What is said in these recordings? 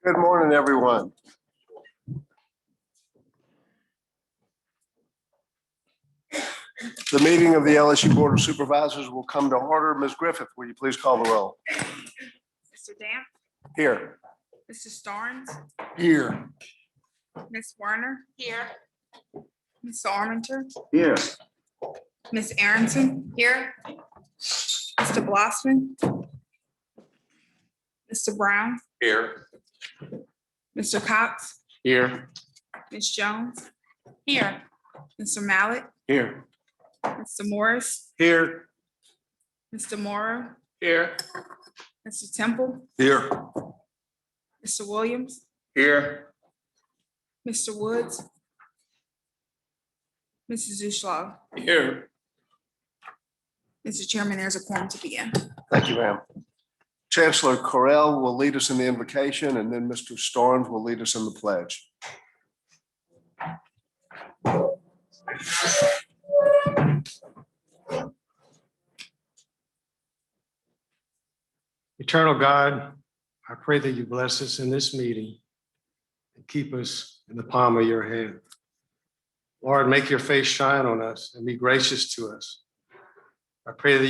Good morning, everyone. The meeting of the LSU Board of Supervisors will come to order. Ms. Griffith, will you please call the roll? Mr. Damp, Here. Mr. Starnes, Here. Ms. Werner. Here. Ms. Armenter, Here. Ms. Aronson. Here. Mr. Blossman. Mr. Brown, Here. Mr. Cox, Here. Ms. Jones. Here. Mr. Mallett, Here. Mr. Morris, Here. Mr. Morrow, Here. Mr. Temple, Here. Mr. Williams, Here. Mr. Woods, Mrs. Zuschlaw. Here. Mr. Chairman, there's a quorum to begin. Thank you, ma'am. Chancellor Correll will lead us in the invocation, and then Mr. Starnes will lead us in the pledge. Eternal God, I pray that you bless us in this meeting and keep us in the palm of your hand. Lord, make your face shine on us and be gracious to us. I pray that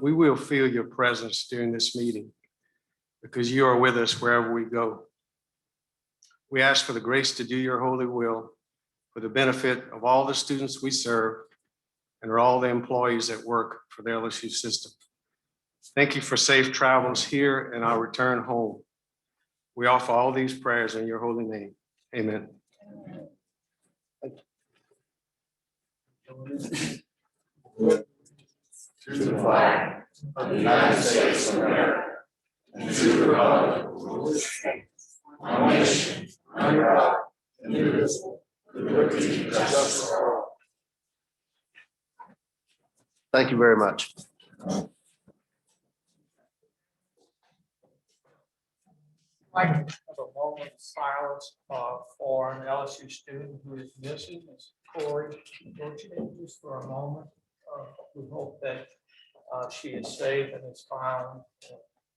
we will feel your presence during this meeting because you are with us wherever we go. We ask for the grace to do your holy will for the benefit of all the students we serve and all the employees that work for the LSU system. Thank you for safe travels here and our return home. We offer all these prayers in your holy name. Amen. To the flag of the United States of America and to the republic for which it stands, one nation, under God, indivisible, with liberty and justice for all. Thank you very much. I'd like to have a moment of silence for an LSU student who is missing, Ms. Corey. Just for a moment. We hope that she is safe and is found.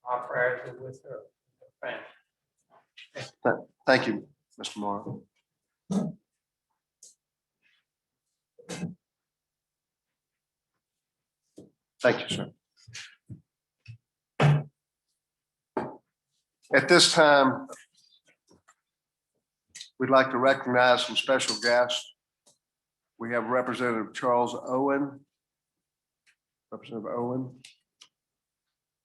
Our prayers are with her family. Thank you, Mr. Morrow. Thank you, sir. At this time, we'd like to recognize some special guests. We have Representative Charles Owen. Representative Owen.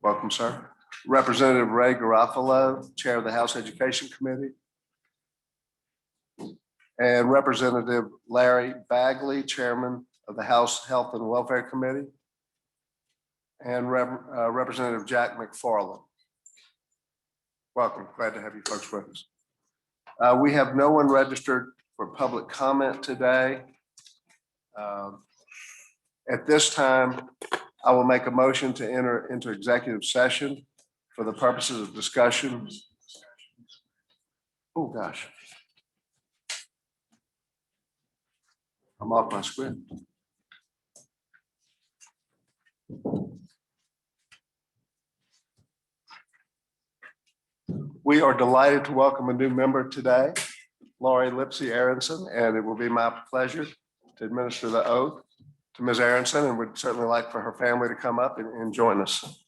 Welcome, sir. Representative Ray Garofalo, Chair of the House Education Committee. And Representative Larry Bagley, Chairman of the House Health and Welfare Committee. And Representative Jack McFarland. Welcome, glad to have you folks with us. We have no one registered for public comment today. At this time, I will make a motion to enter into executive session for the purposes of discussion. Oh, gosh. I'm off my script. We are delighted to welcome a new member today, Laurie Lipsy Aronson, and it will be my pleasure to administer the oath to Ms. Aronson, and would certainly like for her family to come up and join us.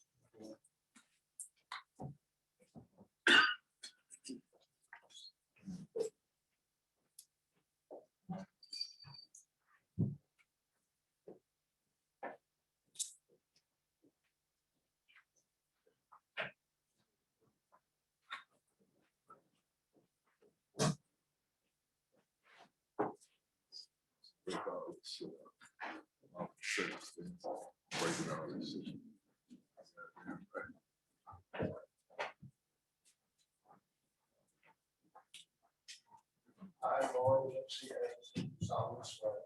I, Laurie Lipsy Aronson, solemnly swear.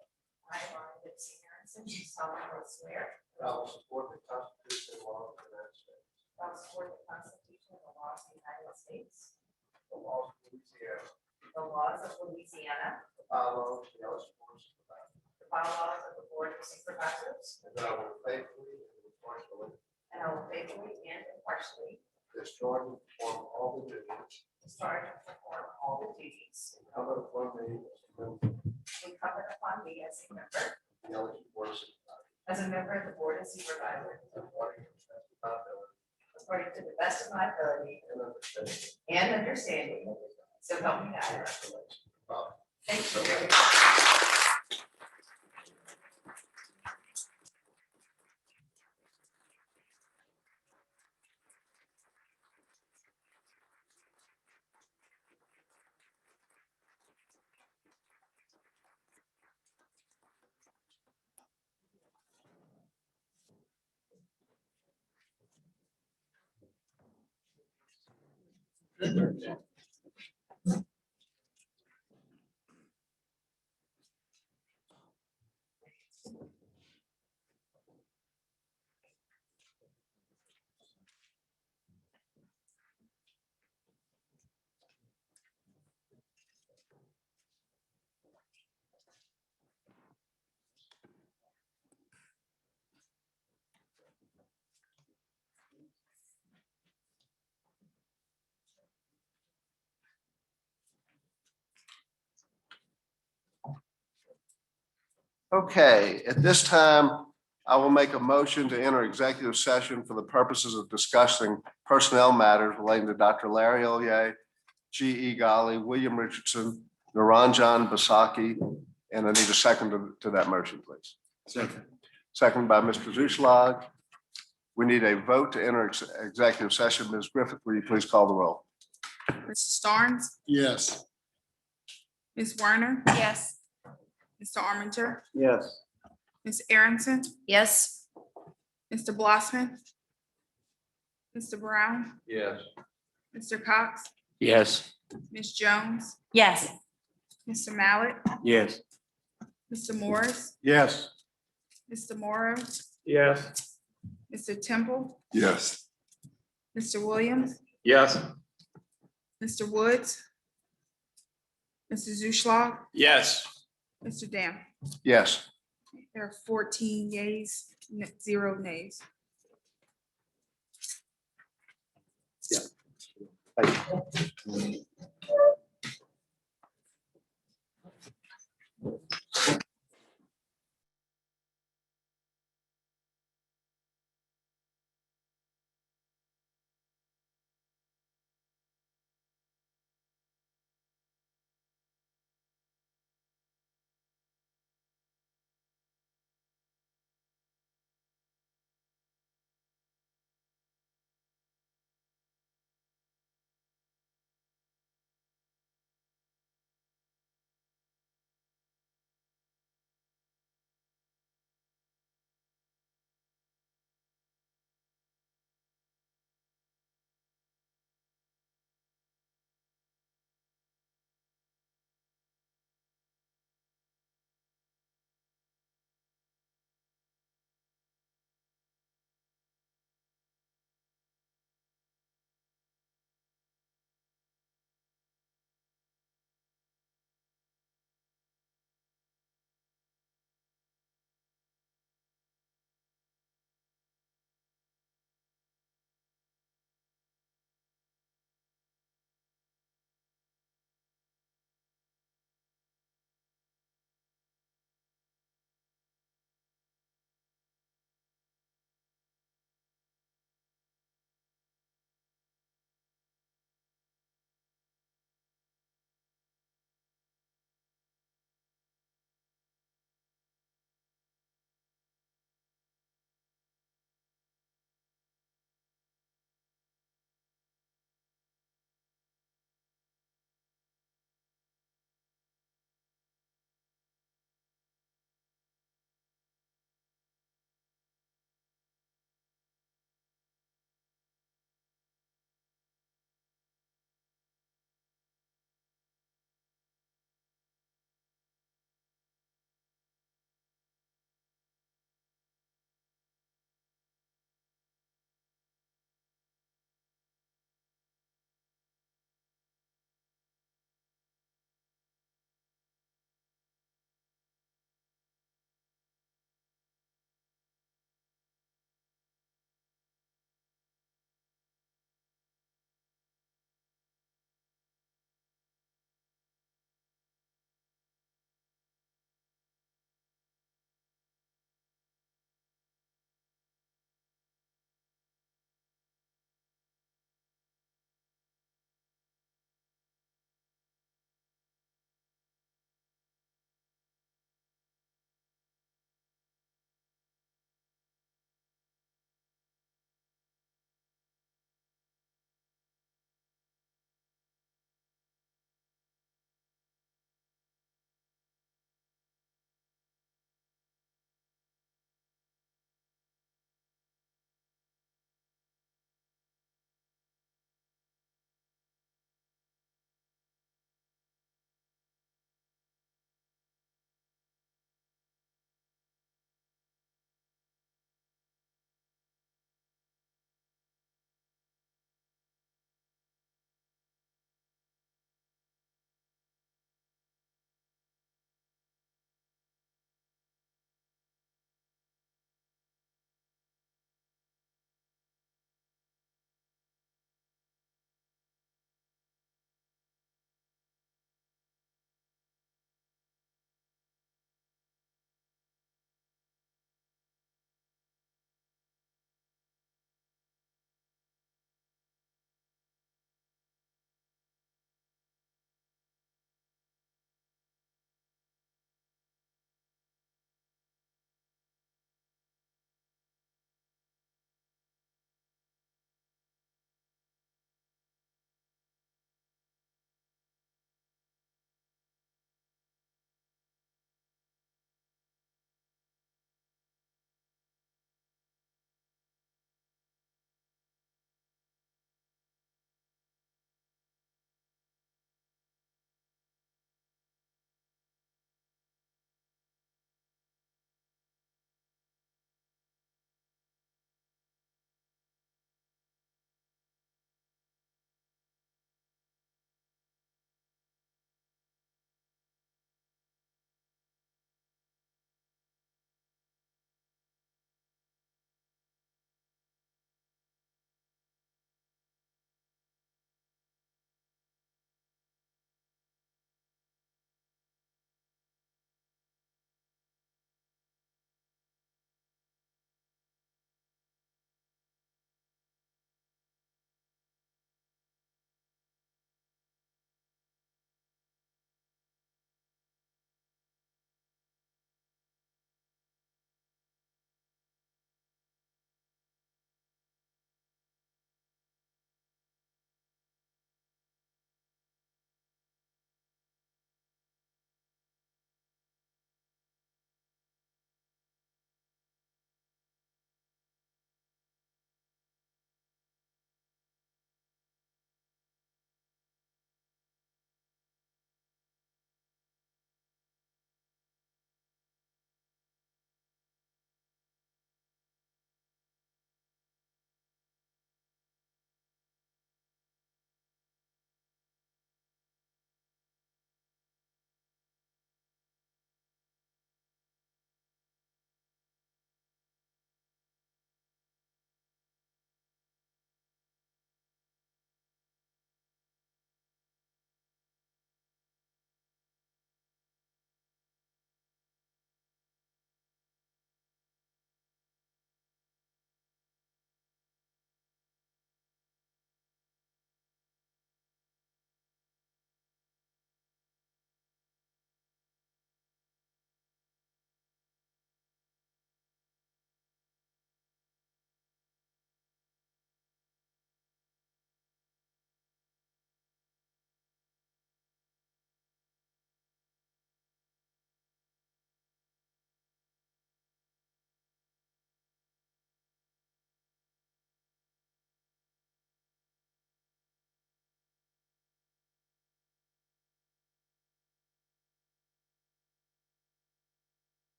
I, Laurie Lipsy Aronson, do solemnly swear. That I will support the Constitution and laws of the United States. I will support the Constitution and the laws of the United States. The laws of Louisiana. The laws of Louisiana. The bylaws of the LSU Board of Supervisors. The bylaws of the Board of Supervisors. And that I will faithfully and impartially And I will faithfully and impartially discharge and perform all the duties discharge and perform all the duties incumbent upon me incumbent upon me as a member of the Delegation Board of Supervisors, as a member of the Board of Supervisors, according to the best of my ability according to the best of my ability and understanding. and understanding. So help me God. Congratulations. Wow. Thank you very much. Okay, at this time, I will make a motion to enter executive session for the purposes of discussing personnel matters relating to Dr. Larry Oye, G.E. Golly, William Richardson, Naranjan Basaki, and I need a second to that motion, please. Second. Second by Mr. Zuschlag. We need a vote to enter executive session. Ms. Griffith, will you please call the roll? Mr. Starnes, Yes. Ms. Werner, Yes. Mr. Arminger, Yes. Ms. Aronson, Yes. Mr. Blossman, Mr. Brown, Yes. Mr. Cox, Yes. Ms. Jones, Yes. Mr. Mallett, Yes. Mr. Morris, Yes. Mr. Morrow, Yes. Mr. Temple, Yes. Mr. Williams, Yes. Mr. Woods, Mr. Zuschlag, Yes. Mr. Dam. Yes. There are 14 yeas, 0 nays. Thank you.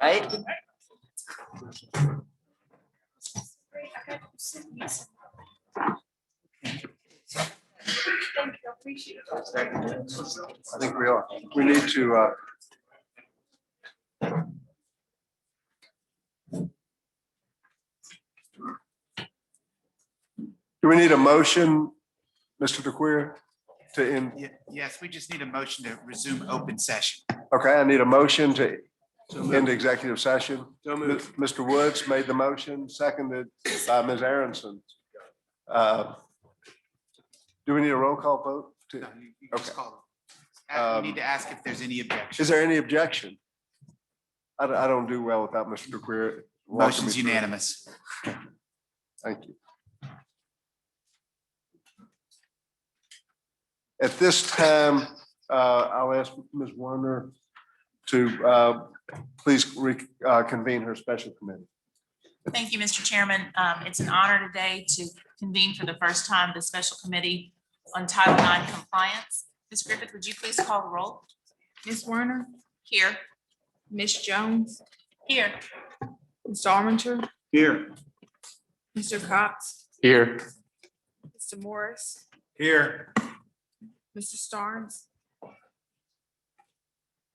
right? Thank you, appreciate it. I think we are. We need to, do we need a motion, Mr. DeQueer, to end? Yes, we just need a motion to resume open session. Okay, I need a motion to end executive session. Mr. Woods made the motion, seconded by Ms. Aronson. Do we need a roll call vote? No, you just Okay. call it. You need to ask if there's any objection. Is there any objection? I don't do well without Mr. DeQueer. walking me Motion's through. unanimous. Thank you. At this time, I'll ask Ms. Warner to please convene her special committee. Thank you, Mr. Chairman. It's an honor today to convene for the first time the special committee on Title IX compliance. Ms. Griffith, would you please call the roll? Ms. Werner, Here. Ms. Jones, Here. Mr. Arminger, Here. Mr. Cox, Here. Mr. Morris, Here. Mr. Starnes,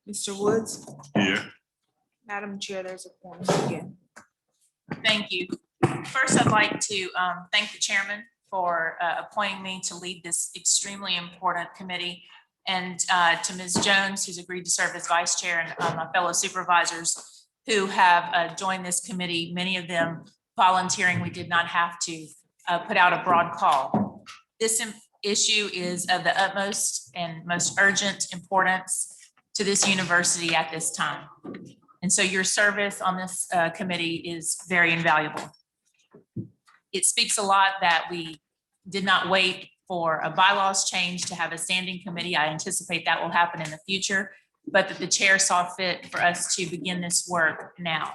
Mr. Woods. Here. Madam Chair, there's a quorum again. Thank you. First, I'd like to thank the chairman for appointing me to lead this extremely important committee, and to Ms. Jones, who's agreed to serve as vice chair, and my fellow supervisors who have joined this committee, many of them volunteering. We did not have to put out a broad call. This issue is of the utmost and most urgent importance to this university at this time. And so your service on this committee is very invaluable. It speaks a lot that we did not wait for a bylaws change to have a standing committee. I anticipate that will happen in the future, but that the chair saw fit for us to begin this work now.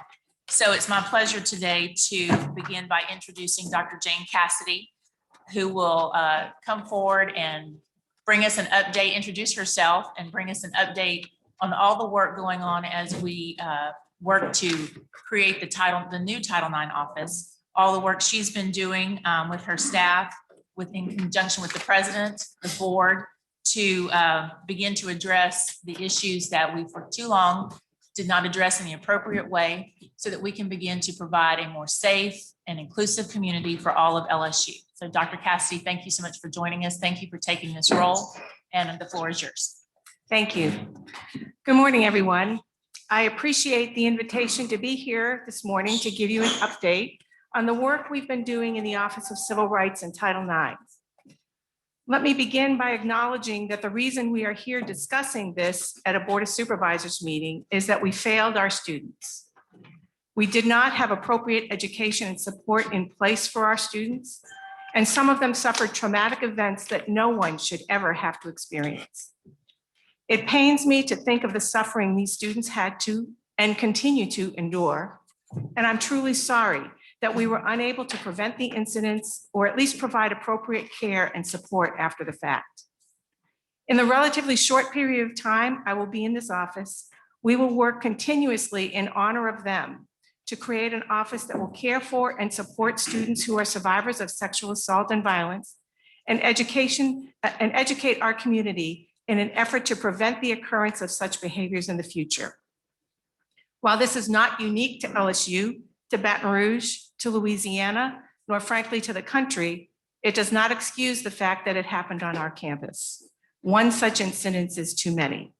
So it's my pleasure today to begin by introducing Dr. Jane Cassidy, who will come forward and bring us an update, introduce herself and bring us an update on all the work going on as we work to create the new Title IX office, all the work she's been doing with her staff, in conjunction with the president, the board, to begin to address the issues that we for too long did not address in the appropriate way, so that we can begin to provide a more safe and inclusive community for all of LSU. So Dr. Cassidy, thank you so much for joining us. Thank you for taking this role, and the floor is yours. Thank you. Good morning, everyone. I appreciate the invitation to be here this morning to give you an update on the work we've been doing in the Office of Civil Rights and Title IX. Let me begin by acknowledging that the reason we are here discussing this at a Board of Supervisors meeting is that we failed our students. We did not have appropriate education and support in place for our students, and some of them suffered traumatic events that no one should ever have to experience. It pains me to think of the suffering these students had to and continue to endure, and I'm truly sorry that we were unable to prevent the incidents or at least provide appropriate care and support after the fact. In the relatively short period of time I will be in this office, we will work continuously in honor of them to create an office that will care for and support students who are survivors of sexual assault and violence, and educate our community in an effort to prevent the occurrence of such behaviors in the future. While this is not unique to LSU, to Baton Rouge, to Louisiana, nor frankly to the country, it does not excuse the fact that it happened on our campus. One such incident is too many.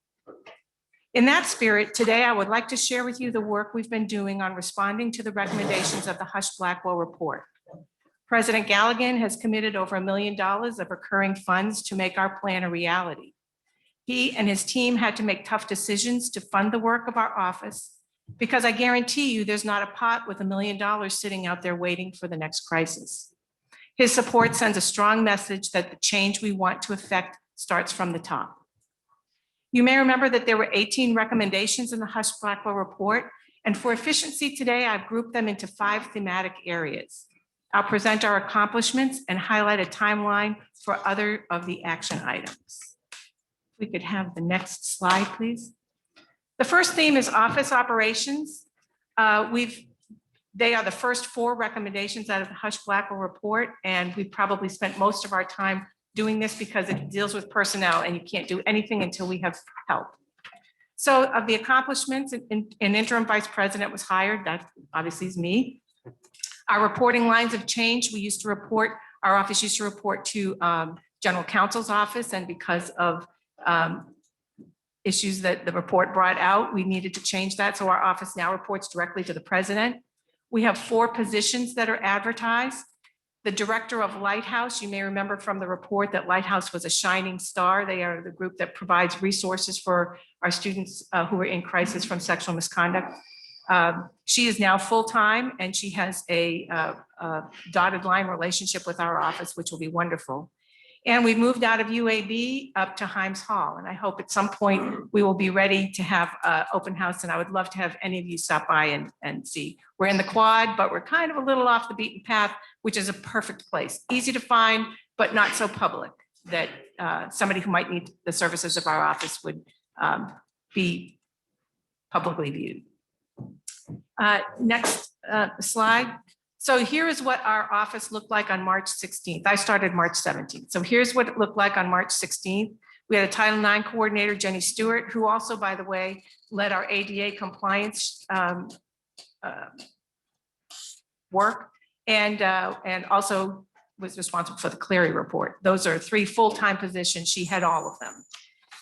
In that spirit, today I would like to share with you the work we've been doing on responding to the recommendations of the Blackwell report. President Galligan has committed over $1 million of recurring funds to make our plan a reality. He and his team had to make tough decisions to fund the work of our office, because I guarantee you there's not a pot with $1 million sitting out there waiting for the next crisis. His support sends a strong message that the change we want to effect starts from the top. You may remember that there were 18 recommendations in the Blackwell report, and for efficiency today, I've grouped them into 5 thematic areas. I'll present our accomplishments and highlight a timeline for other of the action items. We could have the next slide, please. The first theme is office operations. They are the first 4 recommendations out of the Blackwell report, and we probably spent most of our time doing this because it deals with personnel and you can't do anything until we have help. So of the accomplishments, an interim vice president was hired. That obviously is me. Our reporting lines have changed. Our office used to report to general counsel's office, and because of issues that the report brought out, we needed to change that. So our office now reports directly to the president. We have 4 positions that are advertised. The director of Lighthouse, you may remember from the report that Lighthouse was a shining star. They are the group that provides resources for our students who are in crisis from sexual misconduct. She is now full-time, and she has a dotted line relationship with our office, which will be wonderful. And we moved out of UAB up to Himes Hall. And I hope at some point we will be ready to have an open house. And I would love to have any of you stop by and see. We're in the quad, but we're kind of a little off the beaten path, which is a perfect place. Easy to find, but not so public that somebody who might need the services of our office would be publicly viewed. Next slide. So here is what our office looked like on March 16th. I started March 17th. So here's what it looked like on March 16th. We had a Title IX coordinator, Jenny Stewart, who also, by the way, led our ADA compliance work and also was responsible for the Cleary report. Those are 3 full-time positions. She had all of them.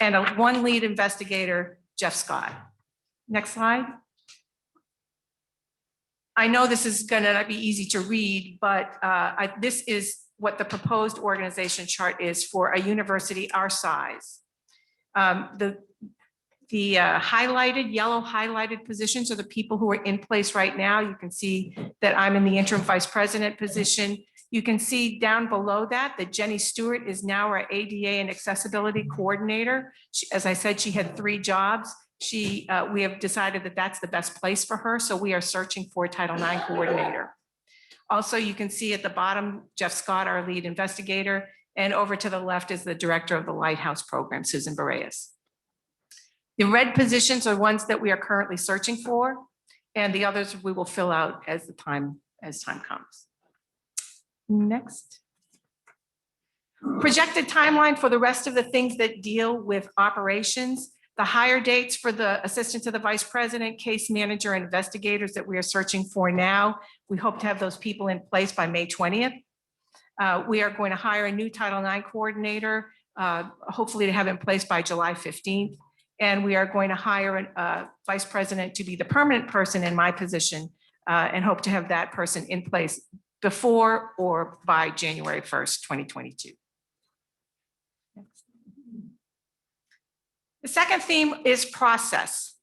And 1 lead investigator, Jeff Scott. Next slide. I know this is going to not be easy to read, but this is what the proposed organization chart is for a university our size. The highlighted, yellow highlighted positions are the people who are in place right now. You can see that I'm in the interim vice president position. You can see down below that Jenny Stewart is now our ADA and accessibility coordinator. As I said, she had 3 jobs. We have decided that that's the best place for her. So we are searching for a Title IX coordinator. Also, you can see at the bottom, Jeff Scott, our lead investigator, and over to the left is the director of the Lighthouse program, Susan Bareas. The red positions are ones that we are currently searching for, and the others we will fill out as time comes. Next. Projected timeline for the rest of the things that deal with operations. The hire dates for the assistant to the vice president, case manager, and investigators that we are searching for now. We hope to have those people in place by May 20th. We are going to hire a new Title IX coordinator, hopefully to have in place by July 15th. And we are going to hire a vice president to be the permanent person in my position and hope to have that person in place before or by January 1st, 2022. The second theme is process.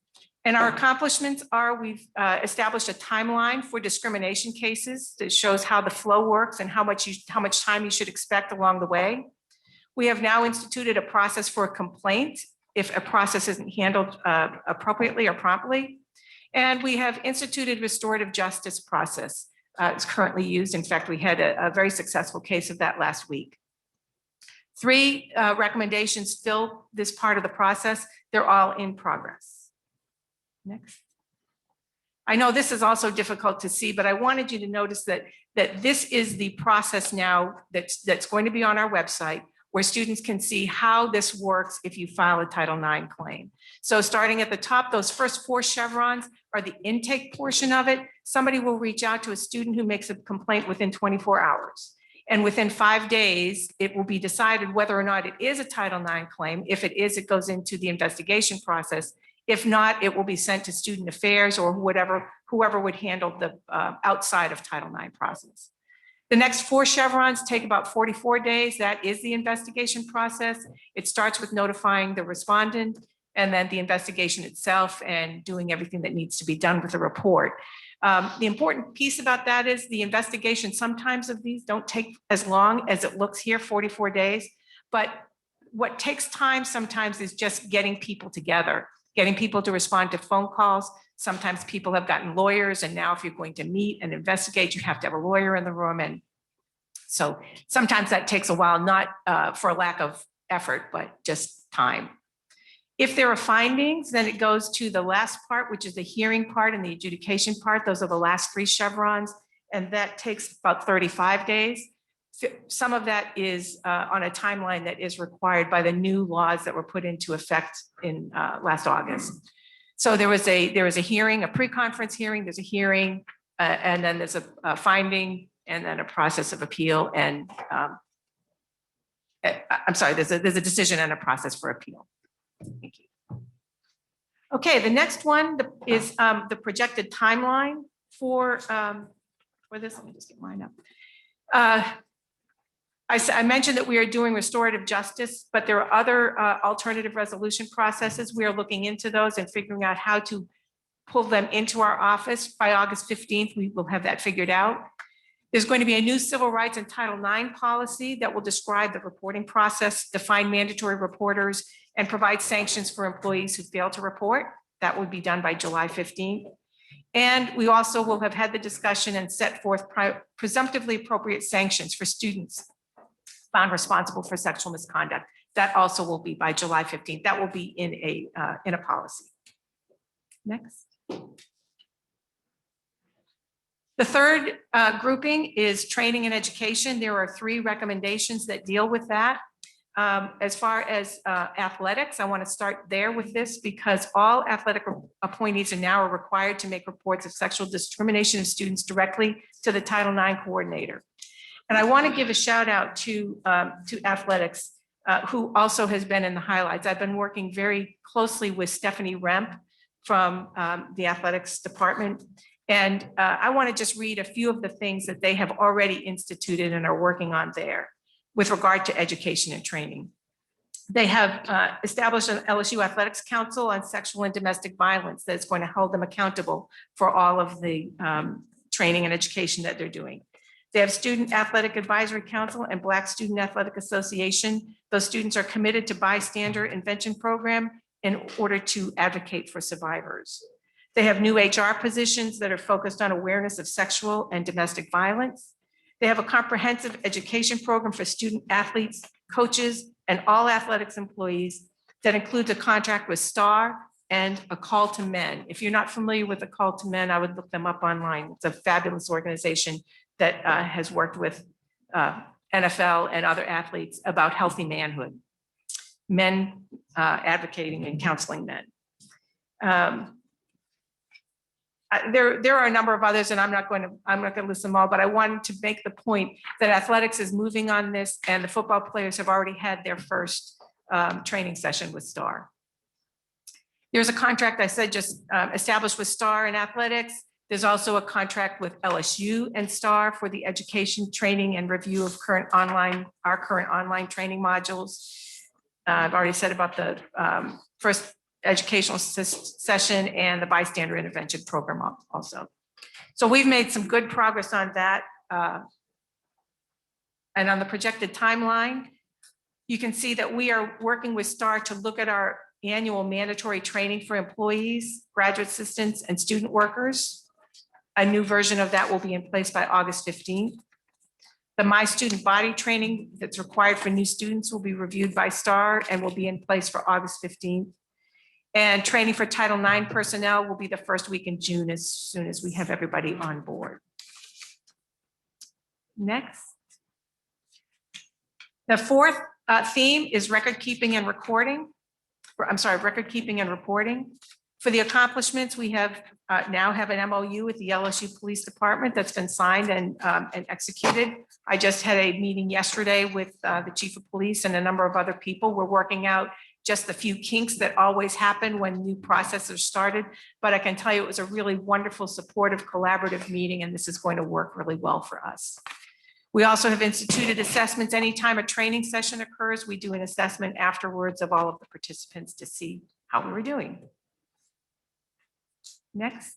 And our accomplishments are we've established a timeline for discrimination cases that shows how the flow works and how much time you should expect along the way. We have now instituted a process for a complaint if a process isn't handled appropriately or promptly. And we have instituted restorative justice process. It's currently used. In fact, we had a very successful case of that last week. 3 recommendations fill this part of the process. They're all in progress. Next. I know this is also difficult to see, but I wanted you to notice that this is the process now that's going to be on our website, where students can see how this works if you file a Title IX claim. So starting at the top, those first 4 chevrons are the intake portion of it. Somebody will reach out to a student who makes a complaint within 24 hours. And within 5 days, it will be decided whether or not it is a Title IX claim. If it is, it goes into the investigation process. If not, it will be sent to student affairs or whoever would handle the outside of Title IX process. The next 4 chevrons take about 44 days. That is the investigation process. It starts with notifying the respondent and then the investigation itself and doing everything that needs to be done with the report. The important piece about that is the investigation. Sometimes of these don't take as long as it looks here, 44 days. But what takes time sometimes is just getting people together, getting people to respond to phone calls. Sometimes people have gotten lawyers, and now if you're going to meet and investigate, you have to have a lawyer in the room. And so sometimes that takes a while, not for a lack of effort, but just time. If there are findings, then it goes to the last part, which is the hearing part and the adjudication part. Those are the last 3 chevrons, and that takes about 35 days. Some of that is on a timeline that is required by the new laws that were put into effect in last August. So there was a hearing, a pre-conference hearing, there's a hearing, and then there's a finding, and then a process of appeal, and I'm sorry, there's a decision and a process for appeal. Thank you. Okay, the next one is the projected timeline for this. Let me just get mine up. I mentioned that we are doing restorative justice, but there are other alternative resolution processes. We are looking into those and figuring out how to pull them into our office. By August 15th, we will have that figured out. There's going to be a new civil rights and Title IX policy that will describe the reporting process, define mandatory reporters, and provide sanctions for employees who fail to report. That would be done by July 15th. And we also will have had the discussion and set forth presumptively appropriate sanctions for students found responsible for sexual misconduct. That also will be by July 15th. That will be in a policy. Next. The third grouping is training and education. There are 3 recommendations that deal with that. As far as athletics, I want to start there with this because all athletic appointees are now required to make reports of sexual discrimination of students directly to the Title IX coordinator. And I want to give a shout out to athletics, who also has been in the highlights. I've been working very closely with Stephanie Remp from the athletics department. And I want to just read a few of the things that they have already instituted and are working on there with regard to education and training. They have established an LSU Athletics Council on sexual and domestic violence that's going to hold them accountable for all of the training and education that they're doing. They have Student Athletic Advisory Council and Black Student Athletic Association. Those students are committed to bystander intervention program in order to advocate for survivors. They have new HR positions that are focused on awareness of sexual and domestic violence. They have a comprehensive education program for student athletes, coaches, and all athletics employees that includes a contract with STAR and a Call to Men. If you're not familiar with the Call to Men, I would look them up online. It's a fabulous organization that has worked with NFL and other athletes about healthy manhood, men advocating and counseling men. There are a number of others, and I'm not going to list them all, but I wanted to make the point that athletics is moving on this, and the football players have already had their first training session with STAR. There's a contract I said just established with STAR in athletics. There's also a contract with LSU and STAR for the education, training, and review of our current online training modules. I've already said about the first educational session and the bystander intervention program also. So we've made some good progress on that. And on the projected timeline, you can see that we are working with STAR to look at our annual mandatory training for employees, graduate assistants, and student workers. A new version of that will be in place by August 15th. The My Student Body training that's required for new students will be reviewed by STAR and will be in place for August 15th. And training for Title IX personnel will be the first week in June as soon as we have everybody on board. Next. The fourth theme is record keeping and recording. Record keeping and reporting. For the accomplishments, we have now have an MOU with the LSU Police Department that's been signed and executed. I just had a meeting yesterday with the Chief of Police and a number of other people. We're working out just the few kinks that always happen when new processes are started. But I can tell you it was a really wonderful, supportive, collaborative meeting, and this is going to work really well for us. We also have instituted assessments. Anytime a training session occurs, we do an assessment afterwards of all of the participants to see how we were doing. Next,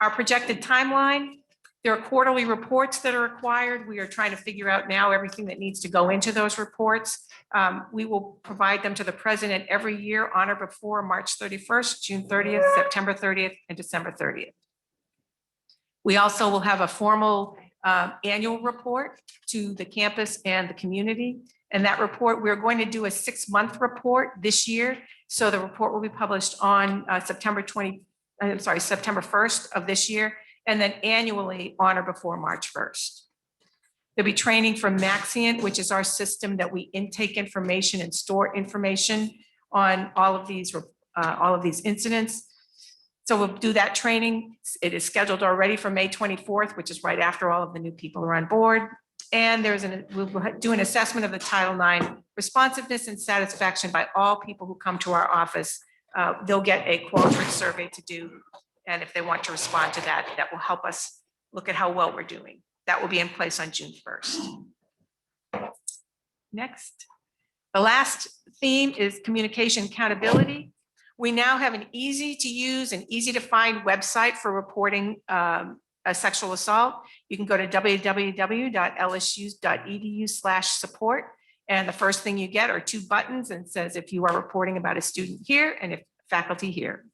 our projected timeline. There are quarterly reports that are required. We are trying to figure out now everything that needs to go into those reports. We will provide them to the president every year on or before March 31st, June 30th, September 30th, and December 30th. We also will have a formal annual report to the campus and the community. And that report, we're going to do a 6-month report this year. So the report will be published on September 1st of this year, and then annually on or before March 1st. There'll be training from Maxient, which is our system that we intake information and store information on all of these incidents. So we'll do that training. It is scheduled already for May 24th, which is right after all of the new people are on board. And we'll do an assessment of the Title IX responsiveness and satisfaction by all people who come to our office. They'll get a qualitative survey to do. And if they want to respond to that, that will help us look at how well we're doing. That will be in place on June 1st. Next, the last theme is communication accountability. We now have an easy to use and easy to find website for reporting a sexual assault. You can go to www.lsu.edu/support. And the first thing you get are 2 buttons and says if you are reporting about a student here and if faculty here.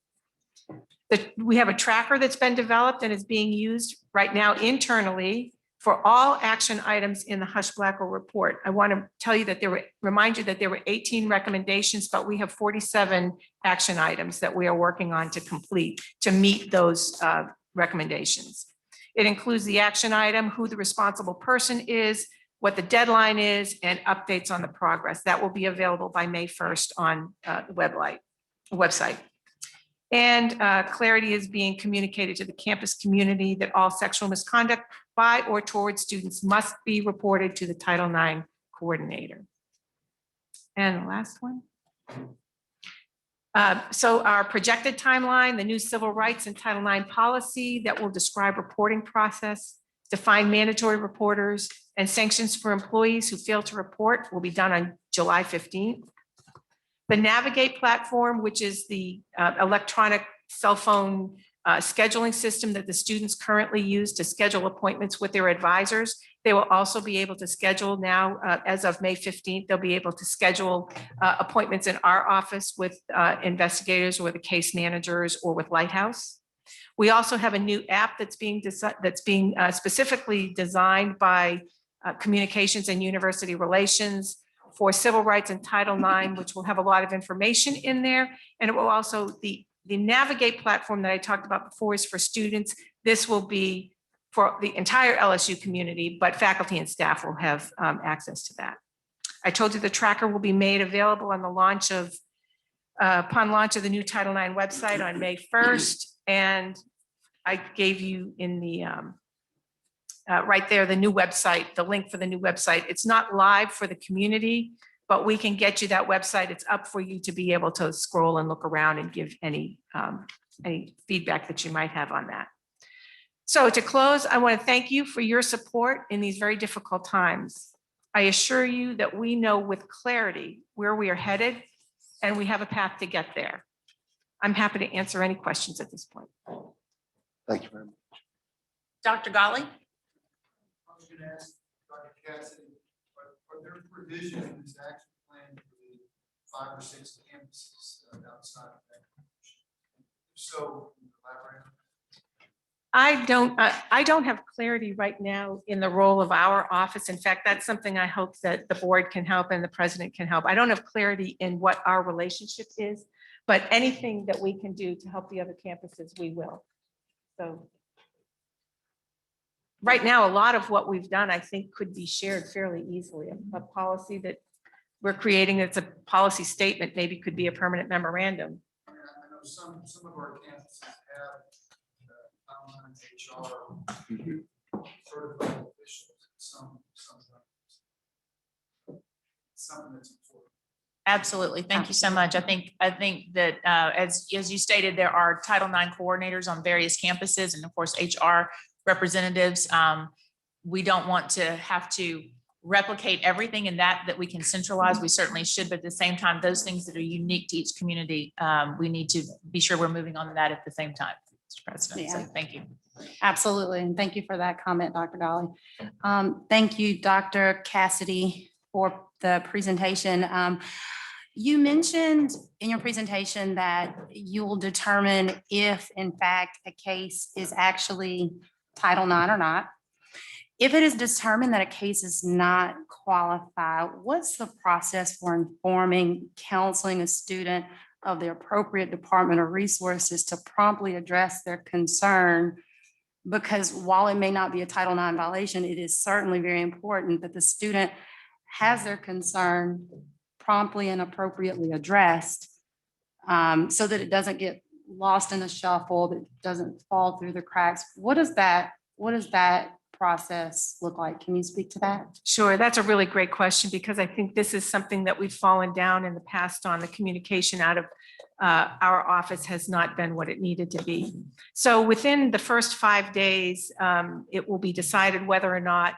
We have a tracker that's been developed and is being used right now internally for all action items in the Blackwell report. I want to tell you that remind you that there were 18 recommendations, but we have 47 action items that we are working on to complete to meet those recommendations. It includes the action item, who the responsible person is, what the deadline is, and updates on the progress. That will be available by May 1st on the website. And clarity is being communicated to the campus community that all sexual misconduct by or towards students must be reported to the Title IX coordinator. And the last one. So our projected timeline, the new civil rights and Title IX policy that will describe reporting process, define mandatory reporters, and sanctions for employees who fail to report will be done on July 15th. The Navigate platform, which is the electronic cell phone scheduling system that the students currently use to schedule appointments with their advisors. They will also be able to schedule now, as of May 15th, they'll be able to schedule appointments in our office with investigators or the case managers or with Lighthouse. We also have a new app that's being specifically designed by Communications and University Relations for civil rights and Title IX, which will have a lot of information in there. And it will also, the Navigate platform that I talked about before is for students. This will be for the entire LSU community, but faculty and staff will have access to that. I told you the tracker will be made available on the launch of, upon launch of the new Title IX website on May 1st. And I gave you in the, right there, the new website, the link for the new website. It's not live for the community, but we can get you that website. It's up for you to be able to scroll and look around and give any feedback that you might have on that. So to close, I want to thank you for your support in these very difficult times. I assure you that we know with clarity where we are headed and we have a path to get there. I'm happy to answer any questions at this point. Thank you very much. Dr. Golly? I was going to ask Dr. Cassidy, are there provisions in this action plan for the 5 or 6 campuses outside of that? So, elaborate. I don't have clarity right now in the role of our office. In fact, that's something I hope that the board can help and the president can help. I don't have clarity in what our relationship is, but anything that we can do to help the other campuses, we will. So right now, a lot of what we've done, I think, could be shared fairly easily. A policy that we're creating, that's a policy statement, maybe could be a permanent memorandum. I know some of our campuses have HR certified officials, some something that's important. Absolutely. Thank you so much. I think that as you stated, there are Title IX coordinators on various campuses and of course HR representatives. We don't want to have to replicate everything in that we can centralize. We certainly should, but at the same time, those things that are unique to each community, we need to be sure we're moving on that at the same time, Mr. President. Yeah. So thank you. Absolutely. And thank you for that comment, Dr. Dolly. Thank you, Dr. Cassidy, for the presentation. You mentioned in your presentation that you will determine if, in fact, a case is actually Title IX or not. If it is determined that a case is not qualified, what's the process for informing, counseling a student of the appropriate department or resources to promptly address their concern? Because while it may not be a Title IX violation, it is certainly very important that the student has their concern promptly and appropriately addressed, so that it doesn't get lost in the shuffle, that doesn't fall through the cracks. What does that process look like? Can you speak to that? Sure, that's a really great question, because I think this is something that we've fallen down in the past on. The communication out of our office has not been what it needed to be. So within the first 5 days, it will be decided whether or not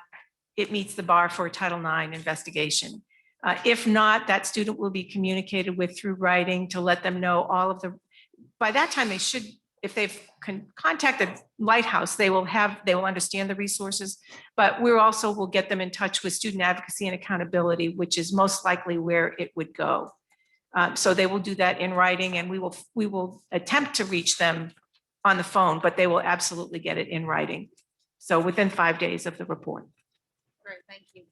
it meets the bar for a Title IX investigation. If not, that student will be communicated with through writing to let them know all of the, by that time they should, if they've contacted Lighthouse, they will understand the resources, but we also will get them in touch with student advocacy and accountability, which is most likely where it would go. So they will do that in writing, and we will attempt to reach them on the phone, but they will absolutely get it in writing. So within 5 days of the report. Great, thank you.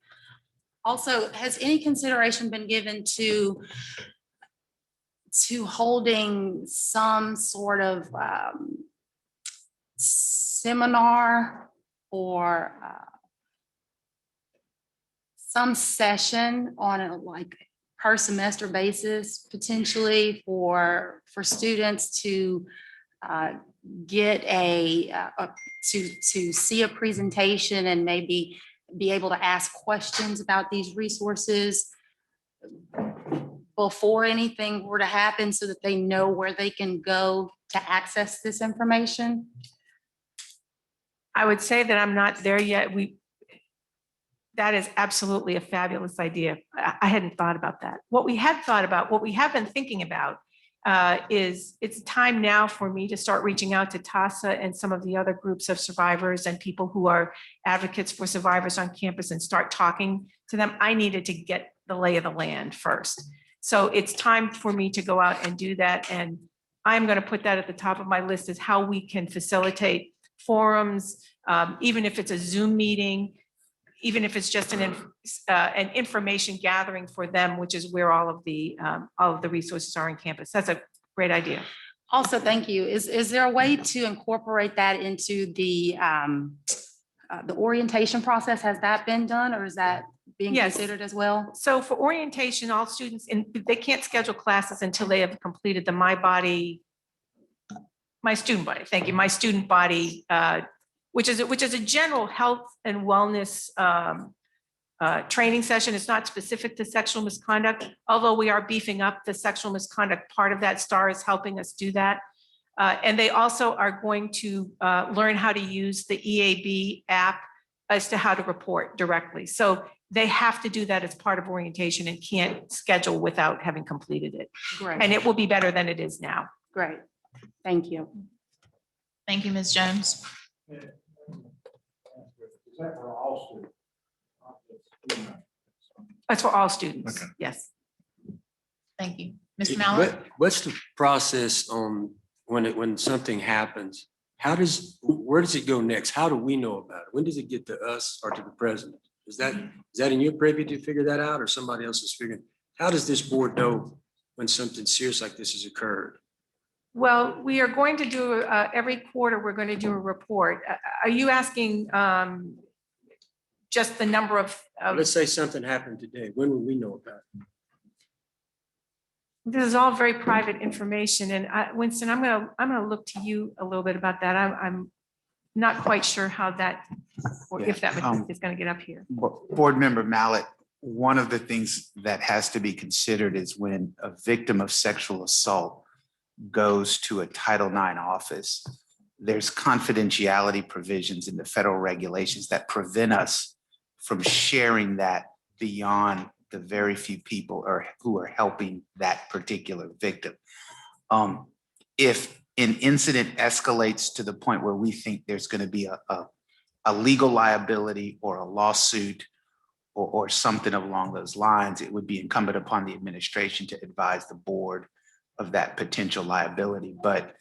Also, has any consideration been given to holding some sort of seminar or some session on a per semester basis, potentially for students to get to see a presentation and maybe be able to ask questions about these resources before anything were to happen, so that they know where they can go to access this information? I would say that I'm not there yet. That is absolutely a fabulous idea. I hadn't thought about that. What we have been thinking about is it's time now for me to start reaching out to TASA and some of the other groups of survivors and people who are advocates for survivors on campus and start talking to them. I needed to get the lay of the land first. So it's time for me to go out and do that. And I'm going to put that at the top of my list, is how we can facilitate forums, even if it's a Zoom meeting, even if it's just an information gathering for them, which is where all of the resources are on campus. That's a great idea. Also, thank you. Is there a way to incorporate that into the orientation process? Has that been done, or is that being Yes. considered as well? So for orientation, all students, and they can't schedule classes until they have completed the My Student Body, which is a general health and wellness training session. It's not specific to sexual misconduct, although we are beefing up the sexual misconduct part of that. STAR is helping us do that. And they also are going to learn how to use the EAB app as to how to report directly. So they have to do that as part of orientation and can't schedule without having completed it. Great. And it will be better than it is now. Great. Thank you. Thank you, Ms. Jones. Is that for all students? That's for all students. Okay. Yes. Thank you. Mr. Mallett? What's the process on when something happens? Where does it go next? How do we know about it? When does it get to us or to the president? Is that in your purview to figure that out, or somebody else is figuring? How does this board know when something serious like this has occurred? Well, we are going to do, every quarter, we're going to do a report. Are you asking just the number of? Let's say something happened today. When will we know about it? This is all very private information, and Winston, I'm gonna look to you a little bit about that. I'm not quite sure how that, or if that is going to get up here. Board Member Mallett, one of the things that has to be considered is when a victim of sexual assault goes to a Title IX office, there's confidentiality provisions in the federal regulations that prevent us from sharing that beyond the very few people who are helping that particular victim. If an incident escalates to the point where we think there's going to be a legal liability or a lawsuit or something along those lines, it would be incumbent upon the administration to advise the board of that potential liability. But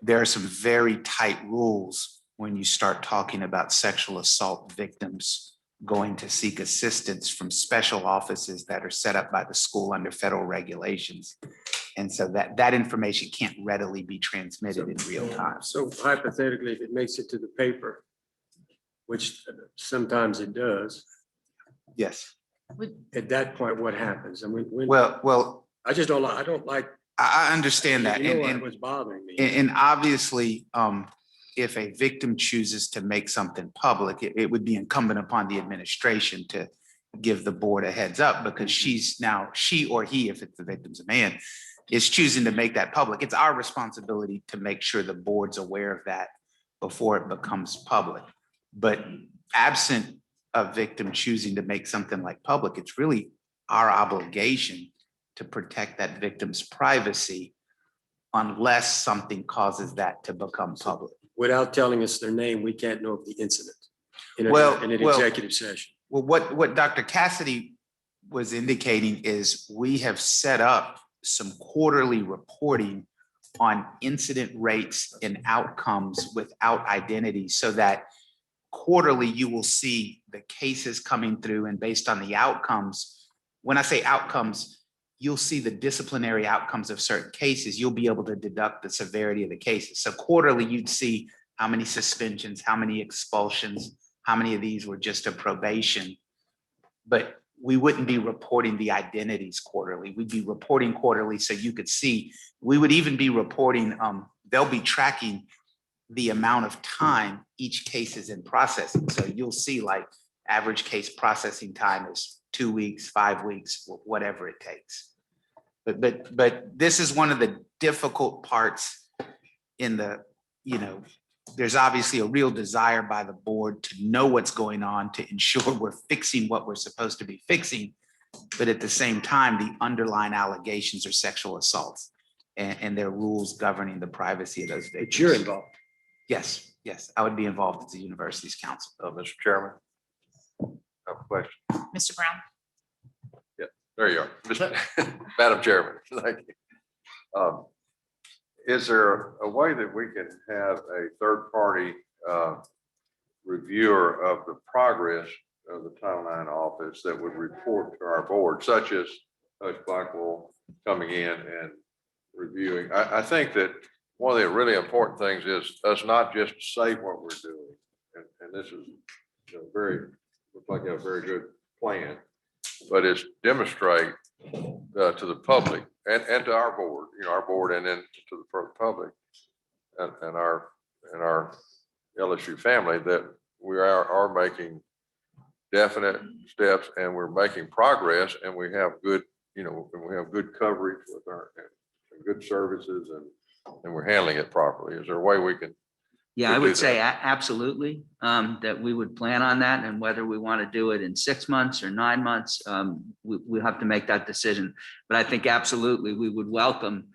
there are some very tight rules when you start talking about sexual assault victims going to seek assistance from special offices that are set up by the school under federal regulations. And so that information can't readily be transmitted in real time. So hypothetically, if it makes it to the paper, which sometimes it does, Yes. at that point, what happens? I mean, Well, I just don't like, I don't like. I understand that. You know And, what's bothering me. and obviously, if a victim chooses to make something public, it would be incumbent upon the administration to give the board a heads up, because she or he, if it's the victim's a man, is choosing to make that public. It's our responsibility to make sure the board's aware of that before it becomes public. But absent a victim choosing to make something like public, it's really our obligation to protect that victim's privacy unless something causes that to become public. Without telling us their name, we can't know of the incident in Well, an executive session. Well, what Dr. Cassidy was indicating is we have set up some quarterly reporting on incident rates and outcomes without identity, so that quarterly you will see the cases coming through, and based on the outcomes, when I say outcomes, you'll see the disciplinary outcomes of certain cases. You'll be able to deduct the severity of the cases. So quarterly, you'd see how many suspensions, how many expulsions, how many of these were just a probation. But we wouldn't be reporting the identities quarterly. We'd be reporting quarterly so you could see. We would even be reporting, they'll be tracking the amount of time each case is in processing. So you'll see like average case processing time is 2 weeks, 5 weeks, whatever it takes. But this is one of the difficult parts in the, there's obviously a real desire by the board to know what's going on, to ensure we're fixing what we're supposed to be fixing. But at the same time, the underlying allegations are sexual assaults, and there are rules governing the privacy of those victims. But you're involved. Yes, I would be involved as the university's counsel. Mr. Chairman, I have a question. Mr. Brown? There you are. Madam Chairman, thank you. Is there a way that we can have a third-party reviewer of the progress of the Title IX office that would report to our board, such as Blackwell coming in and reviewing? I think that one of the really important things is us not just say what we're doing, and this is looks like a very good plan, but it's demonstrate to the public and to our board, our board, and then to the public and our LSU family, that we are making definite steps, and we're making progress, and we have good, we have good coverage with our and good services, and we're handling it properly. Is there a way we can? Yeah, I would say absolutely, that we would plan on that, and whether we want to do it in 6 months or 9 months, we have to make that decision. But I think absolutely we would welcome,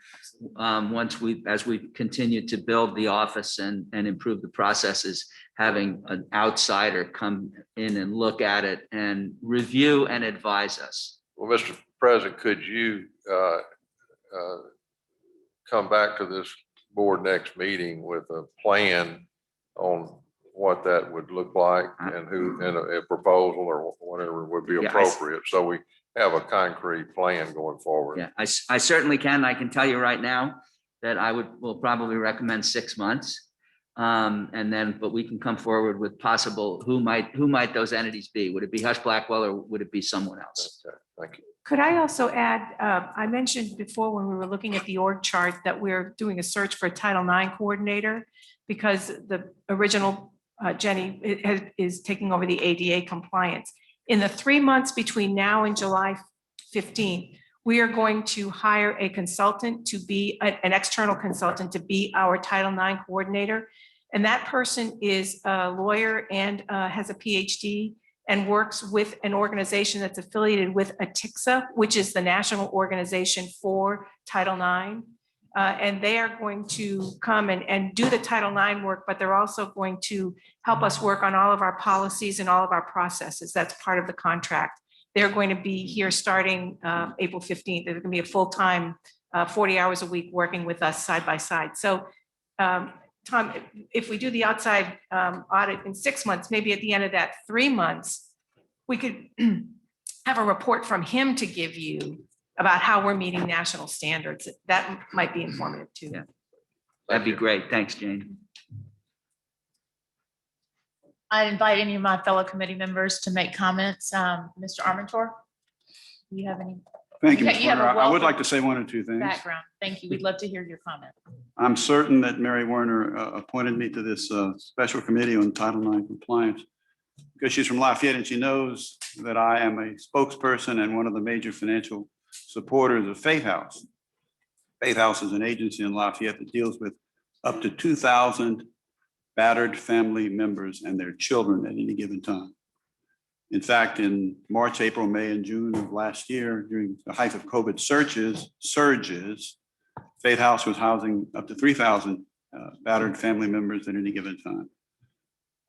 as we continue to build the office and improve the processes, having an outsider come in and look at it and review and advise us. Well, Mr. President, could you come back to this board next meeting with a plan on what that would look like, and a proposal or whatever would be appropriate, so we have a concrete plan going forward? Yeah, I certainly can. I can tell you right now that will probably recommend 6 months. But we can come forward with possible, who might those entities be? Would it be Hush Blackwell, or would it be someone else? Okay, thank you. Could I also add, I mentioned before when we were looking at the org chart that we're doing a search for a Title IX coordinator, because the original Jenny is taking over the ADA compliance. In the 3 months between now and July 15th, we are going to hire a consultant to be an external consultant to be our Title IX coordinator. And that person is a lawyer and has a PhD, and works with an organization that's affiliated with ATICSA, which is the national organization for Title IX. And they are going to come and do the Title IX work, but they're also going to help us work on all of our policies and all of our processes. That's part of the contract. They're going to be here starting April 15th. They're going to be a full-time 40 hours a week working with us side by side. So Tom, if we do the outside audit in 6 months, maybe at the end of that 3 months, we could have a report from him to give you about how we're meeting national standards. That might be informative too. Yeah. That'd be great. Thanks, Jane. I invite any of my fellow committee members to make comments. Mr. Armentor, do you have any Thank you, Okay, Ms. you have a Werner. I would wealth like of to say one or two things. background? Thank you. We'd love to hear your comment. I'm certain that Mary Werner appointed me to this special committee on Title IX compliance because she's from Lafayette and she knows that I am a spokesperson and one of the major financial supporters of Faith House. Faith House is an agency in Lafayette that deals with up to 2,000 battered family members and their children at any given time. In fact, in March, April, May, and June of last year, during the height of COVID surges, Faith House was housing up to 3,000 battered family members at any given time.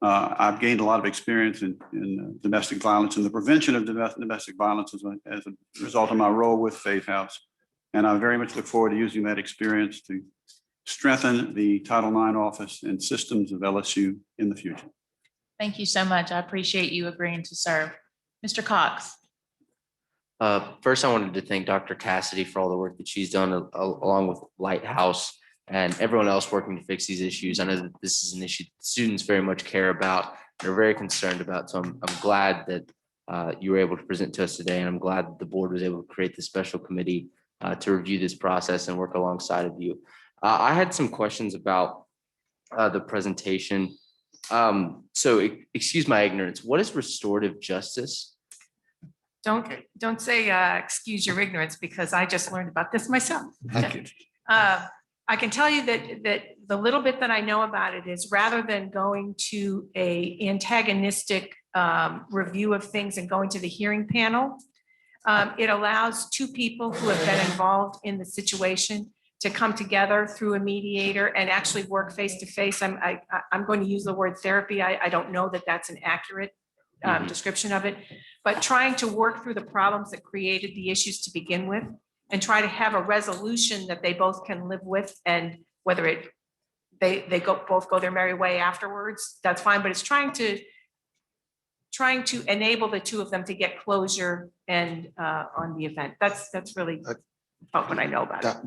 I've gained a lot of experience in domestic violence and the prevention of domestic violence as a result of my role with Faith House. And I very much look forward to using that experience to strengthen the Title IX office and systems of LSU in the future. Thank you so much. I appreciate you agreeing to serve. Mr. Cox. First, I wanted to thank Dr. Cassidy for all the work that she's done along with Lighthouse and everyone else working to fix these issues. I know that this is an issue that students very much care about and are very concerned about. So I'm glad that you were able to present to us today. And I'm glad that the board was able to create this special committee to review this process and work alongside of you. I had some questions about the presentation. So excuse my ignorance. What is restorative justice? Don't say excuse your ignorance because I just learned about this myself. Okay. I can tell you that the little bit that I know about it is rather than going to a antagonistic review of things and going to the hearing panel, it allows two people who have been involved in the situation to come together through a mediator and actually work face to face. I'm going to use the word therapy. I don't know that that's an accurate description of it, but trying to work through the problems that created the issues to begin with and try to have a resolution that they both can live with, and whether they both go their merry way afterwards, that's fine, but it's trying to enable the two of them to get closure and on the event. That's really about what I know about it.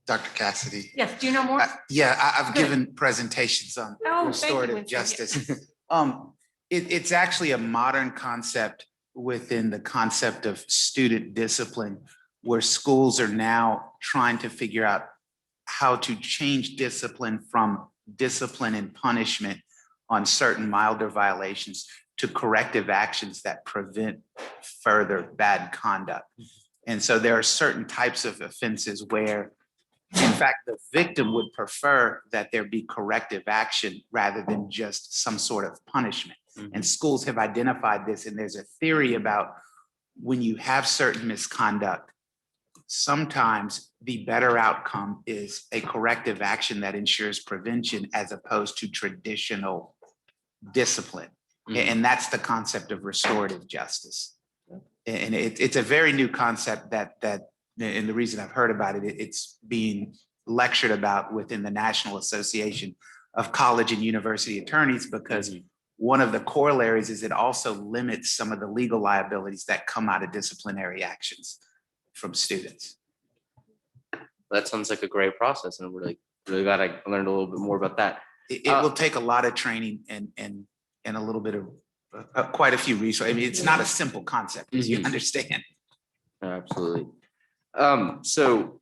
Dr. Cassidy. Yes, do you know more? Yeah, I've Good. given presentations on Oh, thank you, restorative Winston. justice. It's actually a modern concept within the concept of student discipline, where schools are now trying to figure out how to change discipline from discipline and punishment on certain milder violations to corrective actions that prevent further bad conduct. And so there are certain types of offenses where, in fact, the victim would prefer that there be corrective action rather than just some sort of punishment. And schools have identified this, and there's a theory about when you have certain misconduct, sometimes the better outcome is a corrective action that ensures prevention as opposed to traditional discipline. And that's the concept of restorative justice. And it's a very new concept that, and the reason I've heard about it, it's being lectured about within the National Association of College and University Attorneys, because one of the corollaries is it also limits some of the legal liabilities that come out of disciplinary actions from students. That sounds like a great process, and I'm really glad I learned a little bit more about that. It will take a lot of training and a little bit of quite a few resources. I mean, it's not a simple concept, as you understand. Absolutely. So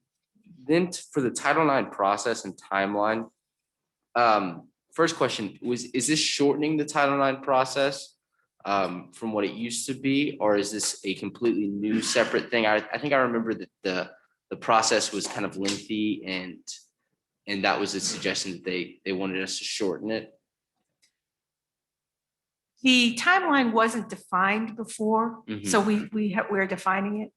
then for the Title IX process and timeline, first question is this shortening the Title IX process from what it used to be, or is this a completely new separate thing? I think I remember that the process was kind of lengthy, and that was a suggestion that they wanted us to shorten it. The timeline wasn't defined before, so we're defining it.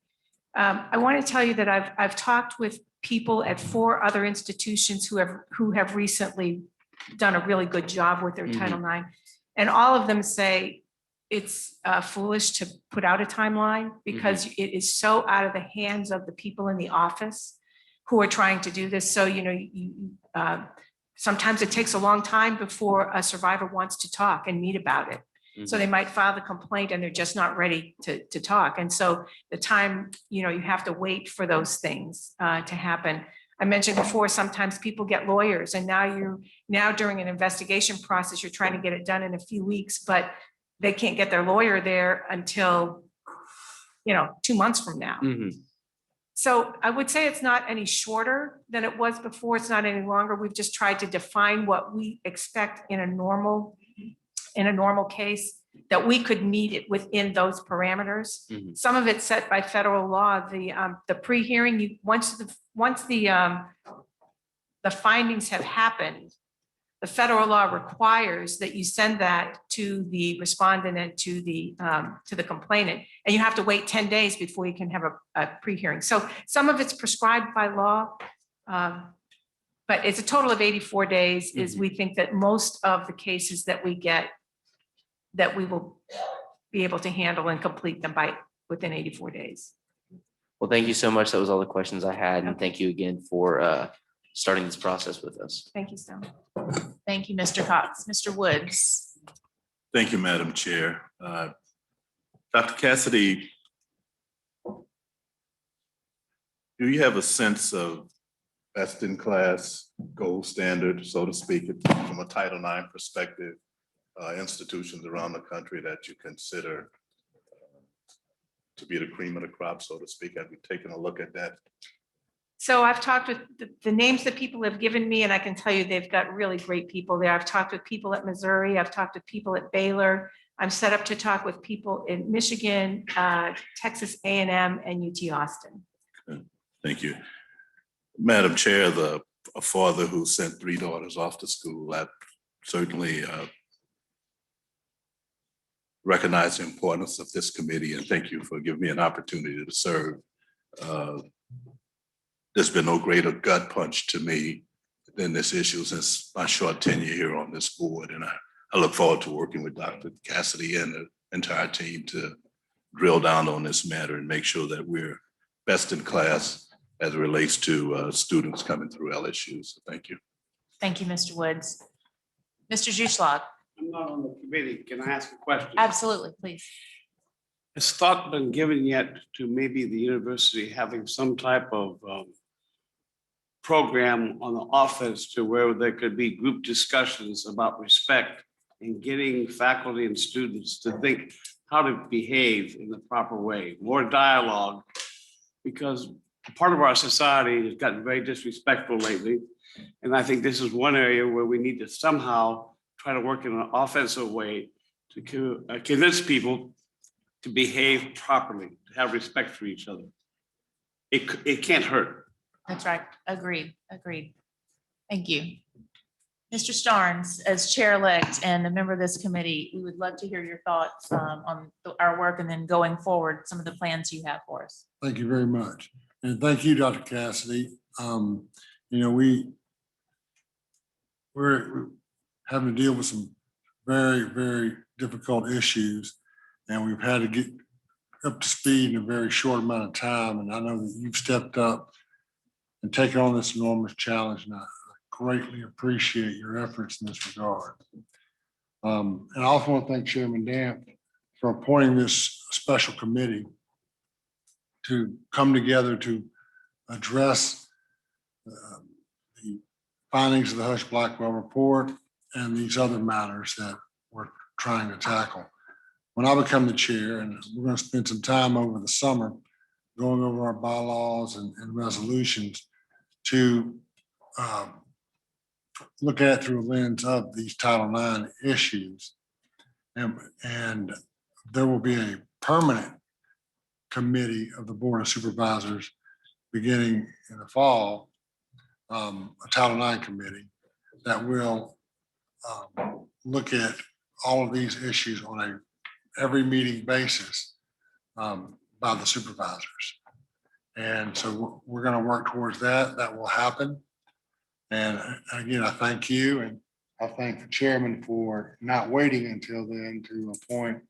I want to tell you that I've talked with people at 4 other institutions who have recently done a really good job with their Title IX, and all of them say it's foolish to put out a timeline because it is so out of the hands of the people in the office who are trying to do this. So sometimes it takes a long time before a survivor wants to talk and meet about it. So they might file the complaint and they're just not ready to talk. And so the time, you have to wait for those things to happen. I mentioned before, sometimes people get lawyers and now during an investigation process, you're trying to get it done in a few weeks, but they can't get their lawyer there until, 2 months from now. So I would say it's not any shorter than it was before. It's not any longer. We've just tried to define what we expect in a normal case, that we could meet it within those parameters. Some of it's set by federal law. The pre-hearing, once the findings have happened, the federal law requires that you send that to the respondent and to the complainant, and you have to wait 10 days before you can have a pre-hearing. So some of it's prescribed by law, but it's a total of 84 days is we think that most of the cases that we get, that we will be able to handle and complete them within 84 days. Well, thank you so much. That was all the questions I had. And thank you again for starting this process with us. Thank you, Stone. Thank you, Mr. Cox. Mr. Woods. Thank you, Madam Chair. Dr. Cassidy, do you have a sense of best in class, gold standard, so to speak, from a Title IX perspective, institutions around the country that you consider to be the cream of the crop, so to speak? Have you taken a look at that? So I've talked with the names that people have given me, and I can tell you they've got really great people there. I've talked with people at Missouri. I've talked with people at Baylor. I'm set up to talk with people in Michigan, Texas A&M, and UT Austin. Okay. Thank you. Madam Chair, a father who sent 3 daughters off to school, that certainly recognize the importance of this committee, and thank you for giving me an opportunity to serve. There's been no greater gut punch to me than this issue since my short tenure here on this board. And I look forward to working with Dr. Cassidy and the entire team to drill down on this matter and make sure that we're best in class as it relates to students coming through LSU. So thank you. Thank you, Mr. Woods. Mr. Juschlag. I'm not on the committee. Can I ask a question? Absolutely, please. Has thought been given yet to maybe the university having some type of program on the offense to where there could be group discussions about respect and getting faculty and students to think how to behave in the proper way, more dialogue, because part of our society has gotten very disrespectful lately. And I think this is one area where we need to somehow try to work in an offensive way to convince people to behave properly, to have respect for each other. It can't hurt. That's right. Agreed. Thank you. Mr. Starnes, as chair-elect and a member of this committee, we would love to hear your thoughts on our work and then going forward, some of the plans you have for us. Thank you very much. And thank you, Dr. Cassidy. We're having to deal with some very, very difficult issues, and we've had to get up to speed in a very short amount of time. And I know that you've stepped up and taken on this enormous challenge, and I greatly appreciate your efforts in this regard. And I also want to thank Chairman Damp for appointing this special committee to come together to address the findings of the Hush-Blackwell report and these other matters that we're trying to tackle. When I become the chair, and we're going to spend some time over the summer going over our bylaws and resolutions to look at it through a lens of these Title IX issues. And there will be a permanent committee of the Board of Supervisors beginning in the fall, a Title IX committee that will look at all of these issues on a every meeting basis by the supervisors. And so we're going to work towards that. That will happen. And again, I thank you, and I thank the chairman for not waiting until then to appoint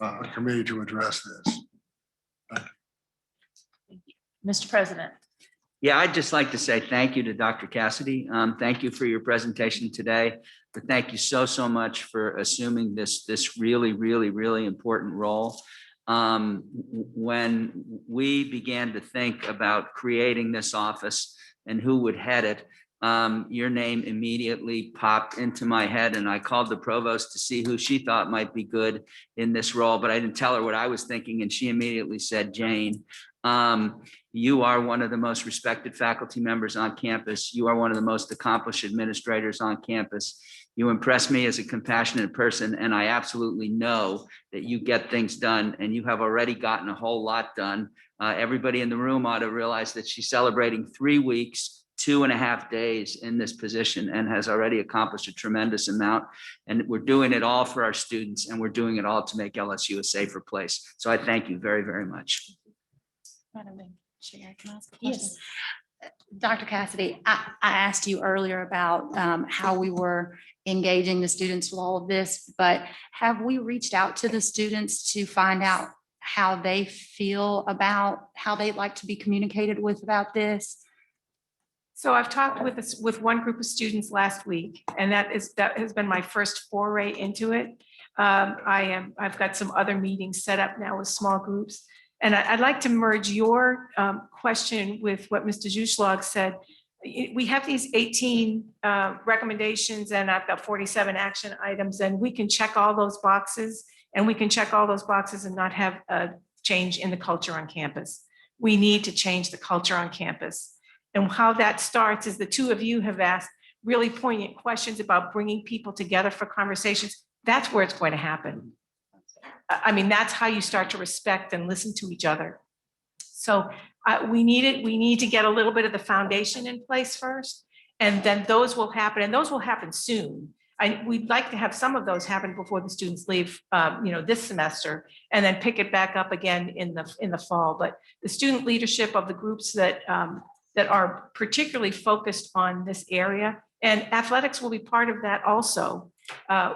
a committee to address this. Mr. President. Yeah, I'd just like to say thank you to Dr. Cassidy. Thank you for your presentation today. But thank you so much for assuming this really important role. When we began to think about creating this office and who would head it, your name immediately popped into my head, and I called the provost to see who she thought might be good in this role, but I didn't tell her what I was thinking, and she immediately said, Jane. You are one of the most respected faculty members on campus. You are one of the most accomplished administrators on campus. You impress me as a compassionate person, and I absolutely know that you get things done, and you have already gotten a whole lot done. Everybody in the room ought to realize that she's celebrating 3 weeks, 2.5 days in this position, and has already accomplished a tremendous amount. And we're doing it all for our students, and we're doing it all to make LSU a safer place. So I thank you very much. Madam Chair, can I ask a question? Yes. Dr. Cassidy, I asked you earlier about how we were engaging the students with all of this, but have we reached out to the students to find out how they feel about how they'd like to be communicated with about this? So I've talked with one group of students last week, and that has been my first foray into it. I've got some other meetings set up now with small groups. And I'd like to merge your question with what Mr. Juschlag said. We have these 18 recommendations, and I've got 47 action items, and we can check all those boxes, and we can check all those boxes and not have a change in the culture on campus. We need to change the culture on campus. And how that starts is the two of you have asked really poignant questions about bringing people together for conversations. That's where it's going to happen. I mean, that's how you start to respect and listen to each other. So we need to get a little bit of the foundation in place first, and then those will happen, and those will happen soon. We'd like to have some of those happen before the students leave, this semester, and then pick it back up again in the fall. But the student leadership of the groups that are particularly focused on this area, and athletics will be part of that also.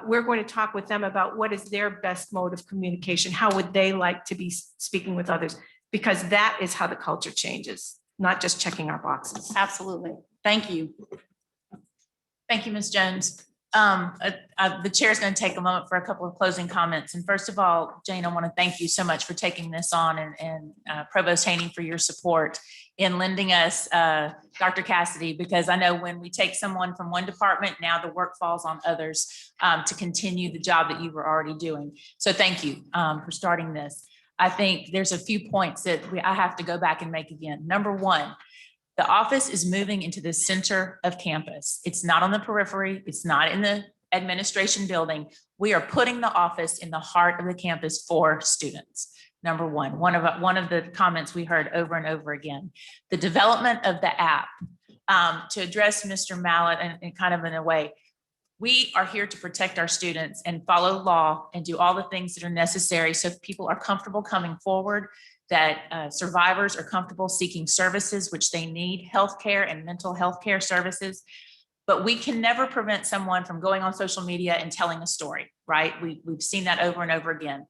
We're going to talk with them about what is their best mode of communication. How would they like to be speaking with others? Because that is how the culture changes, not just checking our boxes. Absolutely. Thank you. Thank you, Ms. Jones. The chair is going to take a moment for a couple of closing comments. And first of all, Jane, I want to thank you so much for taking this on, and Provost Haney for your support in lending us Dr. Cassidy, because I know when we take someone from one department, now the work falls on others to continue the job that you were already doing. So thank you for starting this. I think there's a few points that I have to go back and make again. Number one, the office is moving into the center of campus. It's not on the periphery. It's not in the administration building. We are putting the office in the heart of the campus for students. Number one, one of the comments we heard over and over again, the development of the app to address Mr. Mallett and kind of in a way, we are here to protect our students and follow law and do all the things that are necessary so people are comfortable coming forward, that survivors are comfortable seeking services, which they need, healthcare and mental health care services. But we can never prevent someone from going on social media and telling a story, right? We've seen that over and over again.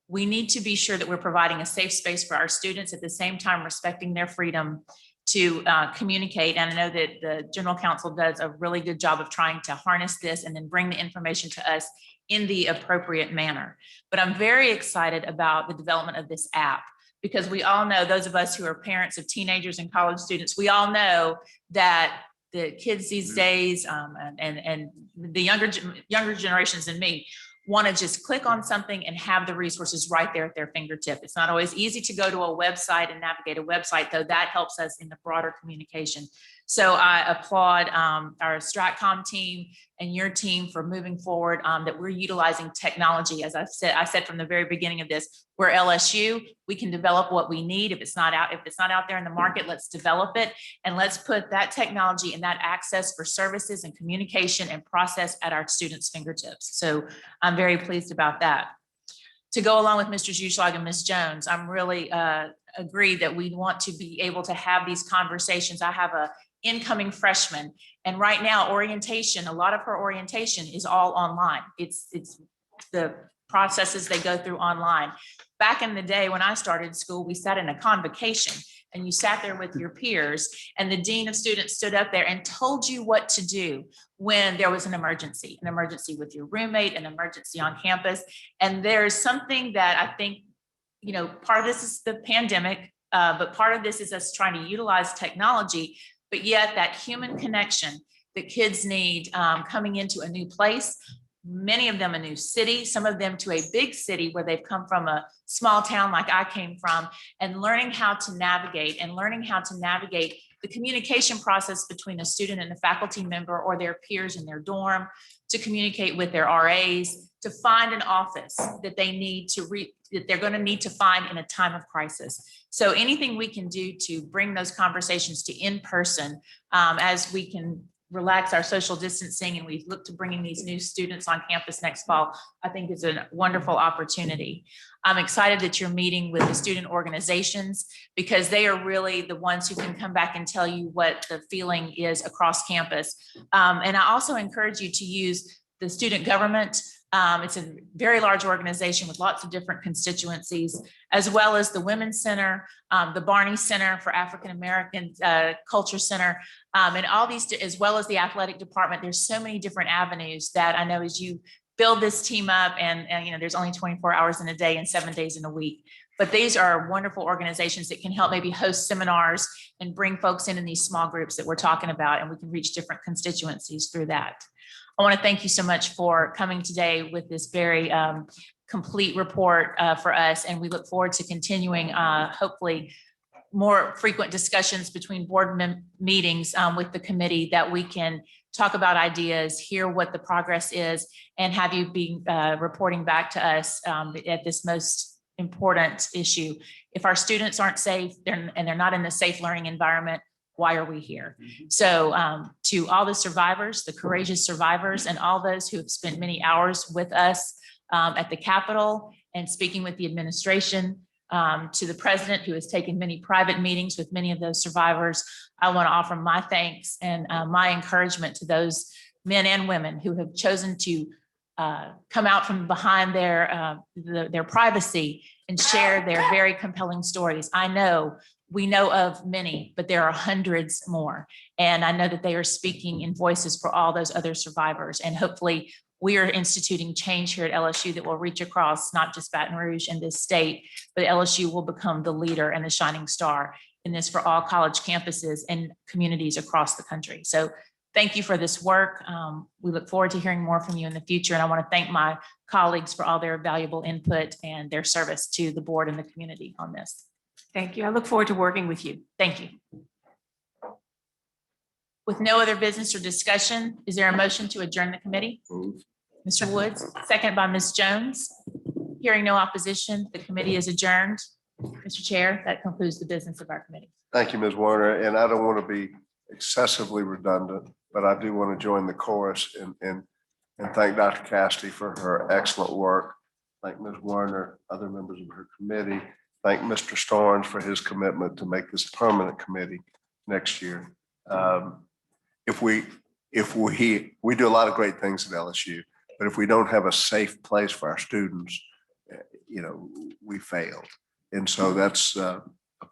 We need to be sure that we're providing a safe space for our students, at the same time respecting their freedom to communicate. And I know that the General Counsel does a really good job of trying to harness this and then bring the information to us in the appropriate manner. But I'm very excited about the development of this app, because we all know, those of us who are parents of teenagers and college students, we all know that the kids these days and the younger generations than me want to just click on something and have the resources right there at their fingertip. It's not always easy to go to a website and navigate a website, though that helps us in the broader communication. So I applaud our Stratcom team and your team for moving forward, that we're utilizing technology. As I said from the very beginning of this, we're LSU, we can develop what we need. If it's not out there in the market, let's develop it, and let's put that technology and that access for services and communication and process at our students' fingertips. So I'm very pleased about that. To go along with Mr. Juschlag and Ms. Jones, I'm really agree that we want to be able to have these conversations. I have a incoming freshman, and right now orientation, a lot of her orientation is all online. It's the processes they go through online. Back in the day when I started school, we sat in a convocation and you sat there with your peers and the dean of students stood up there and told you what to do when there was an emergency with your roommate, an emergency on campus. And there's something that I think, you know, part of this is the pandemic, but part of this is us trying to utilize technology, but yet that human connection that kids need coming into a new place, many of them a new city, some of them to a big city where they've come from a small town like I came from, and learning how to navigate the communication process between a student and a faculty member or their peers in their dorm, to communicate with their RAs, to find an office that they need that they're going to need to find in a time of crisis. So anything we can do to bring those conversations to in person as we can relax our social distancing and we look to bringing these new students on campus next fall, I think is a wonderful opportunity. I'm excited that you're meeting with the student organizations because they are really the ones who can come back and tell you what the feeling is across campus. And I also encourage you to use the student government. It's a very large organization with lots of different constituencies, as well as the Women's Center, the Barney Center for African American Culture Center, and all these, as well as the athletic department. There's so many different avenues that I know as you build this team up, and you know, there's only 24 hours in a day and 7 days in a week. But these are wonderful organizations that can help maybe host seminars and bring folks in these small groups that we're talking about, and we can reach different constituencies through that. I want to thank you so much for coming today with this very complete report for us. And we look forward to continuing, hopefully, more frequent discussions between board meetings with the committee that we can talk about ideas, hear what the progress is, and have you be reporting back to us at this most important issue. If our students aren't safe and they're not in a safe learning environment, why are we here? So to all the survivors, the courageous survivors, and all those who have spent many hours with us at the Capitol and speaking with the administration, to the president who has taken many private meetings with many of those survivors, I want to offer my thanks and my encouragement to those men and women who have chosen to come out from behind their privacy and share their very compelling stories. We know of many, but there are hundreds more. And I know that they are speaking in voices for all those other survivors. And hopefully we are instituting change here at LSU that will reach across not just Baton Rouge and this state, but LSU will become the leader and the shining star in this for all college campuses and communities across the country. So thank you for this work. We look forward to hearing more from you in the future. And I want to thank my colleagues for all their valuable input and their service to the board and the community on this. Thank you. I look forward to working with you. Thank you. With no other business or discussion, is there a motion to adjourn the committee? Mr. Woods, second by Ms. Jones. Hearing no opposition, the committee is adjourned. Mr. Chair, that concludes the business of our committee. Thank you, Ms. Warner. And I don't want to be excessively redundant, but I do want to join the chorus and thank Dr. Cassidy for her excellent work. Thank Ms. Warner, other members of her committee. Thank Mr. Starnes for his commitment to make this a permanent committee next year. We do a lot of great things at LSU, but if we don't have a safe place for our students, you know, we failed. And so that's of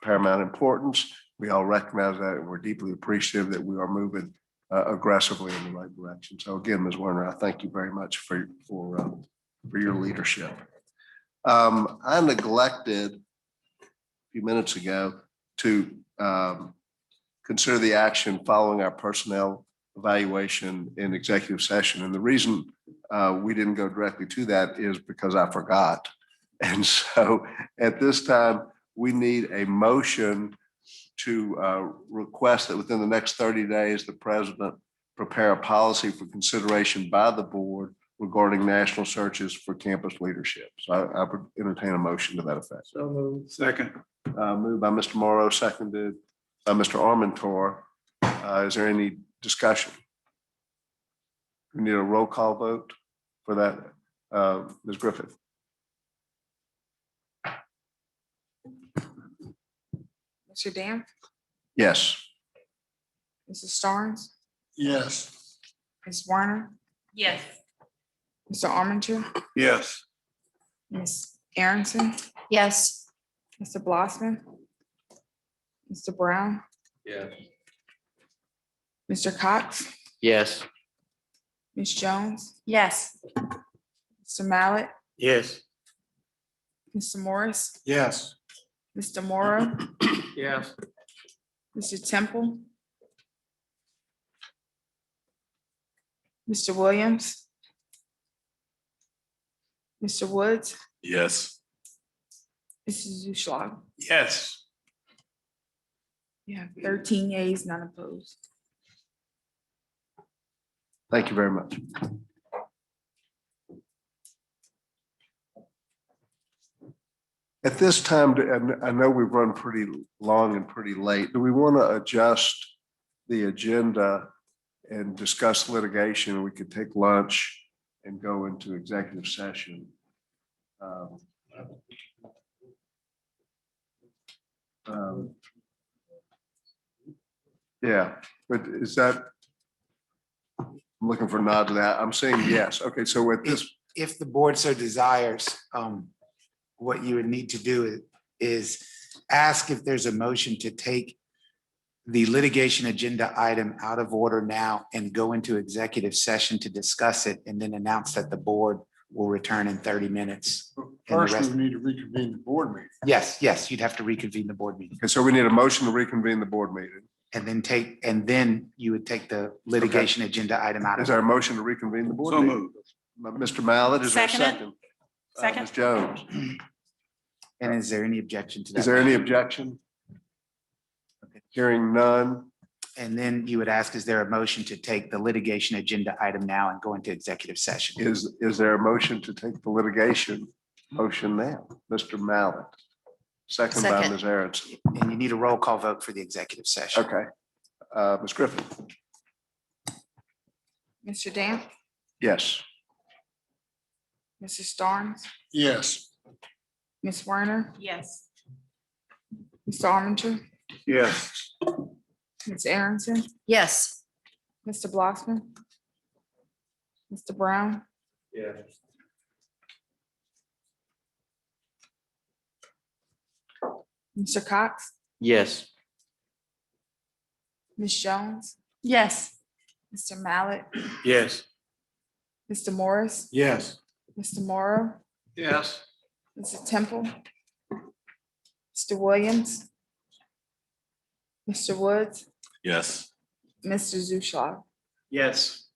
paramount importance. We all recognize that, and we're deeply appreciative that we are moving aggressively in the right direction. So again, Ms. Warner, I thank you very much for your leadership. I neglected a few minutes ago to consider the action following our personnel evaluation in executive session. And the reason we didn't go directly to that is because I forgot. And so at this time, we need a motion to request that within the next 30 days, the president prepare a policy for consideration by the board regarding national searches for campus leadership. So I would entertain a motion to that effect. So moved. Second. Moved by Mr. Morrow, seconded by Mr. Armentor. Is there any discussion? We need a roll call vote for that. Ms. Griffith. Mr. Dam, Yes. Mrs. Starnes, Yes. Ms. Warner, Yes. Mr. Armenter, Yes. Ms. Aaronson, Yes. Mr. Blossman, Mr. Brown, Yeah. Mr. Cox, Yes. Ms. Jones, Yes. Mr. Mallett, Yes. Mr. Morris, Yes. Mr. Morrow, Yes. Mr. Temple, Mr. Williams, Mr. Woods, Yes. Mrs. Zuschlag. Yes. You have 13 yeas, none opposed. Thank you very much. At this time, and I know we've run pretty long and pretty late, do we want to adjust the agenda and discuss litigation? We could take lunch and go into executive session. Yeah, but is that? I'm looking for a nod to that. I'm saying yes. Okay, so with this, If the board so desires, what you would need to do is ask if there's a motion to take the litigation agenda item out of order now and go into executive session to discuss it and then announce that the board will return in 30 minutes. And the First, rest- we need to reconvene the board meeting. Yes, you'd have to reconvene the board meeting okay, so we need a motion to reconvene the board meeting. and then you would take the litigation agenda item out Is of. there a motion to reconvene the board So meeting? moved. Mr. Mallett, is there a Second it. second? Second. Ms. Jones, And is there any objection to that? is there any objection? Hearing none. And then you would ask, is there a motion to take the litigation agenda item now and go into executive session? Is there a motion to take the litigation motion now? Mr. Mallett, second by Second. Ms. Aronson. And you need a roll call vote for the executive session. Okay. Ms. Griffin? Mr. Damp, Yes. Mr. Starnes, Yes. Ms. Werner, Yes. Mr. Armiger, Yes. Ms. Aaronson, Yes. Mr. Blossman, Mr. Brown, Yeah. Mr. Cox, Yes. Ms. Jones, Yes. Mr. Mallett, Yes. Mr. Morris, Yes. Mr. Morrow, Yes. Mr. Temple, Mr. Williams, Mr. Woods, Yes. Mr. Zuschlag. Yes.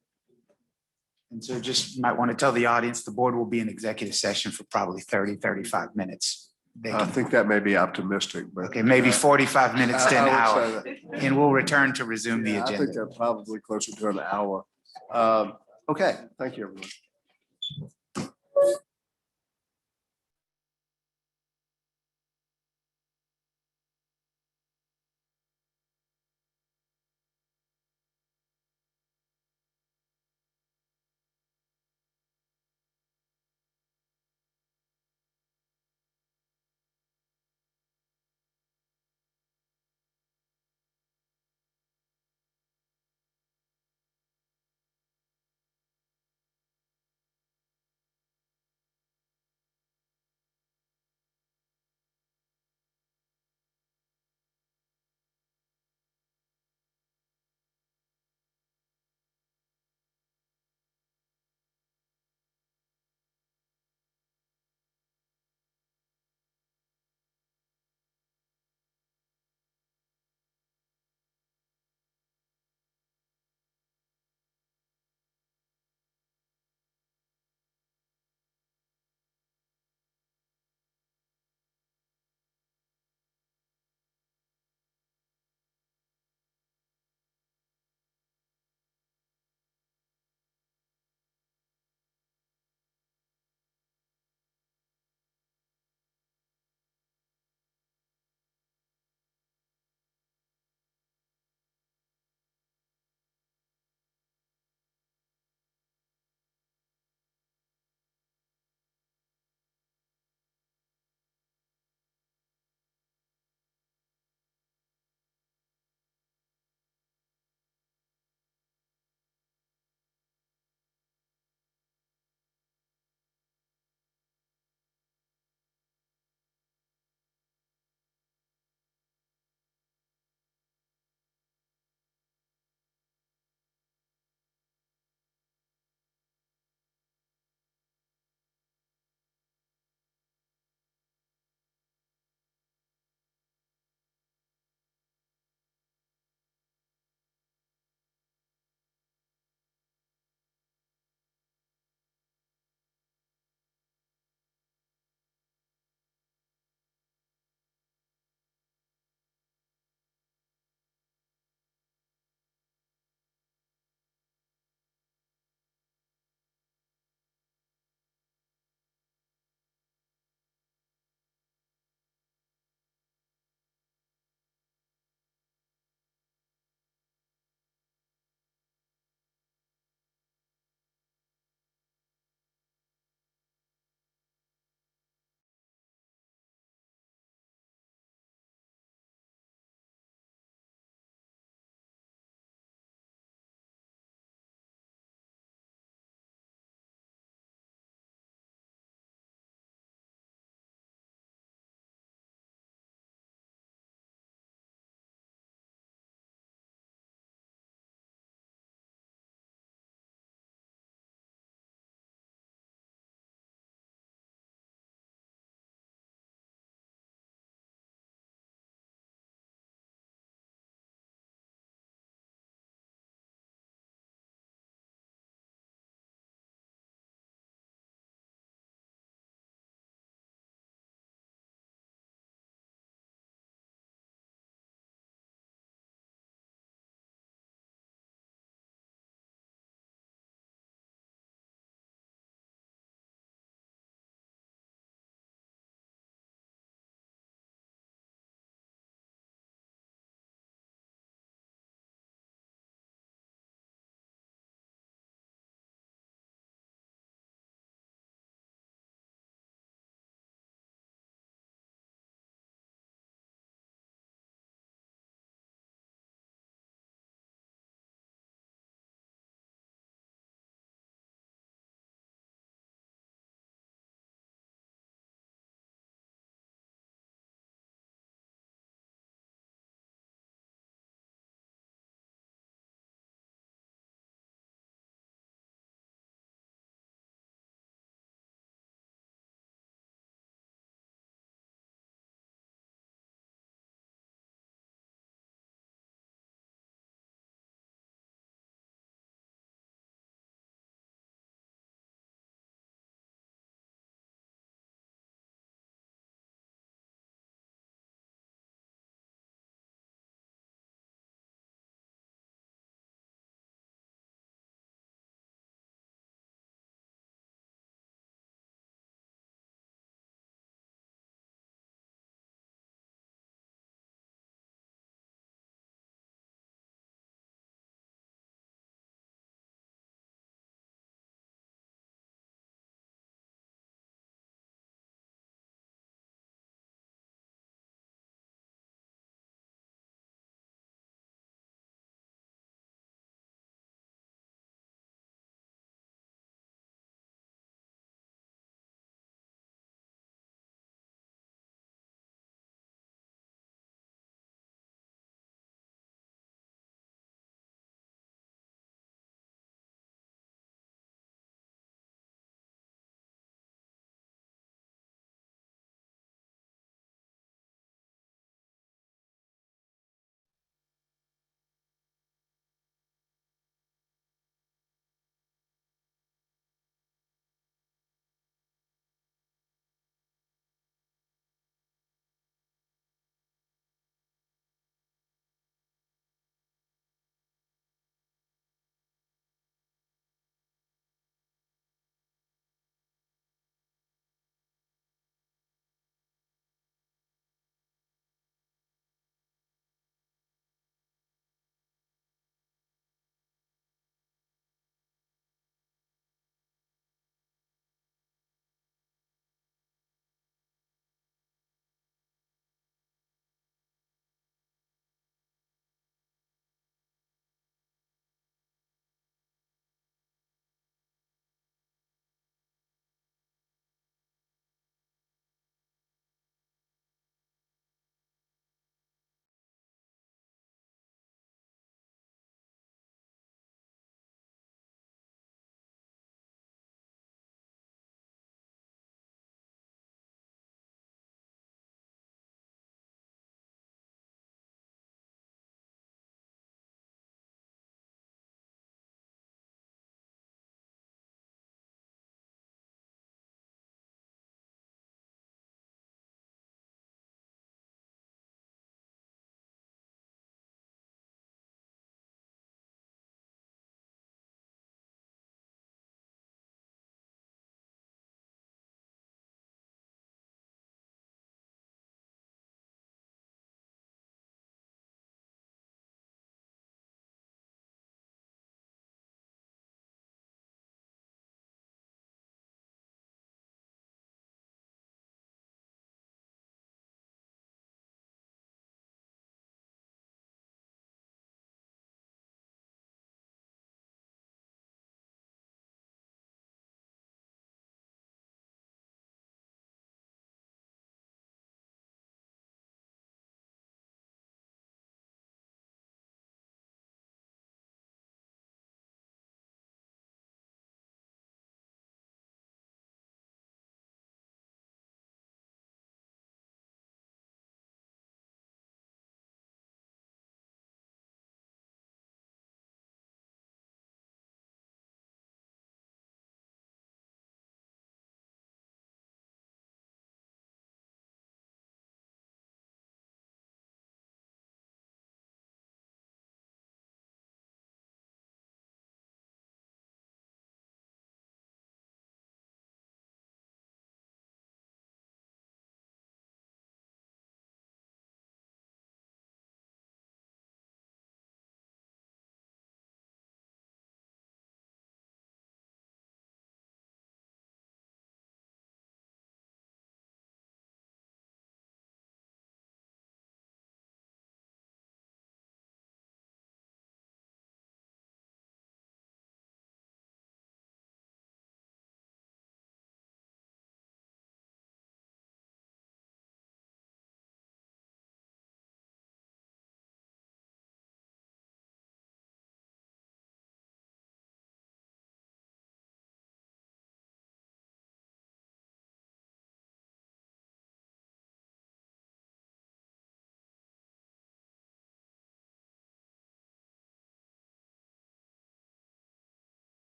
And so just might want to tell the audience, the board will be in executive session for probably 30-35 minutes. They I can- think that may be optimistic, but. Okay, maybe 45 minutes to an I hour, would say that. and we'll return to resume the Yeah, I think agenda. they're probably closer to an hour. Okay, thank you, everyone.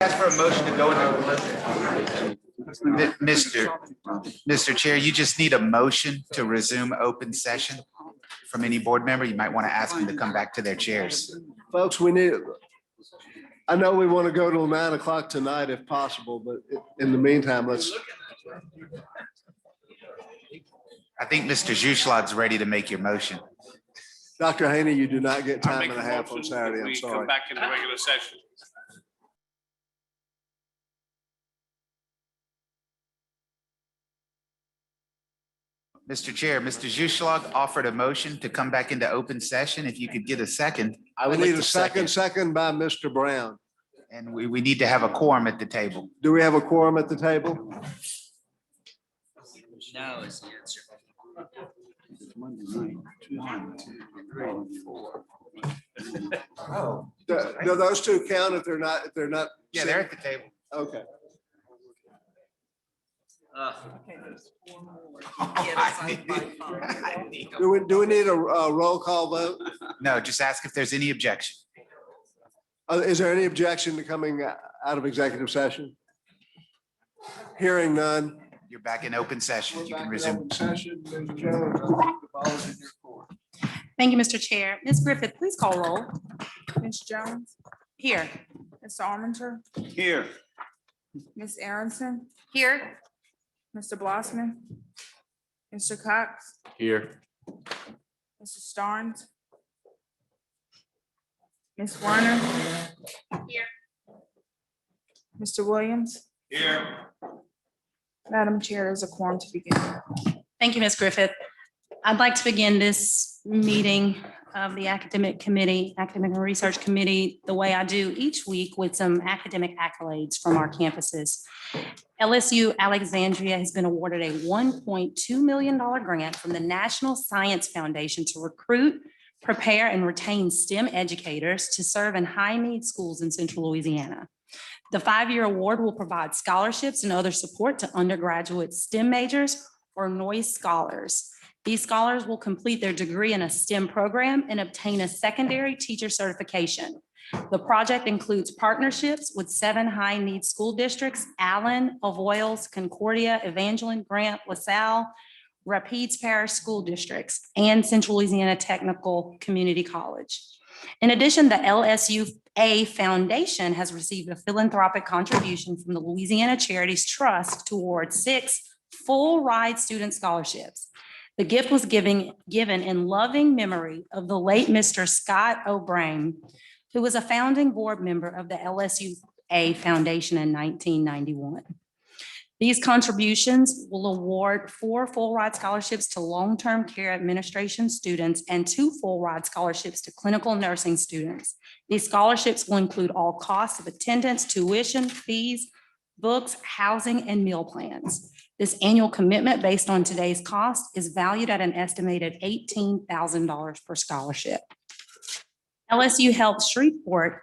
Ask for a motion to go into. Mr. Chair, you just need a motion to resume open session from any board member. You might want to ask them to come back to their chairs. Folks, we need, I know we want to go till 9 o'clock tonight if possible, but in the meantime, let's. I think Mr. Juschlad's ready to make your motion. Dr. Haney, you do not get I'll time make and a a half on motion Saturday. that I'm we sorry. Come back into regular session. Mr. Chair, Mr. Juschlad offered a motion to come back into open session. If you could get a second. I would need like a to second by Mr. Brown. And we need to have a quorum at the table. Do we have a quorum at the table? No is the answer. Oh, do those two count if they're not, Yeah, they're at the table. Okay. Do we need a roll call vote? No, just ask if there's any objection. Is there any objection to coming out of executive session? Hearing none. You're back in open session. You can resume. Session, Ms. Jones, I think the ball is in your court. Thank you, Mr. Chair. Ms. Griffith, please call roll. Ms. Jones, Here. Mr. Arminger, Here. Ms. Aronson, Here. Mr. Blossman, Mr. Cox, Here. Mr. Starnes, Ms. Werner. Here. Mr. Williams. Here. Madam Chair, there's a quorum to begin. Thank you, Ms. Griffith. I'd like to begin this meeting of the Academic and Research Committee, the way I do each week with some academic accolades from our campuses. LSU Alexandria has been awarded a $1.2 million grant from the National Science Foundation to recruit, prepare, and retain STEM educators to serve in high-need schools in Central Louisiana. The 5-year award will provide scholarships and other support to undergraduate STEM majors or NOIS scholars. These scholars will complete their degree in a STEM program and obtain a secondary teacher certification. The project includes partnerships with 7 high-need school districts: Allen, Avoyelles, Concordia, Evangeline, Grant, LaSalle, Rapides Parish School Districts, and Central Louisiana Technical Community College. In addition, the LSUA Foundation has received a philanthropic contribution from the Louisiana Charities Trust to award 6 full-ride student scholarships. The gift was given in loving memory of the late Mr. Scott O'Brien, who was a founding board member of the LSUA Foundation in 1991. These contributions will award 4 full-ride scholarships to long-term care administration students and 2 full-ride scholarships to clinical nursing students. These scholarships will include all costs of attendance, tuition, fees, books, housing, and meal plans. This annual commitment based on today's cost is valued at an estimated $18,000 per scholarship. LSU Health Shreveport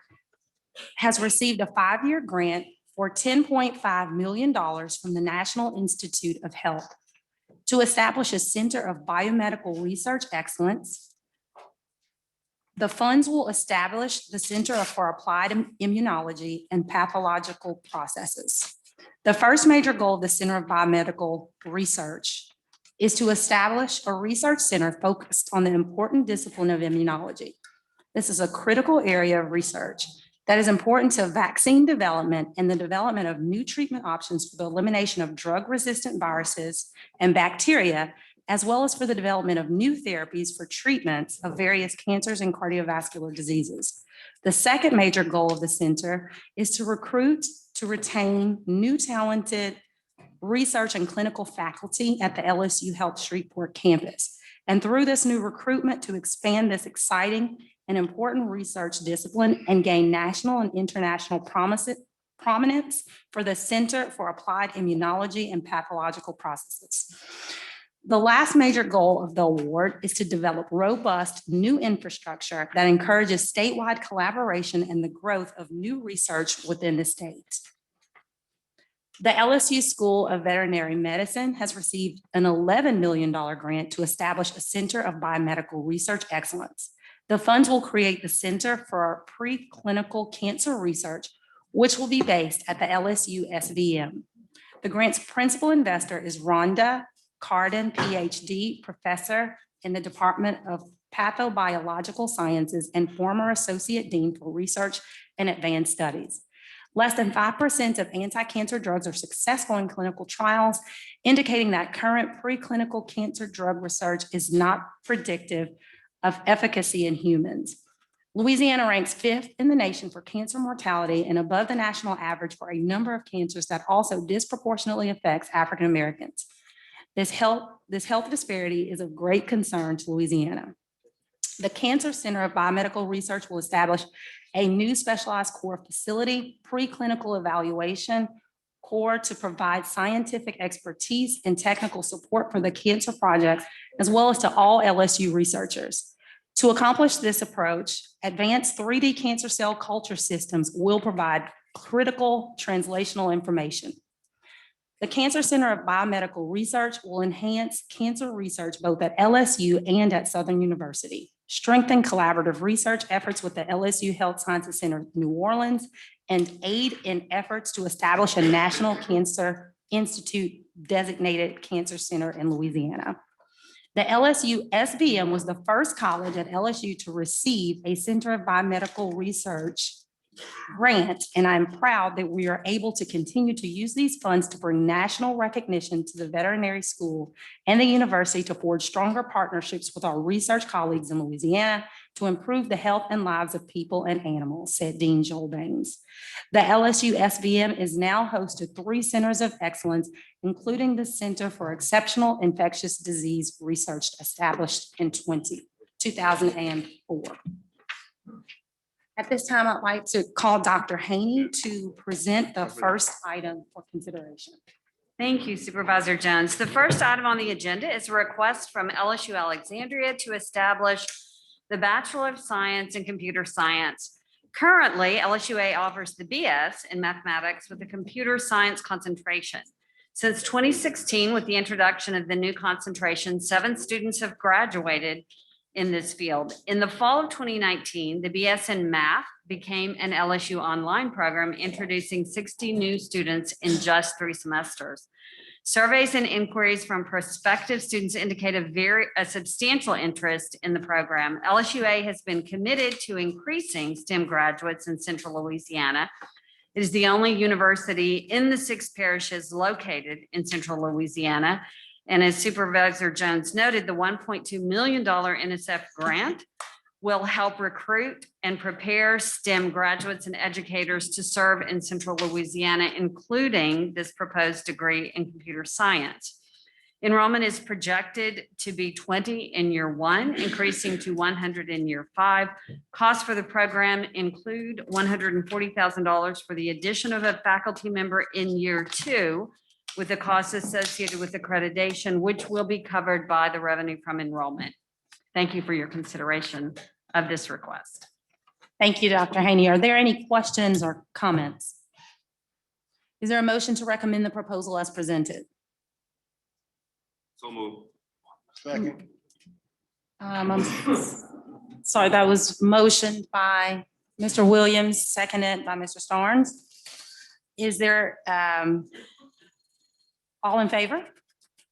has received a 5-year grant for $10.5 million from the National Institute of Health to establish a center of biomedical research excellence. The funds will establish the Center for Applied Immunology and Pathological Processes. The first major goal of the Center of Biomedical Research is to establish a research center focused on the important discipline of immunology. This is a critical area of research that is important to vaccine development and the development of new treatment options for the elimination of drug-resistant viruses and bacteria, as well as for the development of new therapies for treatments of various cancers and cardiovascular diseases. The second major goal of the center is to recruit, to retain new talented research and clinical faculty at the LSU Health Shreveport campus. And through this new recruitment, to expand this exciting and important research discipline and gain national and international prominence for the Center for Applied Immunology and Pathological Processes. The last major goal of the award is to develop robust new infrastructure that encourages statewide collaboration and the growth of new research within the state. The LSU School of Veterinary Medicine has received an $11 million grant to establish a Center of Biomedical Research Excellence. The funds will create the Center for Preclinical Cancer Research, which will be based at the LSU SVM. The grant's principal investor is Rhonda Carden, PhD, professor in the Department of Pathobiological Sciences and former Associate Dean for Research and Advanced Studies. Less than 5% of anti-cancer drugs are successful in clinical trials, indicating that current preclinical cancer drug research is not predictive of efficacy in humans. Louisiana ranks 5th in the nation for cancer mortality and above the national average for a number of cancers that also disproportionately affects African Americans. This health disparity is of great concern to Louisiana. The Cancer Center of Biomedical Research will establish a new specialized core facility, preclinical evaluation core to provide scientific expertise and technical support for the cancer projects, as well as to all LSU researchers. To accomplish this approach, advanced 3D cancer cell culture systems will provide critical translational information. The Cancer Center of Biomedical Research will enhance cancer research both at LSU and at Southern University, strengthen collaborative research efforts with the LSU Health Sciences Center New Orleans, and aid in efforts to establish a National Cancer Institute designated cancer center in Louisiana. The LSU SVM was the first college at LSU to receive a Center of Biomedical Research grant, and I'm proud that we are able to continue to use these funds to bring national recognition to the veterinary school and the university to forge stronger partnerships with our research colleagues in Louisiana to improve the health and lives of people and animals, said Dean Joel Baines. The LSU SVM is now host to 3 centers of excellence, including the Center for Exceptional Infectious Disease Research established in 2004. At this time, I'd like to call Dr. Haney to present the first item for consideration. Thank you, Supervisor Jones. The first item on the agenda is a request from LSU Alexandria to establish the Bachelor of Science in Computer Science. Currently, LSUA offers the BS in mathematics with a computer science concentration. Since 2016, with the introduction of the new concentration, 7 students have graduated in this field. In the fall of 2019, the BS in Math became an LSU online program, introducing 60 new students in just 3 semesters. Surveys and inquiries from prospective students indicate a substantial interest in the program. LSUA has been committed to increasing STEM graduates in Central Louisiana. It is the only university in the 6 parishes located in Central Louisiana. And as Supervisor Jones noted, the $1.2 million NSF grant will help recruit and prepare STEM graduates and educators to serve in Central Louisiana, including this proposed degree in computer science. Enrollment is projected to be 20 in year 1, increasing to 100 in year 5. Costs for the program include $140,000 for the addition of a faculty member in year 2, with the costs associated with accreditation, which will be covered by the revenue from enrollment. Thank you for your consideration of this request. Thank you, Dr. Haney. Are there any questions or comments? Is there a motion to recommend the proposal as presented? So moved. Second. I'm sorry, that was motioned by Mr. Williams, seconded by Mr. Starnes. Is there all in favor?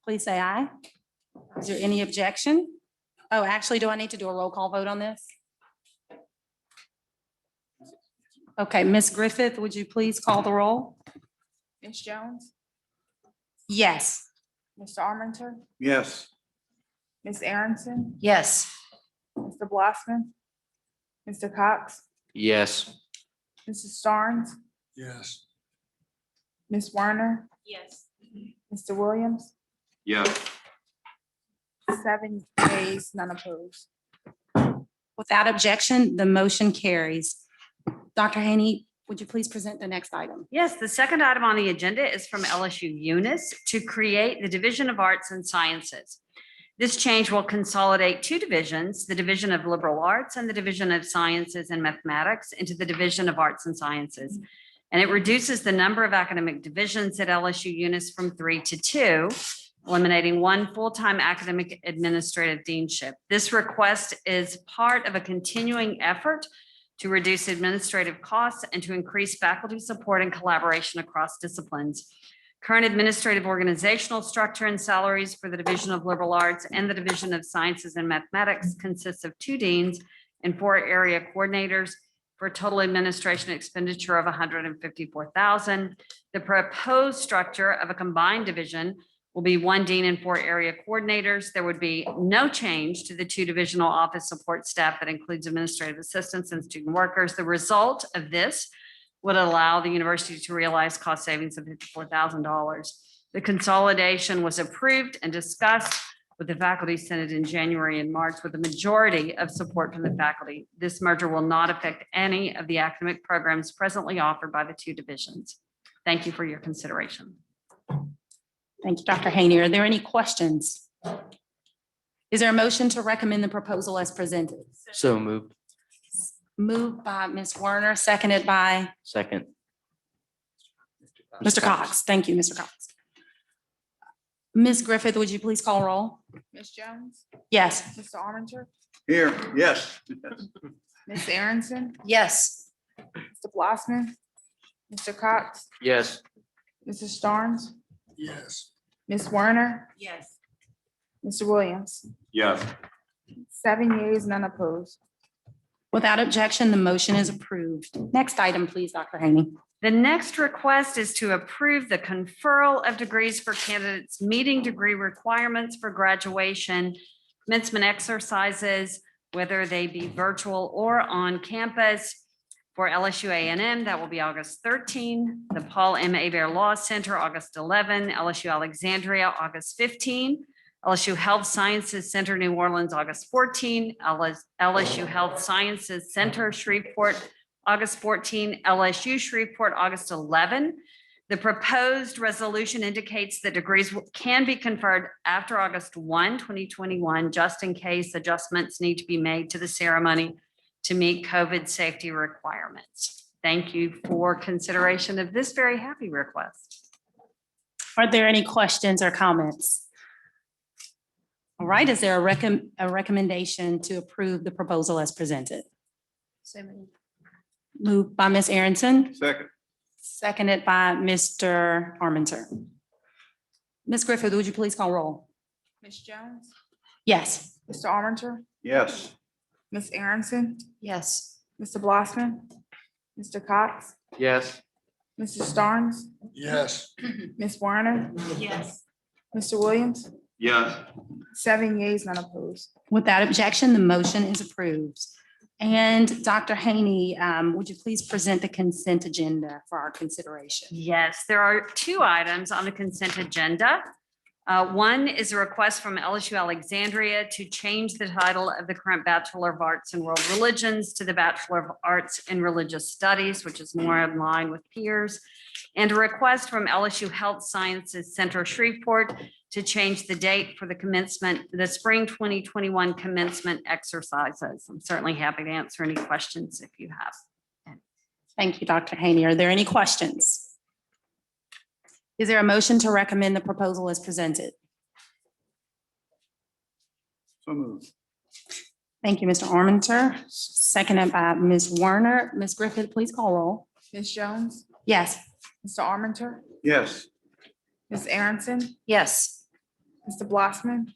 Please say aye. Is there any objection? Oh, actually, do I need to do a roll call vote on this? Okay, Ms. Griffith, would you please call the roll? Ms. Jones, Yes. Mr. Armenter, Yes. Ms. Aronson, Yes. Mr. Blossman, Mr. Cox, Yes. Mrs. Starnes, Yes. Ms. Werner, Yes. Mr. Williams, Yes. 7 yeas, none opposed. Without objection, the motion carries. Dr. Haney, would you please present the next item? Yes, the second item on the agenda is from LSU Eunice to create the Division of Arts and Sciences. This change will consolidate 2 divisions, the Division of Liberal Arts and the Division of Sciences and Mathematics, into the Division of Arts and Sciences. And it reduces the number of academic divisions at LSU Eunice from 3 to 2, eliminating 1 full-time academic administrative deanship. This request is part of a continuing effort to reduce administrative costs and to increase faculty support and collaboration across disciplines. Current administrative organizational structure and salaries for the Division of Liberal Arts and the Division of Sciences and Mathematics consists of 2 deans and 4 area coordinators for a total administration expenditure of $154,000. The proposed structure of a combined division will be 1 dean and 4 area coordinators. There would be no change to the 2 divisional office support staff that includes administrative assistants and student workers. The result of this would allow the university to realize cost savings of $54,000. The consolidation was approved and discussed with the faculty senate in January and March with a majority of support from the faculty. This merger will not affect any of the academic programs presently offered by the 2 divisions. Thank you for your consideration. Thank you, Dr. Haney. Are there any questions? Is there a motion to recommend the proposal as presented? So moved. Moved by Ms. Werner, seconded by Second. Mr. Cox. Thank you, Mr. Cox. Ms. Griffith, would you please call roll? Ms. Jones, Yes. Mr. Armitage, Here, yes. Ms. Aronson, Yes. Mr. Blossman, Mr. Cox, Yes. Mrs. Starnes, Yes. Ms. Werner, Yes. Mr. Williams. Yes. 7 yeas, none opposed. Without objection, the motion is approved. Next item, please, Dr. Haney. The next request is to approve the conferral of degrees for candidates meeting degree requirements for graduation, commencement exercises, whether they be virtual or on campus. For LSU A&M, that will be August 13, the Paul M. Hebert Law Center, August 11, LSU Alexandria, August 15, LSU Health Sciences Center, New Orleans, August 14, LSU Health Sciences Center, Shreveport, August 14, LSU Shreveport, August 11. The proposed resolution indicates that degrees can be conferred after August 1, 2021, just in case adjustments need to be made to the ceremony to meet COVID safety requirements. Thank you for consideration of this very happy request. Are there any questions or comments? All right, is there a recommendation to approve the proposal as presented? Moved by Ms. Aronson, Second. seconded by Mr. Armenter. Ms. Griffith, would you please call roll? Ms. Jones, Yes. Mr. Armitage, Yes. Ms. Aronson, Yes. Mr. Blossman, Mr. Cox, Yes. Mrs. Starnes, Yes. Ms. Werner, Yes. Mr. Williams. Yes. 7 yeas, none opposed. Without objection, the motion is approved. And Dr. Haney, would you please present the consent agenda for our consideration? Yes, there are 2 items on the consent agenda. One is a request from LSU Alexandria to change the title of the current Bachelor of Arts in World Religions to the Bachelor of Arts in Religious Studies, which is more in line with peers. And a request from LSU Health Sciences Center Shreveport to change the date for the commencement, the spring 2021 commencement exercises. I'm certainly happy to answer any questions if you have. Thank you, Dr. Haney. Are there any questions? Is there a motion to recommend the proposal as presented? So moved. Thank you, Mr. Armenter, seconded by Ms. Werner. Ms. Griffith, please call roll. Ms. Jones, Yes. Mr. Armitage, Yes. Ms. Aronson, Yes. Mr. Blossman,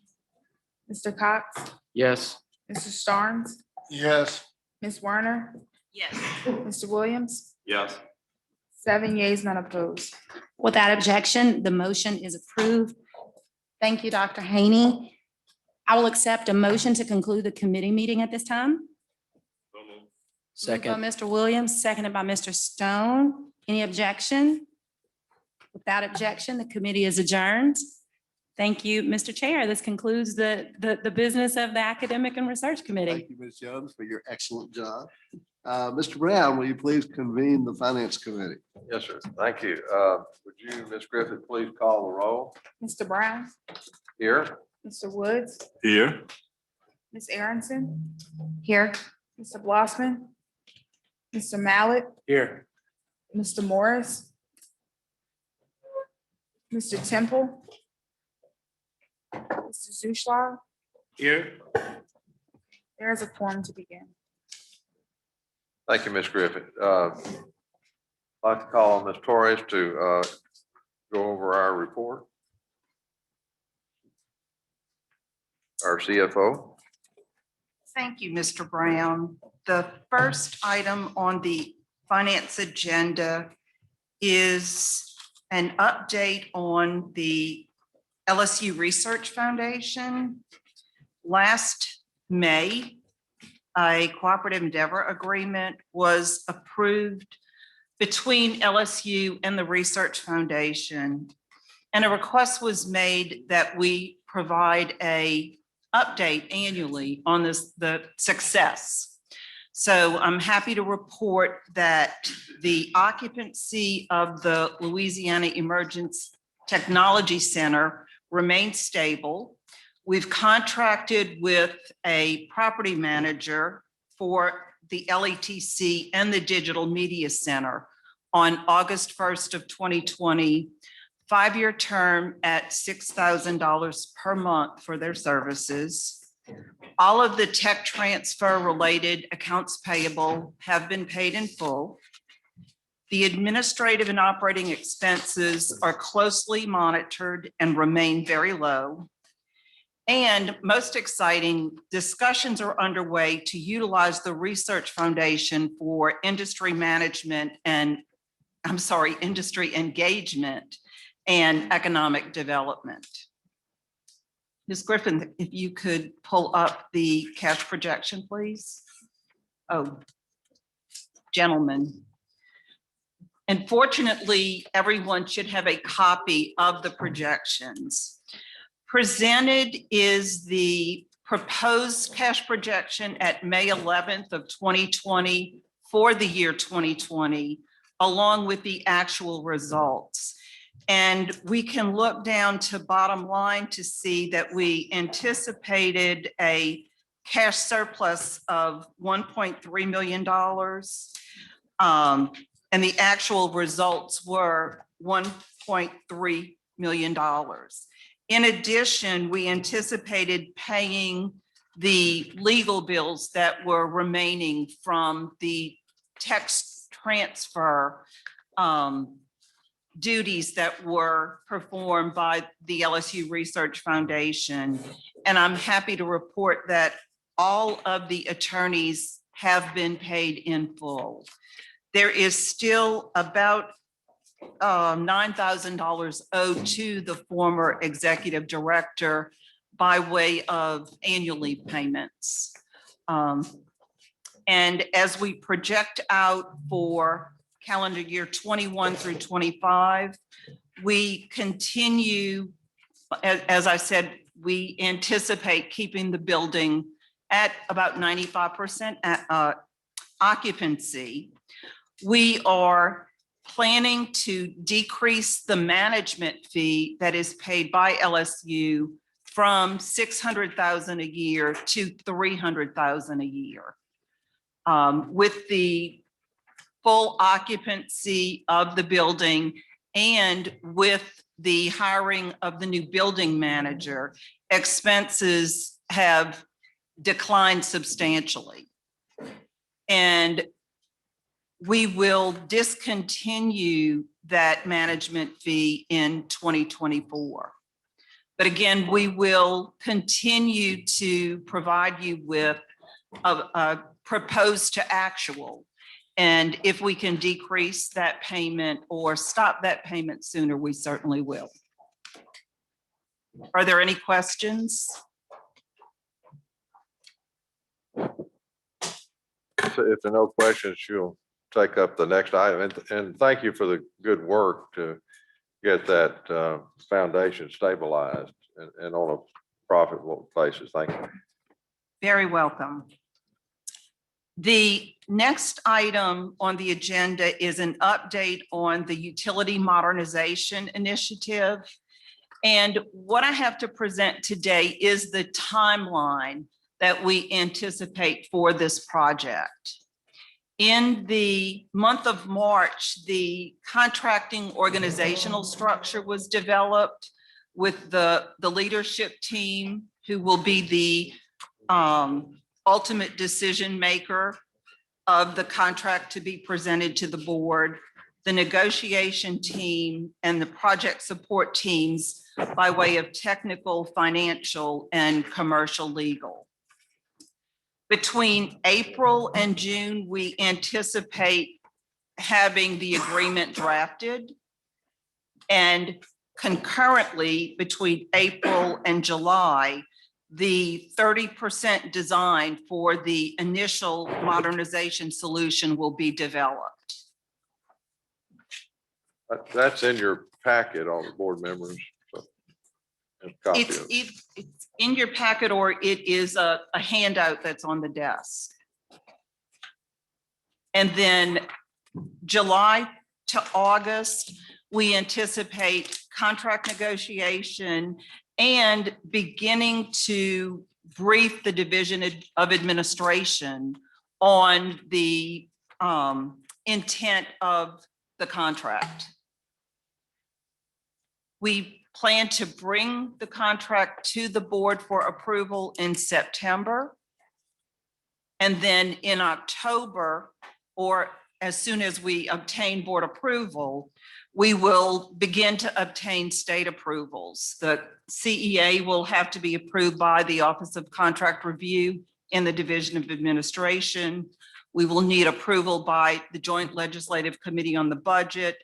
Mr. Cox, Yes. Mrs. Starnes, Yes. Ms. Werner, Yes. Mr. Williams. Yes. 7 yeas, none opposed. Without objection, the motion is approved. Thank you, Dr. Haney. I will accept a motion to conclude the committee meeting at this time. Moved Second. by Mr. Williams, seconded by Mr. Stone. Any objection? Without objection, the committee is adjourned. Thank you, Mr. Chair. This concludes the business of the Academic and Research Committee. Thank you, Ms. Jones, for your excellent job. Mr. Brown, will you please convene the Finance Committee? Yes, sir. Thank you. Would you, Ms. Griffith, please call the roll? Mr. Brown, Here. Mr. Woods, Here. Ms. Aronson, Here. Mr. Blossman, Mr. Mallett, Here. Mr. Morris, Mr. Temple, Mr. Zuschlag. Here. There is a quorum to begin. Thank you, Ms. Griffith. I'd like to call on Ms. Torres to go over our report. Our CFO. Thank you, Mr. Brown. The first item on the finance agenda is an update on the LSU Research Foundation. Last May, a cooperative endeavor agreement was approved between LSU and the Research Foundation. And a request was made that we provide a update annually on the success. So I'm happy to report that the occupancy of the Louisiana Emergence Technology Center remains stable. We've contracted with a property manager for the LETC and the Digital Media Center on August 1st of 2020, 5-year term at $6,000 per month for their services. All of the tech transfer related accounts payable have been paid in full. The administrative and operating expenses are closely monitored and remain very low. And most exciting, discussions are underway to utilize the Research Foundation for industry management and, industry engagement and economic development. Ms. Griffin, if you could pull up the cash projection, please. Oh, gentlemen. And fortunately, everyone should have a copy of the projections. Presented is the proposed cash projection at May 11th of 2020 for the year 2020, along with the actual results. And we can look down to bottom line to see that we anticipated a cash surplus of $1.3 million. And the actual results were $1.3 million. In addition, we anticipated paying the legal bills that were remaining from the tech transfer duties that were performed by the LSU Research Foundation. And I'm happy to report that all of the attorneys have been paid in full. There is still about $9,000 owed to the former executive director by way of annual leave payments. And as we project out for calendar year 21 through 25, we continue, as I said, we anticipate keeping the building at about 95% occupancy. We are planning to decrease the management fee that is paid by LSU from $600,000 a year to $300,000 a year. With the full occupancy of the building and with the hiring of the new building manager, expenses have declined substantially. And we will discontinue that management fee in 2024. But again, we will continue to provide you with a proposed to actual. And if we can decrease that payment or stop that payment sooner, we certainly will. Are there any questions? So if there are no questions, you'll take up the next item. And thank you for the good work to get that foundation stabilized and on a profitable basis. Thank you. Very welcome. The next item on the agenda is an update on the Utility Modernization Initiative. And what I have to present today is the timeline that we anticipate for this project. In the month of March, the contracting organizational structure was developed with the leadership team who will be the ultimate decision maker of the contract to be presented to the board, the negotiation team, and the project support teams by way of technical, financial, and commercial legal. Between April and June, we anticipate having the agreement drafted. And concurrently, between April and July, the 30% design for the initial modernization solution will be developed. That's in your packet, all the board members. So, a copy of it. It's in your packet, or it is a handout that's on the desk. And then July to August, we anticipate contract negotiation and beginning to brief the Division of Administration on the intent of the contract. We plan to bring the contract to the board for approval in September. And then in October, or as soon as we obtain board approval, we will begin to obtain state approvals. The CEA will have to be approved by the Office of Contract Review and the Division of Administration. We will need approval by the Joint Legislative Committee on the Budget,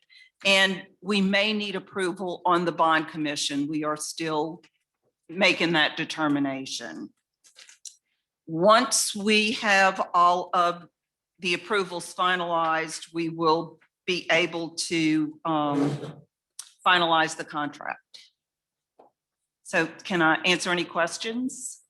and we may need approval on the Bond Commission. We are still making that determination. Once we have all of the approvals finalized, we will be able to finalize the contract. So can I answer any questions?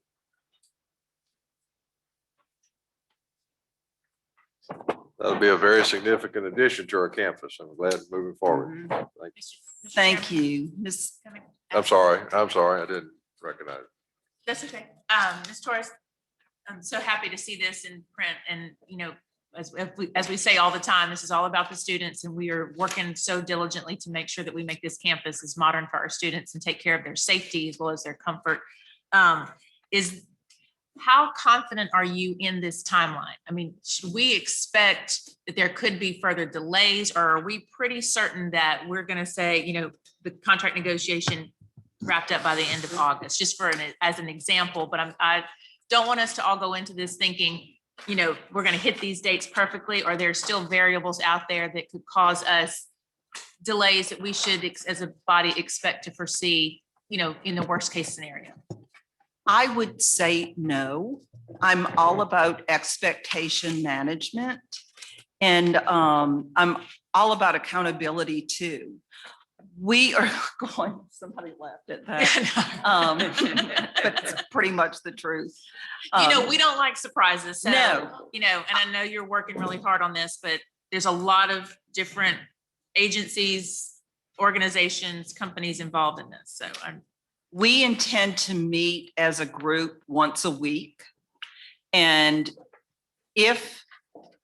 That'll be a very significant addition to our campus. I'm glad moving forward. Thank you. Ms. I'm sorry, I didn't recognize it. That's okay. Ms. Torres, I'm so happy to see this in print, and, you know, as we say all the time, this is all about the students, and we are working so diligently to make sure that we make this campus as modern for our students and take care of their safety as well as their comfort. How confident are you in this timeline? I mean, should we expect that there could be further delays, or are we pretty certain that we're going to say, you know, the contract negotiation wrapped up by the end of August, just as an example? But I don't want us to all go into this thinking, you know, we're going to hit these dates perfectly, or there's still variables out there that could cause us delays that we should, as a body, expect to foresee, you know, in the worst case scenario. I would say no. I'm all about expectation management, and I'm all about accountability too. We are going, somebody laughed at that, but it's pretty much the truth. You know, we don't like surprises. So, No. you know, and I know you're working really hard on this, but there's a lot of different agencies, organizations, companies involved in this. So we intend to meet as a group once a week. And if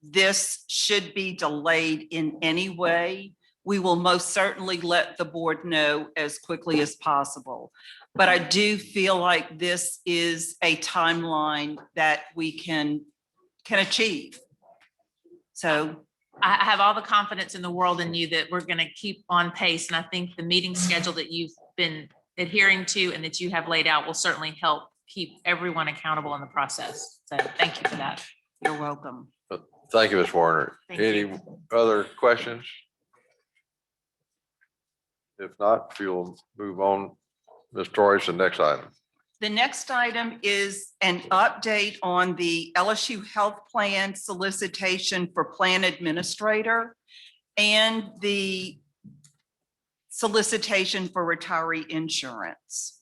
this should be delayed in any way, we will most certainly let the board know as quickly as possible. But I do feel like this is a timeline that we can achieve. So I have all the confidence in the world in you that we're going to keep on pace. And I think the meeting schedule that you've been adhering to and that you have laid out will certainly help keep everyone accountable in the process. So thank you for that. You're welcome. Thank you, Ms. Warner. Thank Any you. other questions? If not, we'll move on. Ms. Torres, the next item. The next item is an update on the LSU Health Plan solicitation for plan administrator and the solicitation for retiree insurance.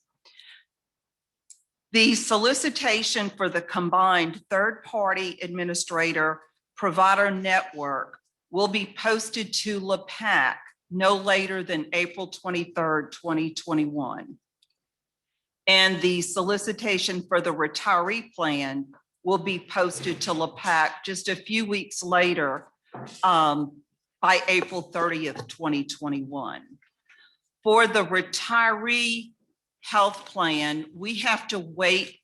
The solicitation for the combined third-party administrator provider network will be posted to LAPAC no later than April 23rd, 2021. And the solicitation for the retiree plan will be posted to LAPAC just a few weeks later, by April 30th, 2021. For the retiree health plan, we have to wait.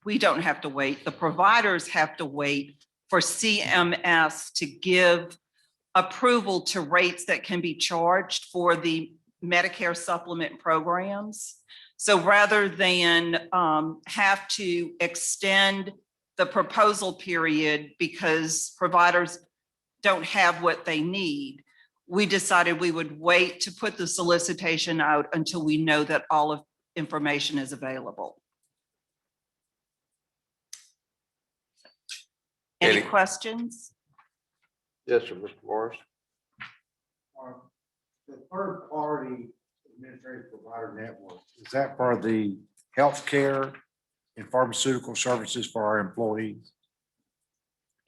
We don't have to wait. The providers have to wait for CMS to give approval to rates that can be charged for the Medicare supplement programs. So rather than have to extend the proposal period because providers don't have what they need, we decided we would wait to put the solicitation out until we know that all of information is available. Any questions? Yes, sir, Mr. Morris. The third party administrative provider network, is that for the healthcare and pharmaceutical services for our employees?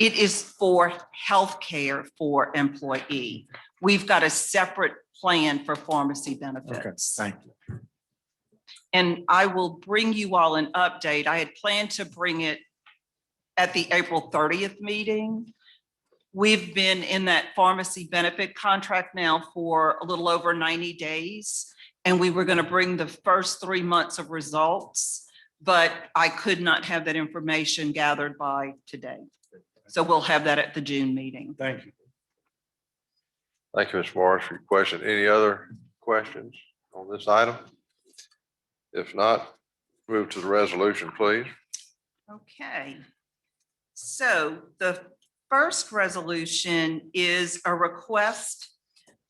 It is for healthcare for employee. We've got a separate plan for pharmacy benefits. Thank you. And I will bring you all an update. I had planned to bring it at the April 30th meeting. We've been in that pharmacy benefit contract now for a little over 90 days. And we were going to bring the first 3 months of results, but I could not have that information gathered by today. So we'll have that at the June meeting. Thank you. Thank you, Ms. Morris, for your question. Any other questions on this item? If not, move to the resolution, please. Okay. So the first resolution is a request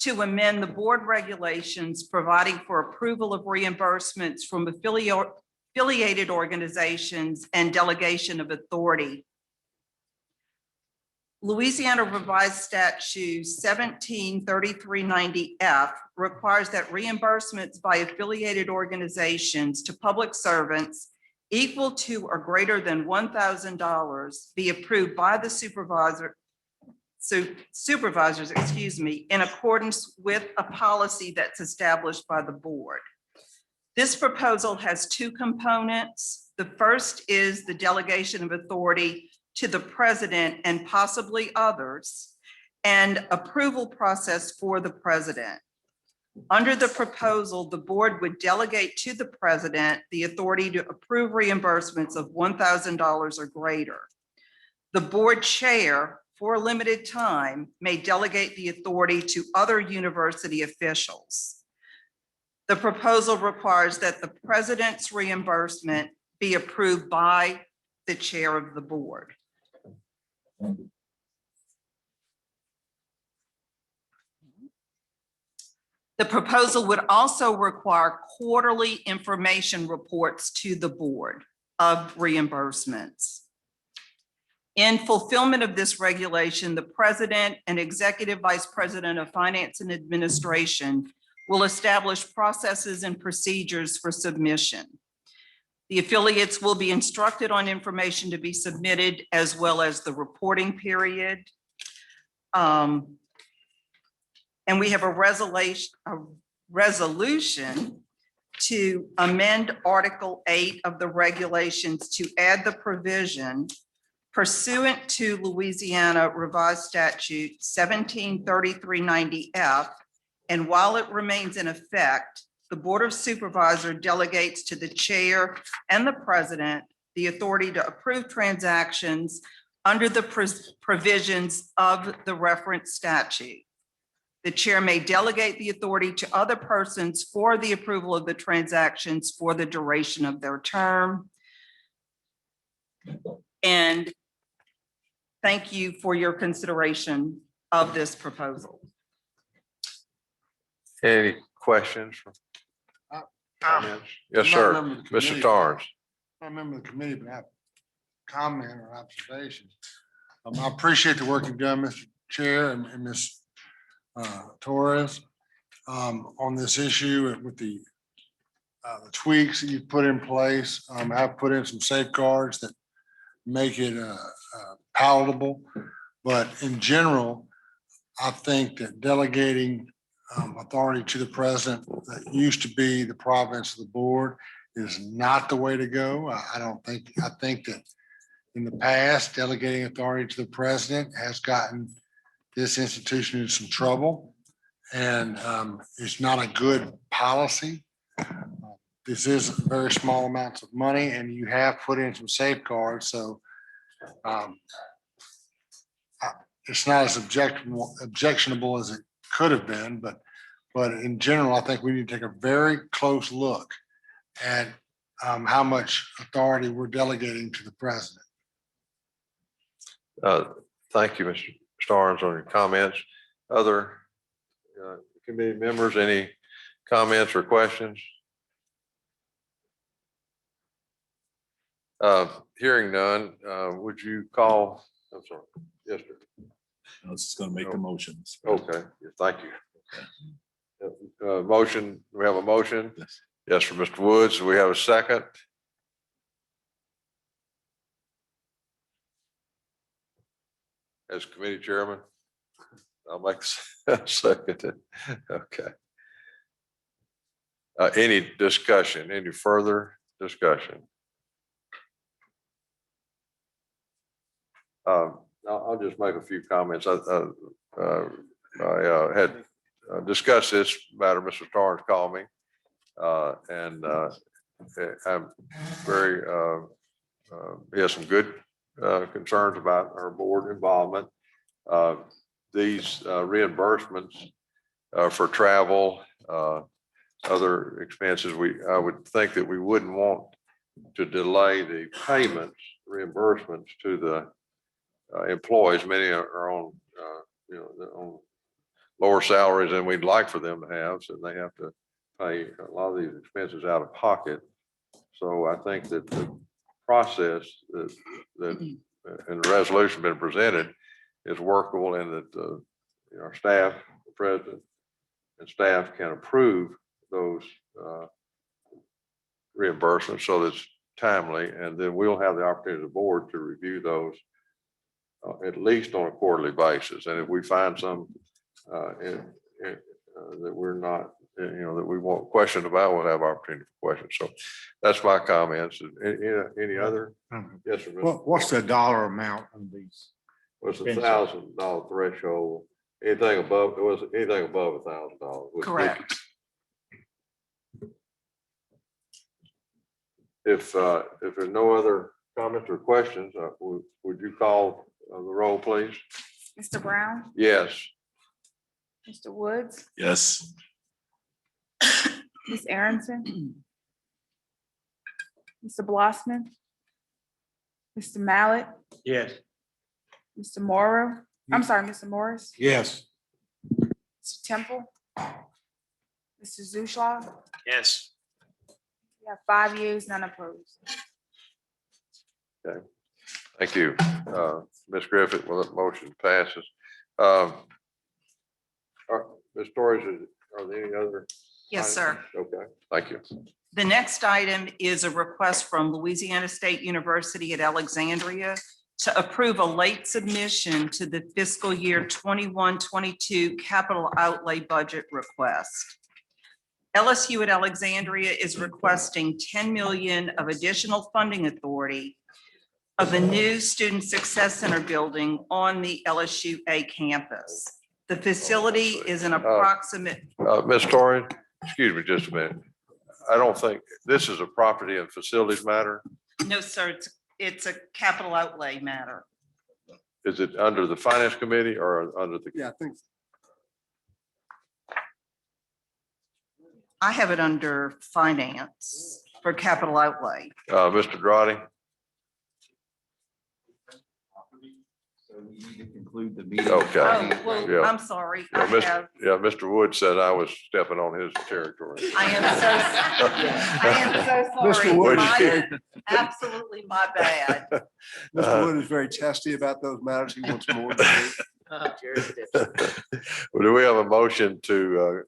to amend the board regulations providing for approval of reimbursements from affiliated organizations and delegation of authority. Louisiana Revised Statute 173390F requires that reimbursements by affiliated organizations to public servants equal to or greater than $1,000 be approved by the supervisors, in accordance with a policy that's established by the board. This proposal has two components. The first is the delegation of authority to the president and possibly others, and approval process for the president. Under the proposal, the board would delegate to the president the authority to approve reimbursements of $1,000 or greater. The board chair, for a limited time, may delegate the authority to other university officials. The proposal requires that the president's reimbursement be approved by the chair of the board. The proposal would also require quarterly information reports to the board of reimbursements. In fulfillment of this regulation, the president and executive vice president of finance and administration will establish processes and procedures for submission. The affiliates will be instructed on information to be submitted as well as the reporting period. And we have a resolution to amend Article 8 of the regulations to add the provision pursuant to Louisiana Revised Statute 173390F. And while it remains in effect, the Board of Supervisors delegates to the chair and the president the authority to approve transactions under the provisions of the reference statute. The chair may delegate the authority to other persons for the approval of the transactions for the duration of their term. And thank you for your consideration of this proposal. Any questions? Comments? Yes, sir. Mr. Torrance. I remember the committee, but I have a comment or observation. I appreciate the work you've done, Mr. Chair and Ms. Torres, on this issue with the tweaks that you've put in place. I've put in some safeguards that make it palatable, but in general, I think that delegating authority to the president that used to be the province of the board is not the way to go. I think that in the past, delegating authority to the president has gotten this institution in some trouble, and it's not a good policy. This is very small amounts of money, and you have put in some safeguards. So it's not as objectionable as it could have been, but in general, I think we need to take a very close look at how much authority we're delegating to the president. Thank you, Mr. Starnes, on your comments. Other committee members, any comments or questions? Hearing none, would you call, I'm sorry, yes, sir. I was just gonna make the motions. Okay, thank you. Motion, we have a motion? Yes, for Mr. Woods. Do we have a second? As committee chairman, I'll make a second. Okay. Any discussion, any further discussion? I'll just make a few comments. I had discussed this matter. Mr. Starnes called me, and I'm very, he has some good concerns about our board involvement. These reimbursements for travel, other expenses, I would think that we wouldn't want to delay the payments, reimbursements to the employees. Many are on, on lower salaries than we'd like for them to have, so they have to pay a lot of these expenses out of pocket. So I think that the process that and the resolution been presented is workable, and that our staff, the president and staff can approve those reimbursements so that it's timely, and then we'll have the opportunity of the board to review those at least on a quarterly basis. And if we find some that we're not, that we want questioned about, we'll have opportunity for questions. So that's my comments. Any other? Yes, sir. What's the dollar amount on these? What's the $1,000 threshold? Anything above, it was anything above $1,000. Correct. If there's no other comments or questions, would you call the roll, please? Mr. Brown, Yes. Mr. Woods, Yes. Ms. Aronson, Mr. Blossman, Mr. Mallett, Yes. Mr. Morrow, I'm sorry, Mr. Morris, Yes. Mr. Temple, Mr. Zuschlag. Yes. We have 5 yeas, none opposed. Okay. Thank you. Ms. Griffith, well, that motion passes. Ms. Torres, are there any other? Yes, sir. Okay, thank you. The next item is a request from Louisiana State University at Alexandria to approve a late submission to the fiscal year 21-22 capital outlay budget request. LSU at Alexandria is requesting 10 million of additional funding authority of the new Student Success Center building on the LSUA campus. The facility is an approximate. Ms. Torres, excuse me just a minute. I don't think this is a property and facilities matter. No, sir, it's a capital outlay matter. Is it under the finance committee or under the? Yeah, I think. I have it under finance for capital outlay. Mr. Drotti? So we need to conclude the meeting. Okay. Oh, well, Yeah. I'm sorry. I have. Mr. Wood said I was stepping on his territory. I am so sorry. Mr. Wood. Absolutely my bad. Mr. Wood is very testy about those matters. He wants more. Well, do we have a motion to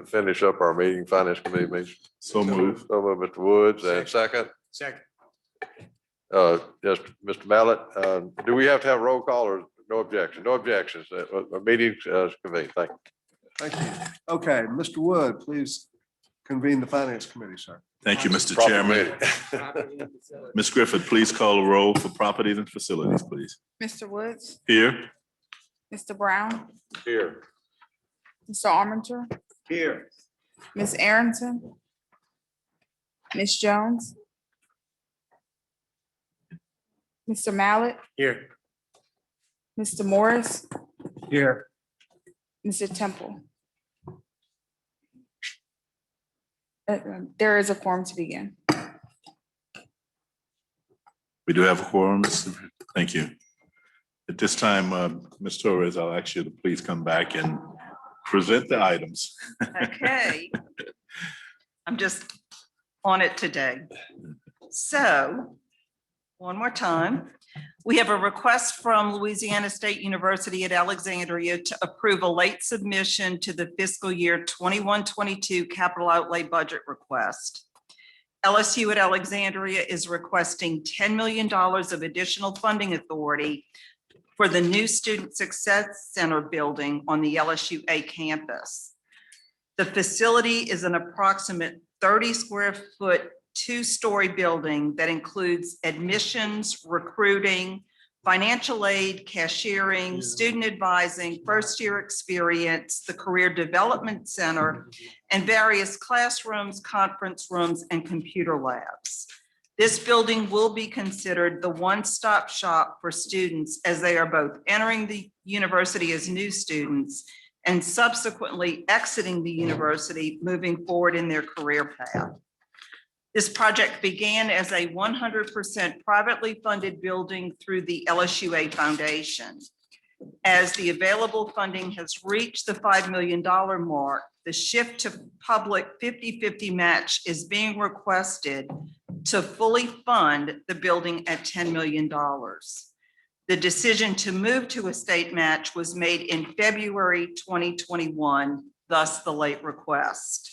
finish up our meeting, finance committee meeting? So moved. So moved, Mr. Woods, and second? Second. Yes, Mr. Mallett, do we have to have roll call or no objection? No objections. A meeting is convened. Thank you. Thank you. Okay, Mr. Wood, please convene the finance committee, sir. Thank you, Mr. Chairman. Ms. Griffith, please call a roll for properties and facilities, please. Mr. Woods, Here. Mr. Brown, Here. Mr. Armenter, Here. Ms. Aronson, Ms. Jones, Mr. Mallett, Here. Mr. Morris, Here. Mr. Temple. There is a quorum to begin. We do have a quorum. Thank you. At this time, Ms. Torres, I'll ask you to please come back and present the items. Okay. I'm just on it today. So, one more time. We have a request from Louisiana State University at Alexandria to approve a late submission to the fiscal year 21-22 capital outlay budget request. LSU at Alexandria is requesting $10 million of additional funding authority for the new Student Success Center building on the LSUA campus. The facility is an approximate 30 square foot, 2-story building that includes admissions, recruiting, financial aid, cashiering, student advising, first-year experience, the Career Development Center, and various classrooms, conference rooms, and computer labs. This building will be considered the one-stop shop for students as they are both entering the university as new students and subsequently exiting the university, moving forward in their career path. This project began as a 100% privately funded building through the LSUA Foundation. As the available funding has reached the $5 million mark, the shift to public 50-50 match is being requested to fully fund the building at $10 million. The decision to move to a state match was made in February 2021, thus the late request.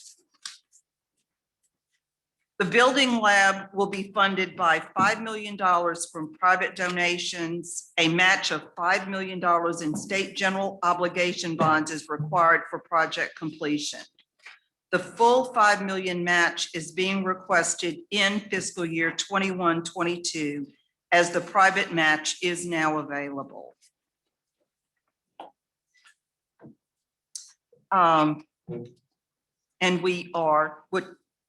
The building lab will be funded by $5 million from private donations. A match of $5 million in state general obligation bonds is required for project completion. The full $5 million match is being requested in fiscal year 21-22 as the private match is now available. And we would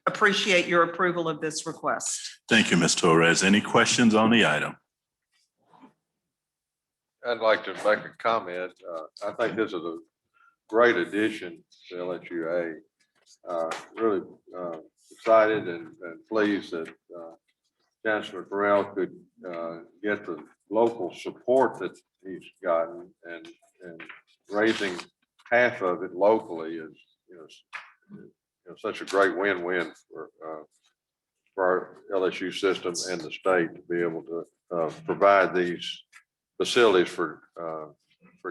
appreciate your approval of this request. Thank you, Ms. Torres. Any questions on the item? I'd like to make a comment. I think this is a great addition to LSUA. Really excited and pleased that Chancellor Burrell could get the local support that he's gotten, and raising half of it locally is, such a great win-win for our LSU system and the state to be able to provide these facilities for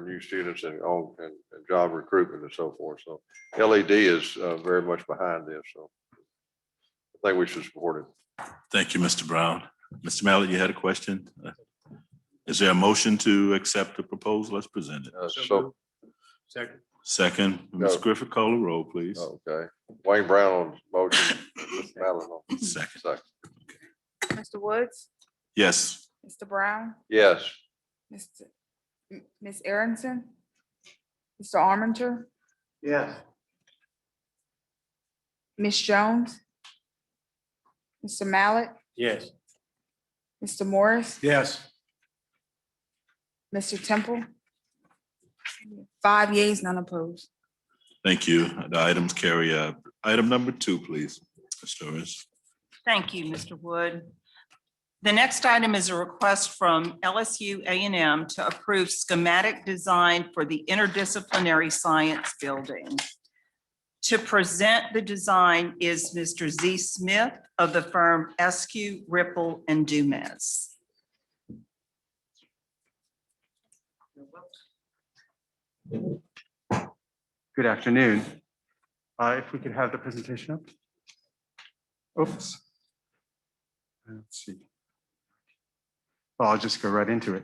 new students and job recruitment and so forth. So LED is very much behind this. So I think we should support it. Thank you, Mr. Brown. Mr. Mallett, you had a question? Is there a motion to accept the proposal as presented? Second, Ms. Griffith, call the roll, please. Okay. Wayne Brown on motion. Mr. Mallett on Second. Mr. Woods, Yes. Mr. Brown, Yes. Ms. Aronson, Mr. Arminger, Yes. Ms. Jones, Mr. Mallett, Yes. Mr. Morris, Yes. Mr. Temple. 5 yeas, none opposed. Thank you. The items carry. Item number 2, please, Ms. Torres. Thank you, Mr. Wood. The next item is a request from LSU A&M to approve schematic design for the interdisciplinary science building. To present the design is Mr. Z. Smith of the firm SQ, Ripple, and Dumas. Good afternoon. If we could have the presentation up. Oops. Let's see. Well, I'll just go right into it.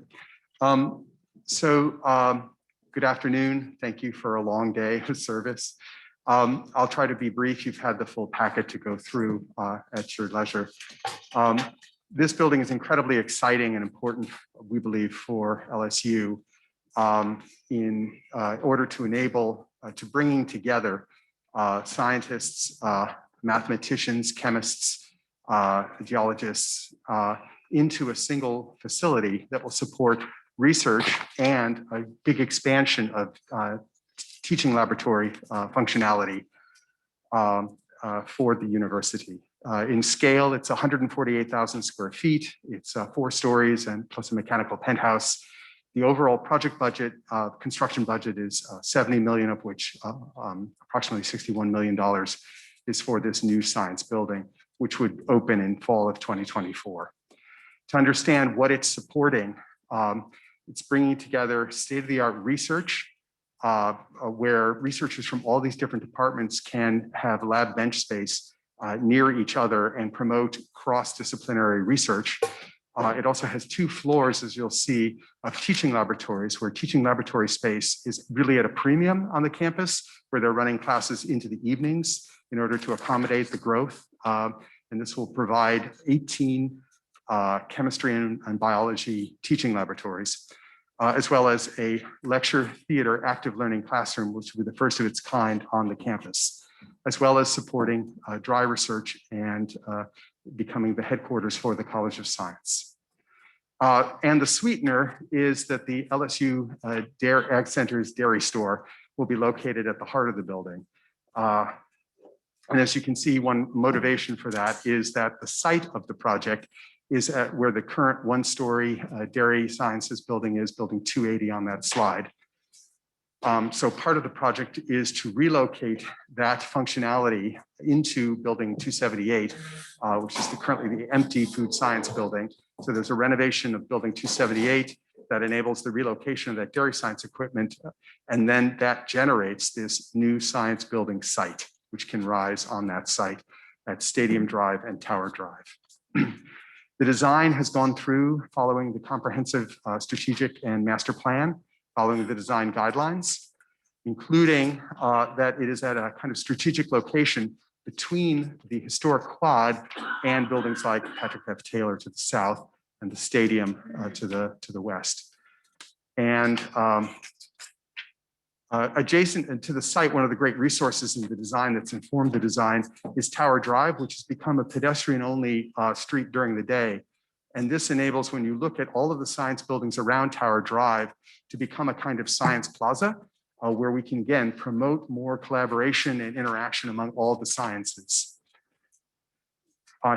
Good afternoon. Thank you for a long day of service. I'll try to be brief. You've had the full packet to go through at your leisure. This building is incredibly exciting and important, we believe, for LSU in order to enable to bringing together scientists, mathematicians, chemists, geologists into a single facility that will support research and a big expansion of teaching laboratory functionality for the university. In scale, it's 148,000 square feet. It's 4 stories and plus a mechanical penthouse. The overall project budget, construction budget is 70 million, of which approximately $61 million is for this new science building, which would open in fall of 2024. To understand what it's supporting, it's bringing together state-of-the-art research where researchers from all these different departments can have lab bench space near each other and promote cross-disciplinary research. It also has 2 floors, as you'll see, of teaching laboratories, where teaching laboratory space is really at a premium on the campus, where they're running classes into the evenings in order to accommodate the growth. And this will provide 18 chemistry and biology teaching laboratories, as well as a lecture theater active learning classroom, which will be the first of its kind on the campus, as well as supporting dry research and becoming the headquarters for the College of Science. And the sweetener is that the LSU Ag Center's dairy store will be located at the heart of the building. And as you can see, one motivation for that is that the site of the project is at where the current 1-story dairy sciences building is, building 280 on that slide. So part of the project is to relocate that functionality into building 278, which is currently the empty food science building. So there's a renovation of building 278 that enables the relocation of that dairy science equipment. And then that generates this new science building site, which can rise on that site at Stadium Drive and Tower Drive. The design has gone through following the comprehensive strategic and master plan, following the design guidelines, including that it is at a kind of strategic location between the historic quad and buildings like Patrick F. Taylor to the south and the stadium to the west. And adjacent to the site, one of the great resources in the design that's informed the design is Tower Drive, which has become a pedestrian-only street during the day. And this enables, when you look at all of the science buildings around Tower Drive, to become a kind of science plaza where we can, again, promote more collaboration and interaction among all the sciences.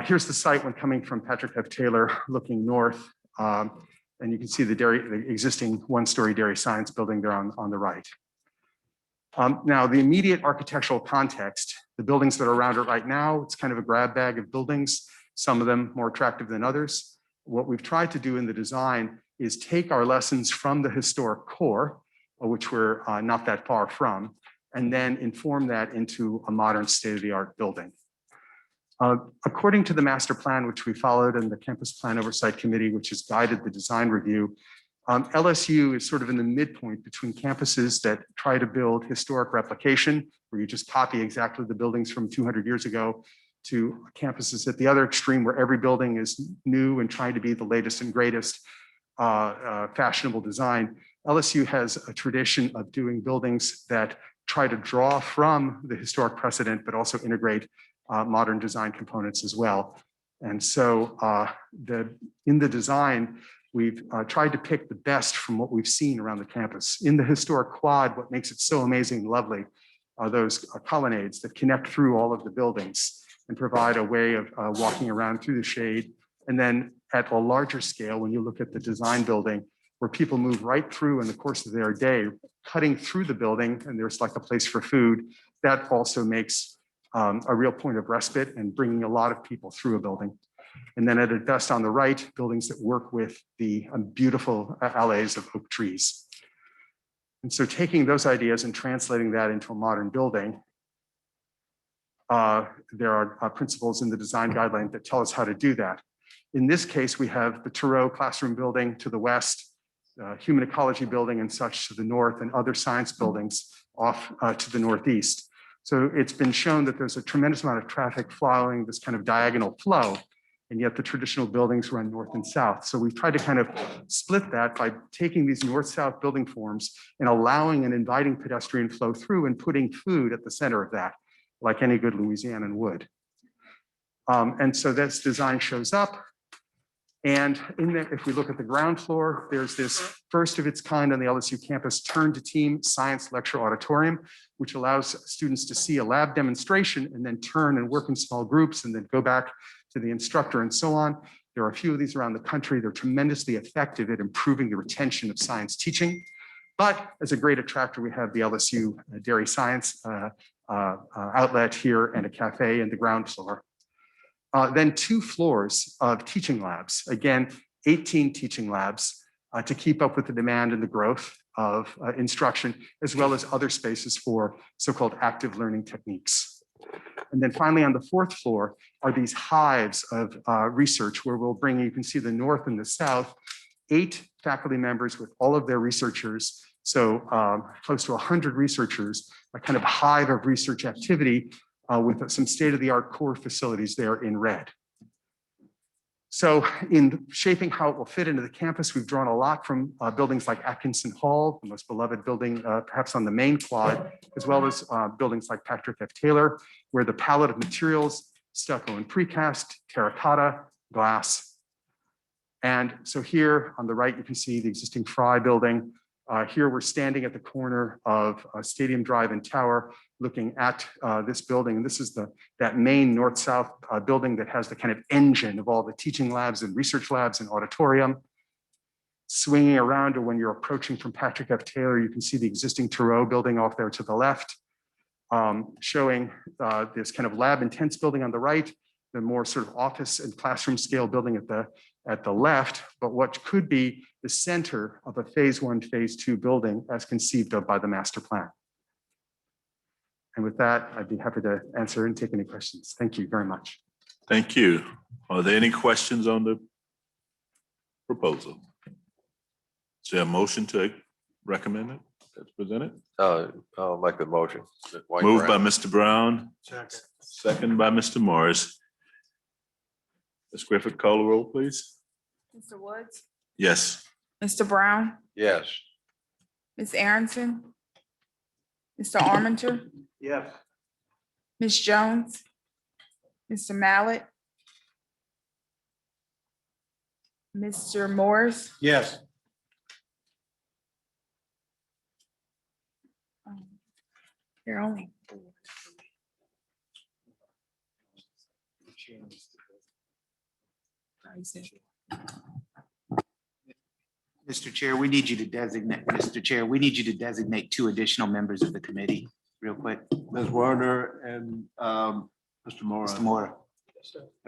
Here's the site when coming from Patrick F. Taylor, looking north. And you can see the existing 1-story dairy science building there on the right. Now, the immediate architectural context, the buildings that are around it right now, it's kind of a grab bag of buildings, some of them more attractive than others. What we've tried to do in the design is take our lessons from the historic core, which we're not that far from, and then inform that into a modern state-of-the-art building. According to the master plan, which we followed, and the campus plan oversight committee, which has guided the design review, LSU is sort of in the midpoint between campuses that try to build historic replication, where you just copy exactly the buildings from 200 years ago, to campuses at the other extreme, where every building is new and trying to be the latest and greatest fashionable design. LSU has a tradition of doing buildings that try to draw from the historic precedent, but also integrate modern design components as well. And so in the design, we've tried to pick the best from what we've seen around the campus. In the historic quad, what makes it so amazing and lovely are those colonnades that connect through all of the buildings and provide a way of walking around through the shade. And then at a larger scale, when you look at the design building, where people move right through in the course of their day, cutting through the building, and there's like a place for food, that also makes a real point of respite and bringing a lot of people through a building. And then at its best on the right, buildings that work with the beautiful alleys of oak trees. And so taking those ideas and translating that into a modern building, there are principles in the design guideline that tell us how to do that. In this case, we have the Thoreau classroom building to the west, human ecology building and such to the north, and other science buildings off to the northeast. So it's been shown that there's a tremendous amount of traffic following this kind of diagonal flow, and yet the traditional buildings run north and south. So we've tried to kind of split that by taking these north-south building forms and allowing and inviting pedestrian flow through and putting food at the center of that, like any good Louisianan would. And so this design shows up. And in there, if we look at the ground floor, there's this first of its kind on the LSU campus turn to team science lecture auditorium, which allows students to see a lab demonstration and then turn and work in small groups and then go back to the instructor and so on. There are a few of these around the country. They're tremendously effective at improving the retention of science teaching. But as a great attractor, we have the LSU Dairy Science outlet here and a cafe in the ground floor. Then 2 floors of teaching labs. Again, 18 teaching labs to keep up with the demand and the growth of instruction, as well as other spaces for so-called active learning techniques. And then finally, on the 4th floor are these hives of research where we'll bring, you can see the north and the south, 8 faculty members with all of their researchers. So close to 100 researchers, a kind of hive of research activity with some state-of-the-art core facilities there in red. So in shaping how it will fit into the campus, we've drawn a lot from buildings like Atkinson Hall, the most beloved building perhaps on the main quad, as well as buildings like Patrick F. Taylor, where the palette of materials, stucco and precast, terracotta, glass. And so here on the right, you can see the existing Fry building. Here we're standing at the corner of Stadium Drive and Tower, looking at this building. And this is that main north-south building that has the kind of engine of all the teaching labs and research labs and auditorium. Swinging around to when you're approaching from Patrick F. Taylor, you can see the existing Thoreau building off there to the left, showing this kind of lab intense building on the right, the more sort of office and classroom scale building at the left, but what could be the center of a phase 1, phase 2 building as conceived of by the master plan. And with that, I'd be happy to answer and take any questions. Thank you very much. Thank you. Are there any questions on the proposal? Is there a motion to recommend it that's presented? I'll make the motion. Moved by Mr. Brown, second by Mr. Morris. Ms. Griffith, call the roll, please. Mr. Woods, Yes. Mr. Brown, Yes. Ms. Aronson, Mr. Armenter, Yes. Ms. Jones, Mr. Mallett, Mr. Morris, Yes. there are only Mr. Chair, we need you to designate 2 additional members of the committee, real quick. Ms. Werner and Mr. Mora. Mr. Mora.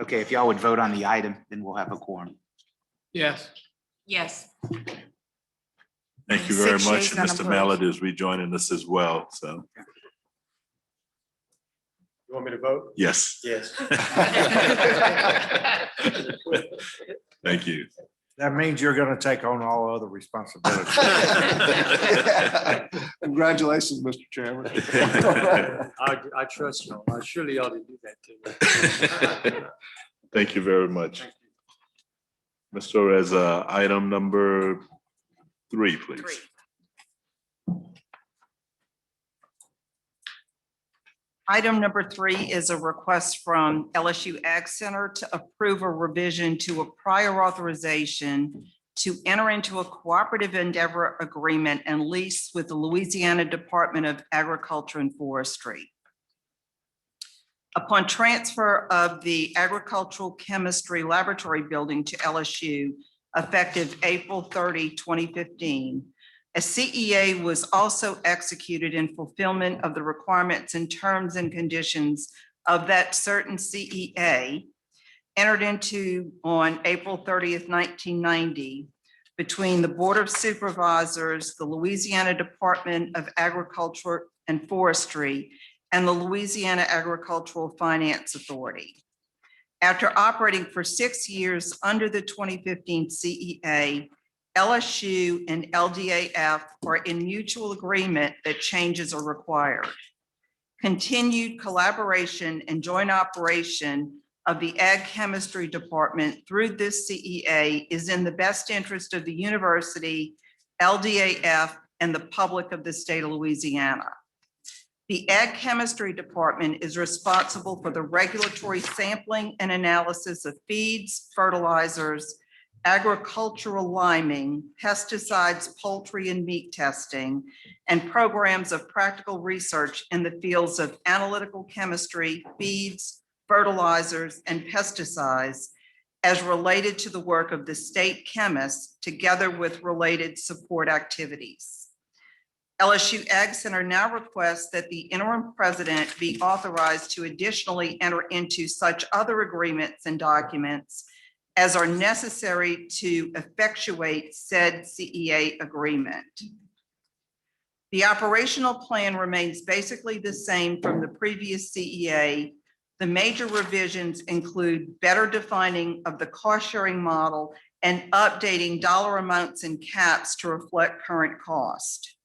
Okay, if y'all would vote on the item, then we'll have a quorum. Yes. Yes. Thank you very 6 much. yeas And and Mr. opposed. Mallett is rejoining us as well, so, You want me to vote? yes. Yes. Thank you. That means you're going to take on all other responsibilities. Congratulations, Mr. Chairman. I trust you. I surely ought to do that too. Thank you very much. Ms. Torres, item number 3, please. Item number 3 is a request from LSU Ag Center to approve a revision to a prior authorization to enter into a cooperative endeavor agreement and lease with the Louisiana Department of Agriculture and Forestry. Upon transfer of the Agricultural Chemistry Laboratory Building to LSU, effective April 30, 2015, a CEA was also executed in fulfillment of the requirements and terms and conditions of that certain CEA, entered into on April 30th, 1990, between the Board of Supervisors, the Louisiana Department of Agriculture and Forestry, and the Louisiana Agricultural Finance Authority. After operating for 6 years under the 2015 CEA, LSU and LDAF are in mutual agreement that changes are required. Continued collaboration and joint operation of the Ag Chemistry Department through this CEA is in the best interest of the university, LDAF, and the public of the state of Louisiana. The Ag Chemistry Department is responsible for the regulatory sampling and analysis of feeds, fertilizers, agricultural liming, pesticides, poultry and meat testing, and programs of practical research in the fields of analytical chemistry, feeds, fertilizers, and pesticides as related to the work of the state chemists, together with related support activities. LSU Ag Center now requests that the interim president be authorized to additionally enter into such other agreements and documents as are necessary to effectuate said CEA agreement. The operational plan remains basically the same from the previous CEA. The major revisions include better defining of the cost sharing model and updating dollar amounts and caps to reflect current cost.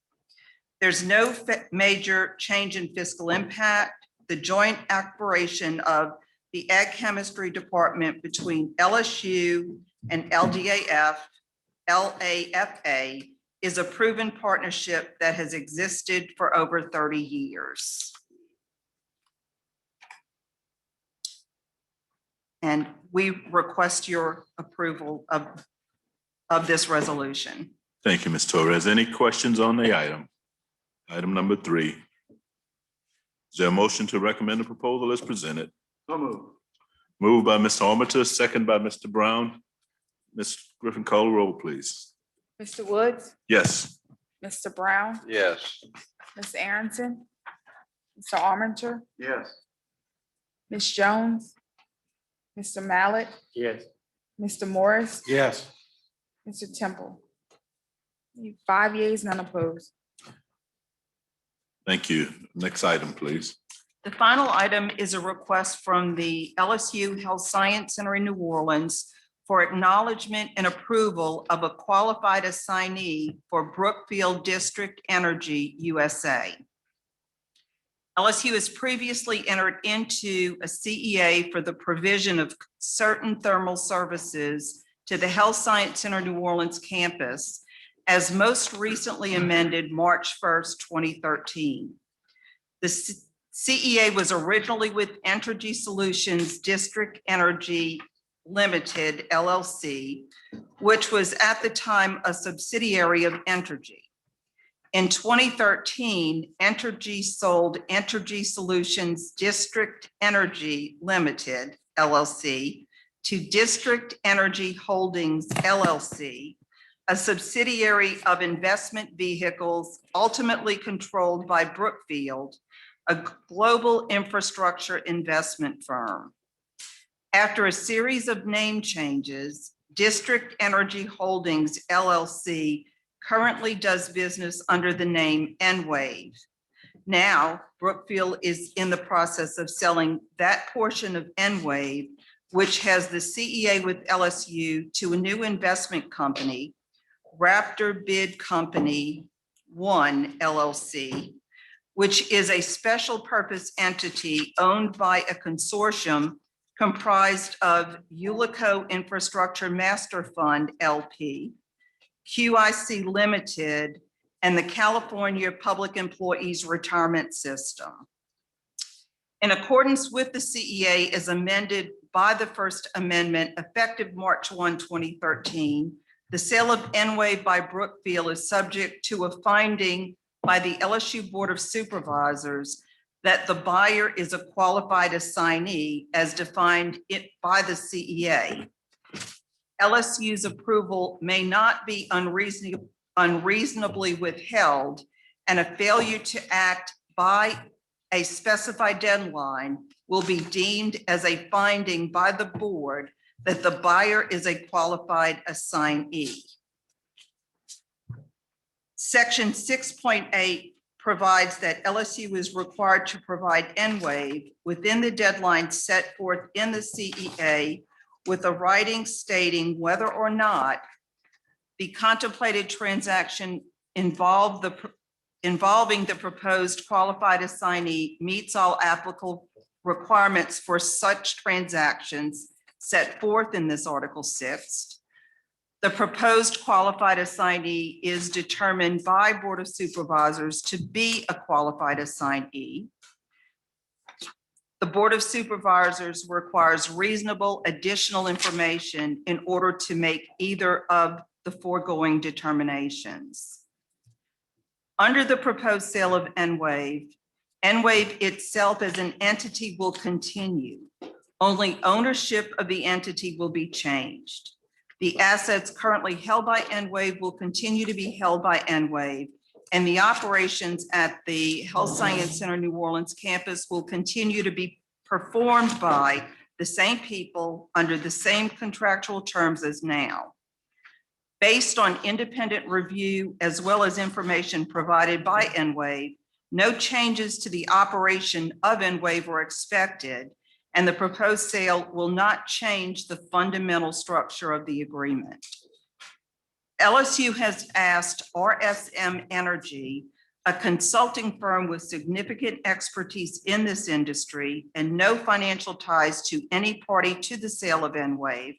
There's no major change in fiscal impact. The joint operation of the Ag Chemistry Department between LSU and LAFA is a proven partnership that has existed for over 30 years. And we request your approval of this resolution. Thank you, Ms. Torres. Any questions on the item? Item number 3. Is there a motion to recommend the proposal as presented? So moved. Moved by Mr. Armature, second by Mr. Brown. Ms. Griffin, call the roll, please. Mr. Woods, Yes. Mr. Brown, Yes. Ms. Arrington, Mr. Armature, Yes. Ms. Jones, Mr. Mallett, Yes. Mr. Morris, Yes. Mr. Temple. 5 yeas, none opposed. Thank you. Next item, please. The final item is a request from the LSU Health Science Center in New Orleans for acknowledgement and approval of a qualified assignee for Brookfield District Energy USA. LSU has previously entered into a CEA for the provision of certain thermal services to the Health Science Center New Orleans campus, as most recently amended March 1st, 2013. The CEA was originally with Entergy Solutions District Energy Limited LLC, which was at the time a subsidiary of Entergy. In 2013, Entergy sold Entergy Solutions District Energy Limited LLC to District Energy Holdings LLC, a subsidiary of Investment Vehicles ultimately controlled by Brookfield, a global infrastructure investment firm. After a series of name changes, District Energy Holdings LLC currently does business under the name Enwave. Now, Brookfield is in the process of selling that portion of Enwave, which has the CEA with LSU, to a new investment company, Raptor Bid Company 1 LLC, which is a special purpose entity owned by a consortium comprised of Ulico Infrastructure Master Fund LP, QIC Limited, and the California Public Employees Retirement System. In accordance with the CEA as amended by the First Amendment effective March 1, 2013, the sale of Enwave by Brookfield is subject to a finding by the LSU Board of Supervisors that the buyer is a qualified assignee as defined by the CEA. LSU's approval may not be unreasonably withheld, and a failure to act by a specified deadline will be deemed as a finding by the board that the buyer is a qualified assignee. Section 6.8 provides that LSU is required to provide Enwave within the deadline set forth in the CEA with a writing stating whether or not the contemplated transaction involving the proposed qualified assignee meets all applicable requirements for such transactions set forth in this Article 6. The proposed qualified assignee is determined by Board of Supervisors to be a qualified assignee. The Board of Supervisors requires reasonable additional information in order to make either of the foregoing determinations. Under the proposed sale of Enwave, Enwave itself as an entity will continue. Only ownership of the entity will be changed. The assets currently held by Enwave will continue to be held by Enwave, and the operations at the Health Science Center New Orleans campus will continue to be performed by the same people under the same contractual terms as now. Based on independent review as well as information provided by Enwave, no changes to the operation of Enwave are expected, and the proposed sale will not change the fundamental structure of the agreement. LSU has asked RSM Energy, a consulting firm with significant expertise in this industry and no financial ties to any party to the sale of Enwave,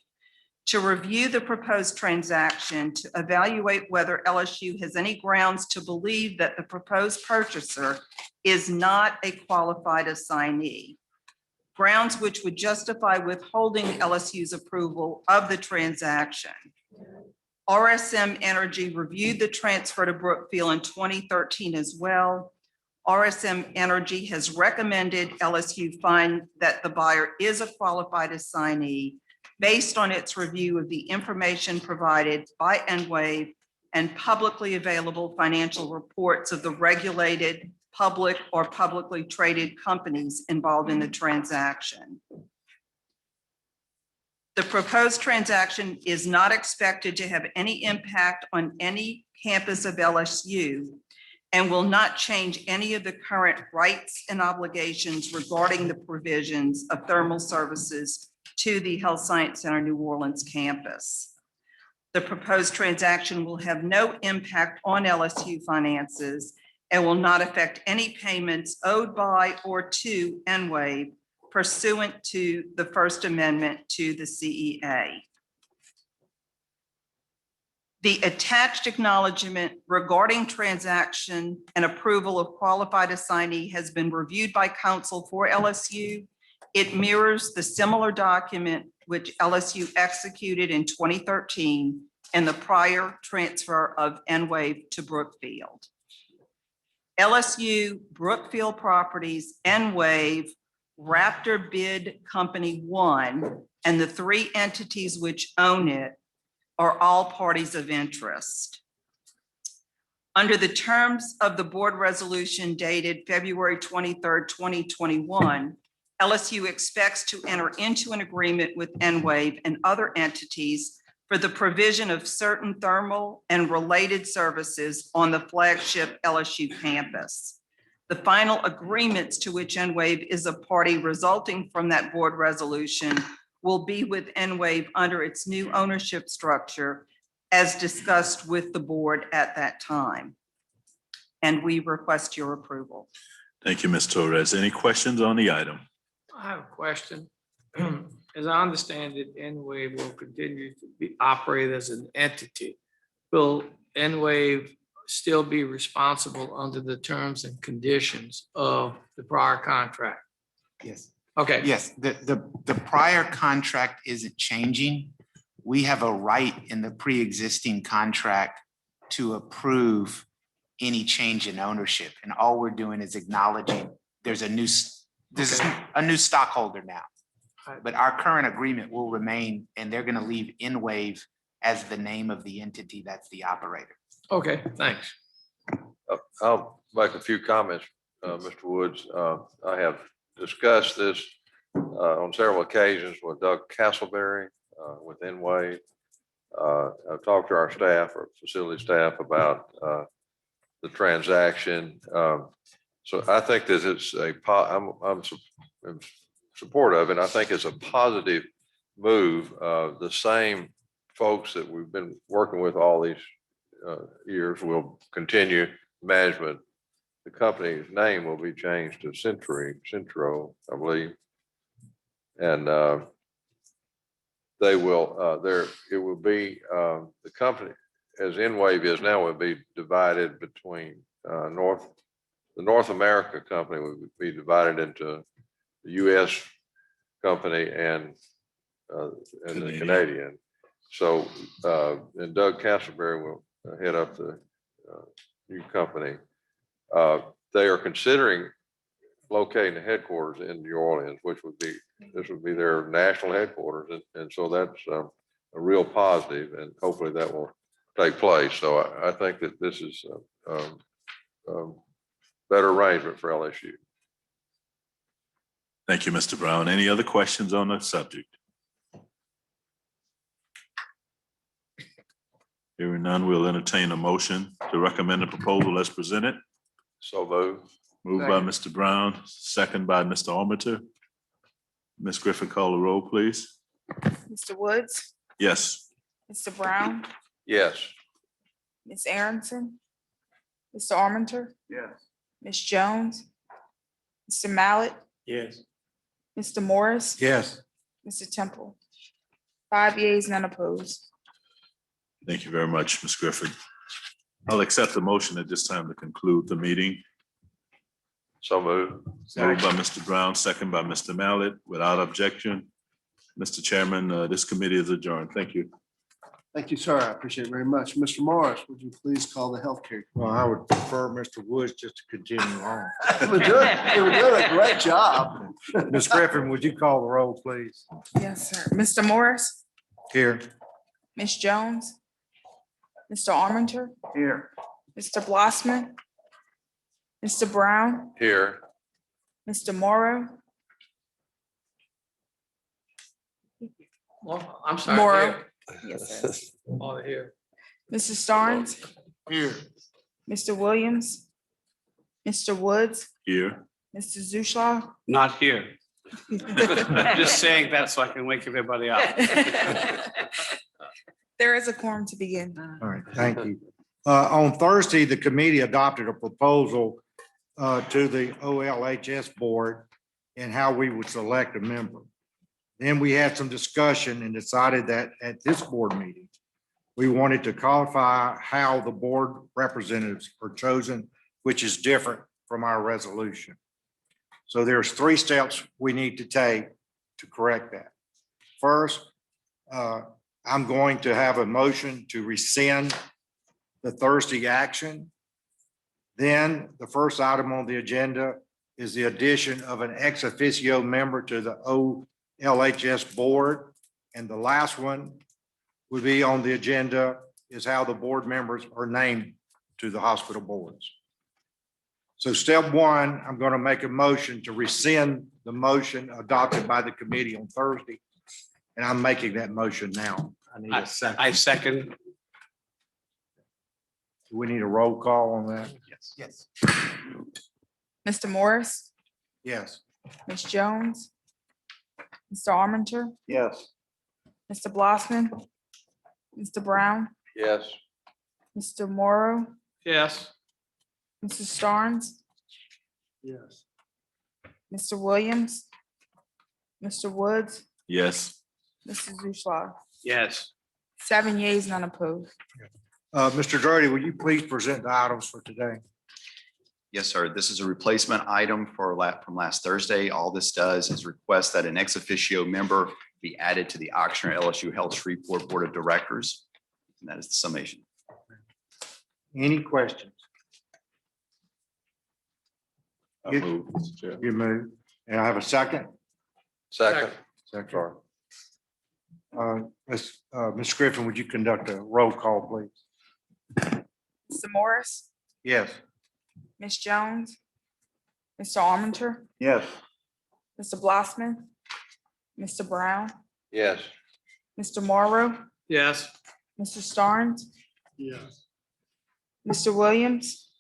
to review the proposed transaction to evaluate whether LSU has any grounds to believe that the proposed purchaser is not a qualified assignee, grounds which would justify withholding LSU's approval of the transaction. RSM Energy reviewed the transfer to Brookfield in 2013 as well. RSM Energy has recommended LSU find that the buyer is a qualified assignee based on its review of the information provided by Enwave and publicly available financial reports of the regulated public or publicly traded companies involved in the transaction. The proposed transaction is not expected to have any impact on any campus of LSU and will not change any of the current rights and obligations regarding the provisions of thermal services to the Health Science Center New Orleans campus. The proposed transaction will have no impact on LSU finances and will not affect any payments owed by or to Enwave pursuant to the First Amendment to the CEA. The attached acknowledgement regarding transaction and approval of qualified assignee has been reviewed by counsel for LSU. It mirrors the similar document which LSU executed in 2013 and the prior transfer of Enwave to Brookfield. LSU, Brookfield Properties, Enwave, Raptor Bid Company 1, and the three entities which own it are all parties of interest. Under the terms of the board resolution dated February 23rd, 2021, LSU expects to enter into an agreement with Enwave and other entities for the provision of certain thermal and related services on the flagship LSU campus. The final agreements to which Enwave is a party resulting from that board resolution will be with Enwave under its new ownership structure as discussed with the board at that time. And we request your approval. Thank you, Ms. Torres. Any questions on the item? I have a question. As I understand it, Enwave will continue to be operated as an entity. Will Enwave still be responsible under the terms and conditions of the prior contract? Yes. Okay. Yes, the prior contract isn't changing. We have a right in the pre-existing contract to approve any change in ownership. And all we're doing is acknowledging there's a new stockholder now. But our current agreement will remain, and they're going to leave Enwave as the name of the entity that's the operator. Okay, thanks. I'll make a few comments, Mr. Woods. I have discussed this on several occasions with Doug Castleberry, with Enwave. I've talked to our staff, our facility staff, about the transaction. So I think that it's I'm in support of it. I think it's a positive move. The same folks that we've been working with all these years will continue management. The company's name will be changed to Centro, I believe. And they will, it will be, the company, as Enwave is now, will be divided between the North America company will be divided into US company and the Canadian. So, and Doug Castleberry will head up the new company. They are considering locating the headquarters in New Orleans, which would be, this would be their national headquarters. And so that's a real positive, and hopefully that will take place. So I think that this is better arrangement for LSU. Thank you, Mr. Brown. Any other questions on the subject? Hearing none, we'll entertain a motion to recommend the proposal as presented. So moved. Moved by Mr. Brown, second by Mr. Armature. Ms. Griffin, call the roll, please. Mr. Woods, Yes. Mr. Brown, Yes. Ms. Aronson, Mr. Armenter, Yes. Ms. Jones, Mr. Mallett, Yes. Mr. Morris, Yes. Mr. Temple. 5 yeas, none opposed. Thank you very much, Ms. Griffin. I'll accept the motion at this time to conclude the meeting. So moved. Moved by Mr. Brown, second by Mr. Mallett. Without objection, Mr. Chairman, this committee is adjourned. Thank you. Thank you, sir. I appreciate it very much. Mr. Morris, would you please call the healthcare? Well, I would prefer Mr. Woods just to continue on. You were doing a great job. Ms. Griffin, would you call the roll, please? Yes, sir. Mr. Morris, Here. Ms. Jones, Mr. Armenter, Here. Mr. Blossman, Mr. Brown, Here. Mr. Morrow, Well, I'm sorry. Morrow. here. Yes, sir. Oh, here. Mrs. Starnes, Here. Mr. Williams, Mr. Woods, Here. Mr. Zuschlaw. Not here. Just saying that so I can wake everybody up. There is a quorum to begin. All right, thank you. On Thursday, the committee adopted a proposal to the OLHS board and how we would select a member. Then we had some discussion and decided that at this board meeting, we wanted to codify how the board representatives are chosen, which is different from our resolution. So there's 3 steps we need to take to correct that. First, I'm going to have a motion to rescind the Thursday action. Then the first item on the agenda is the addition of an ex officio member to the OLHS board. And the last one would be on the agenda is how the board members are named to the hospital boards. So step 1, I'm going to make a motion to rescind the motion adopted by the committee on Thursday. And I'm making that motion now. I need a second. I second. Do we need a roll call on that? Yes. Yes. Mr. Morris, Yes. Ms. Jones, Mr. Armenter, Yes. Mr. Blossman, Mr. Brown, Yes. Mr. Morrow, Yes. Mrs. Starnes, Yes. Mr. Williams, Mr. Woods, Yes. Mr. Zuschlaw. Yes. 7 yeas, none opposed. Mr. Drody, will you please present the items for today? Yes, sir. This is a replacement item from last Thursday. All this does is request that an ex officio member be added to the Oxnard LSU Health Shreveport Board of Directors. And that is the summation. Any questions? I move, Mr. Chair. You move. And I have a second? Second. Second. Sorry. Ms. Griffin, would you conduct a roll call, please? Mr. Morris, Yes. Ms. Jones, Mr. Armenter, Yes. Mr. Blossman, Mr. Brown, Yes. Mr. Morrow, Yes. Mr. Starnes, Yes. Mr. Williams,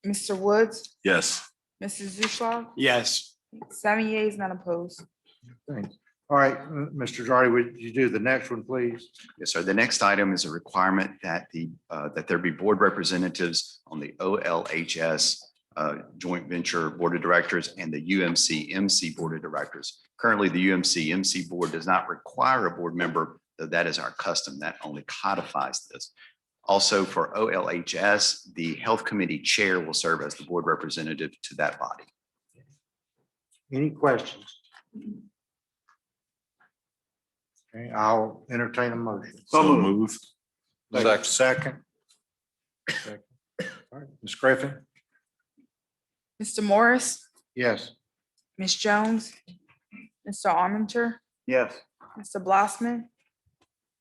Mr. Woods, Yes. Mrs. Zuschlaw. Yes. 7 yeas, none opposed. Thanks. All right, Mr. Drody, would you do the next one, please? Yes, sir. The next item is a requirement that that there be board representatives on the OLHS Joint Venture Board of Directors and the UMC-MC Board of Directors. Currently, the UMC-MC Board does not require a board member, though that is our custom. That only codifies this. Also, for OLHS, the Health Committee Chair will serve as the board representative to that body. Any questions? Okay, I'll entertain a motion. So move. Second. Second. All right, Ms. Griffin? Mr. Morris, Yes. Ms. Jones, Mr. Armenter, Yes. Mr. Blossman,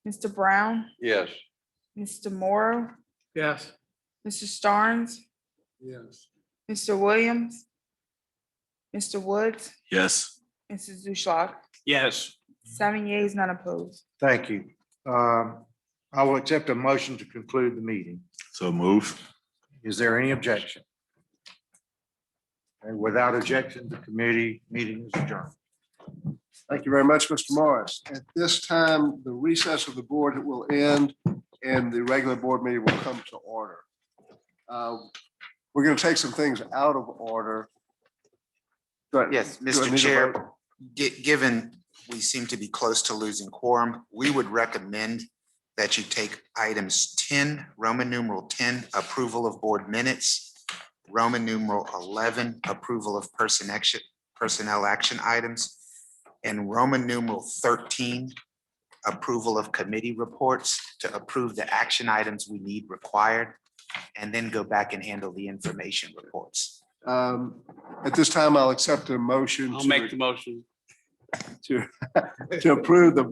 Mr. Brown, Yes. Mr. Morrow, Yes. Mr. Starnes, Yes. Mr. Williams, Mr. Woods, Yes. Mrs. Zuschlag. Yes. 7 yeas, none opposed. Thank you. I will accept a motion to conclude the meeting. So move. Is there any objection? Okay, without objection, the committee meeting is adjourned. Thank you very much, Mr. Morris. At this time, the recess of the board will end and the regular board meeting will come to order. We're going to take some things out of order. Yes, Do I Mr. need a Chair, vote? given we seem to be close to losing quorum, we would recommend that you take items 10, Roman numeral 10, approval of board minutes, Roman numeral 11, approval of personnel action items, and Roman numeral 13, approval of committee reports to approve the action items we need required, and then go back and handle the information reports. At this time, I'll accept a motion. I'll make the motion. To approve the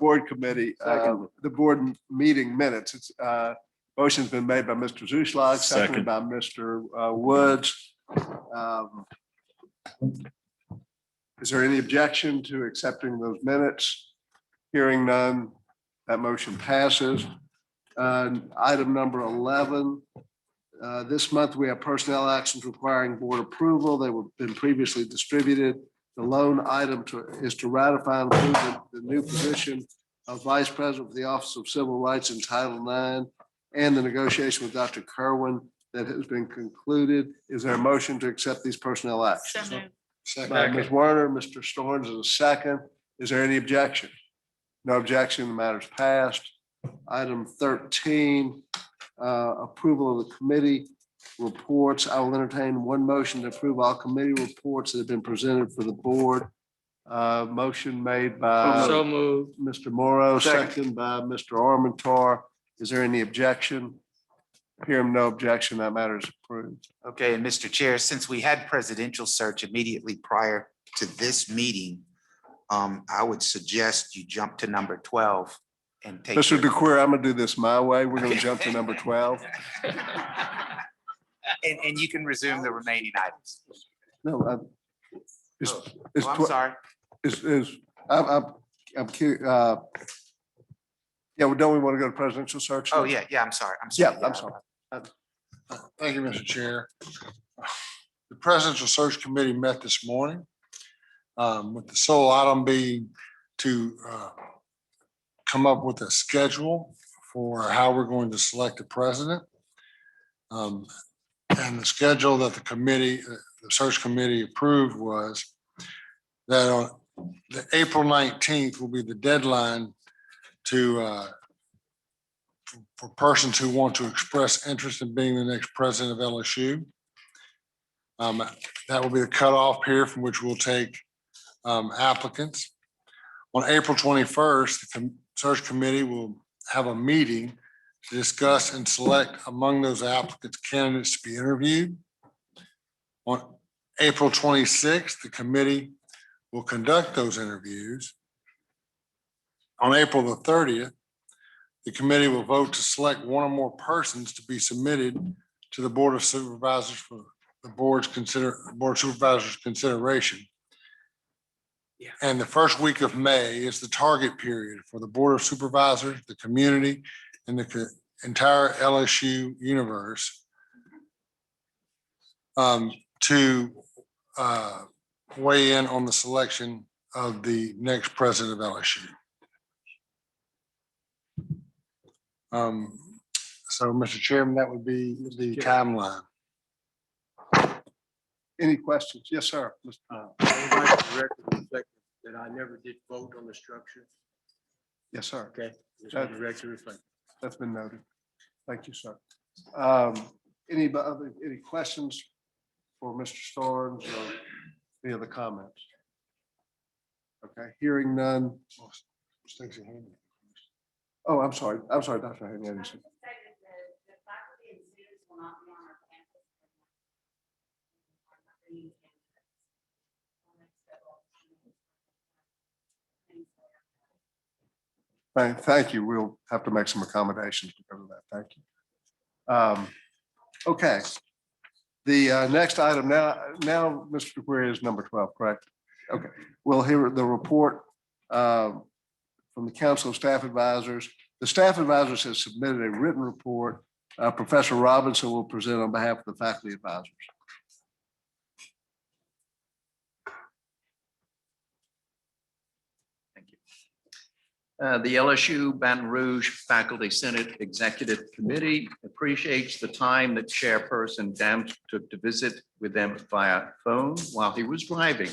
board committee, the board meeting minutes. It's motion's been made by Mr. Zuschlag, seconded by Mr. Woods. Is there any objection to accepting those minutes? Hearing none, that motion passes. Item number 11. This month, we have personnel actions requiring board approval. They were been previously distributed. The lone item is to ratify and approve the new position of Vice President for the Office of Civil Rights in Title IX and the negotiation with Dr. Kerwin that has been concluded. Is there a motion to accept these personnel actions? So moved. By Ms. Werner, Mr. Storms is a second. Is there any objection? No objection, the matter is passed. Item 13, approval of the committee reports. I will entertain one motion to approve all committee reports that have been presented for the board. Motion made by So moved. Mr. Morrow, second by Mr. Armentar. Is there any objection? Hearing no objection, that matter is approved. Okay, and Mr. Chair, since we had presidential search immediately prior to this meeting, I would suggest you jump to number 12 and take. Mr. DeQueer, I'm gonna do this my way. We're gonna jump to number 12. And you can resume the remaining items. No, is, Oh, is, I'm sorry. I'm curious. Yeah, well, don't we want to go to presidential search? Oh, yeah, I'm sorry. I'm sorry. Yeah, I'm sorry. Thank you, Mr. Chair. The Presidential Search Committee met this morning with the sole item being to come up with a schedule for how we're going to select a president. And the schedule that the committee, the search committee approved was that on the April 19th will be the deadline to for persons who want to express interest in being the next president of LSU. That will be the cutoff period from which we'll take applicants. On April 21st, the search committee will have a meeting to discuss and select among those applicants candidates to be interviewed. On April 26th, the committee will conduct those interviews. On April the 30th, the committee will vote to select one or more persons to be submitted to the Board of Supervisors for the Board of Supervisors consideration. Yeah. And the first week of May is the target period for the Board of Supervisors, the community, and the entire LSU universe to weigh in on the selection of the next president of LSU. So, Mr. Chairman, that would be the timeline. Any questions? Yes, sir. That I never did vote on the structure. Yes, sir. Okay. Just want the record to reflect. That's been noted. Thank you, sir. Any questions for Mr. Storms or Any other comments? Okay, hearing none. Oh, I'm sorry, Dr. Anderson. Thank you. We'll have to make some accommodations because of that. Thank you. Okay. The next item now, Mr. Query is number 12, correct? Okay, we'll hear the report from the Council of Staff Advisors. The Staff Advisors has submitted a written report. Professor Robinson will present on behalf of the faculty advisors. The LSU Baton Rouge Faculty Senate Executive Committee appreciates the time that Chairperson Dam took to visit with them via phone while he was driving.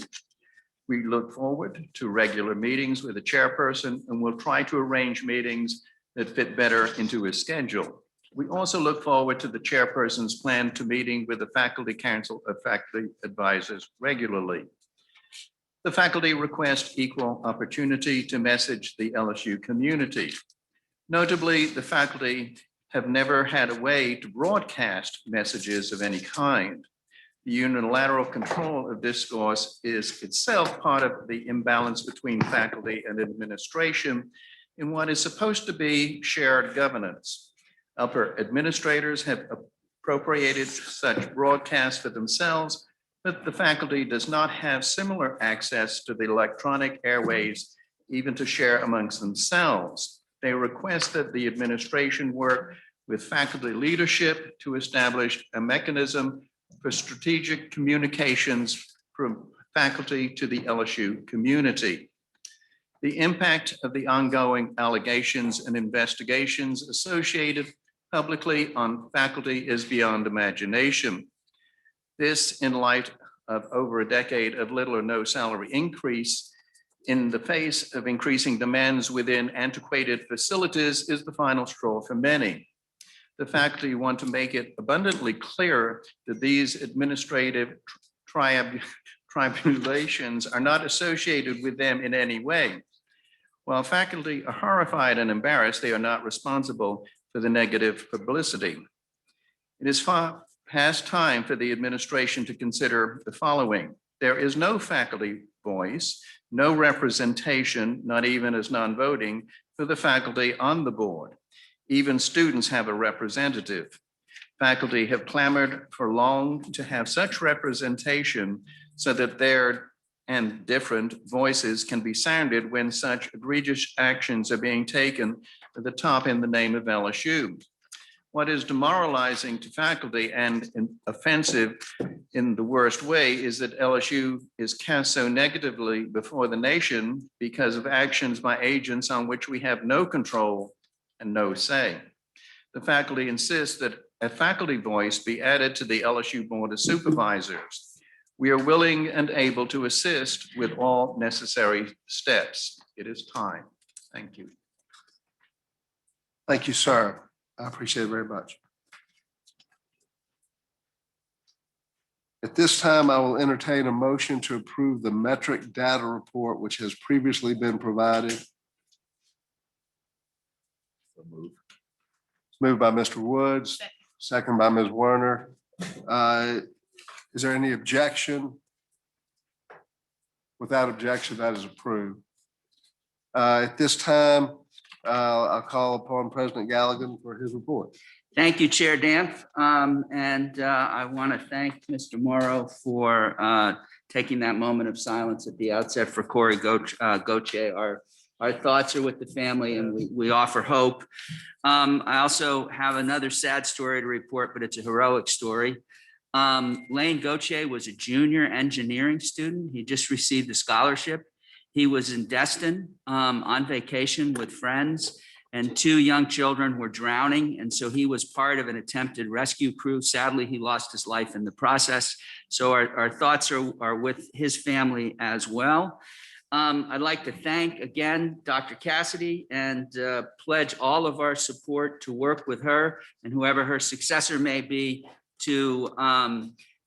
We look forward to regular meetings with the chairperson and will try to arrange meetings that fit better into his schedule. We also look forward to the chairperson's plan to meeting with the Faculty Council of Faculty Advisors regularly. The faculty request equal opportunity to message the LSU community. Notably, the faculty have never had a way to broadcast messages of any kind. The unilateral control of discourse is itself part of the imbalance between faculty and administration in what is supposed to be shared governance. Upper administrators have appropriated such broadcasts for themselves, but the faculty does not have similar access to the electronic airways, even to share amongst themselves. They request that the administration work with faculty leadership to establish a mechanism for strategic communications from faculty to the LSU community. The impact of the ongoing allegations and investigations associated publicly on faculty is beyond imagination. This in light of over a decade of little or no salary increase in the face of increasing demands within antiquated facilities is the final straw for many. The faculty want to make it abundantly clear that these administrative tribulations are not associated with them in any way. While faculty are horrified and embarrassed, they are not responsible for the negative publicity. It is far past time for the administration to consider the following. There is no faculty voice, no representation, not even as non-voting, for the faculty on the board. Even students have a representative. Faculty have clamored for long to have such representation so that their and different voices can be sounded when such egregious actions are being taken at the top in the name of LSU. What is demoralizing to faculty and offensive in the worst way is that LSU is cast so negatively before the nation because of actions by agents on which we have no control and no say. The faculty insists that a faculty voice be added to the LSU Board of Supervisors. We are willing and able to assist with all necessary steps. It is time. Thank you. Thank you, sir. I appreciate it very much. At this time, I will entertain a motion to approve the metric data report, which has previously been provided. It's moved by Mr. Woods, second by Ms. Werner. Is there any objection? Without objection, that is approved. At this time, I'll call upon President Galligan for his report. Thank you, Chair Danf. I want to thank Mr. Morrow for taking that moment of silence at the outset for Corey Gauthier. Our thoughts are with the family and we offer hope. I also have another sad story to report, but it's a heroic story. Lane Gauthier was a junior engineering student. He just received a scholarship. He was in Destin on vacation with friends, and 2 young children were drowning. And so he was part of an attempted rescue crew. Sadly, he lost his life in the process. So our thoughts are with his family as well. I'd like to thank again Dr. Cassidy and pledge all of our support to work with her and whoever her successor may be to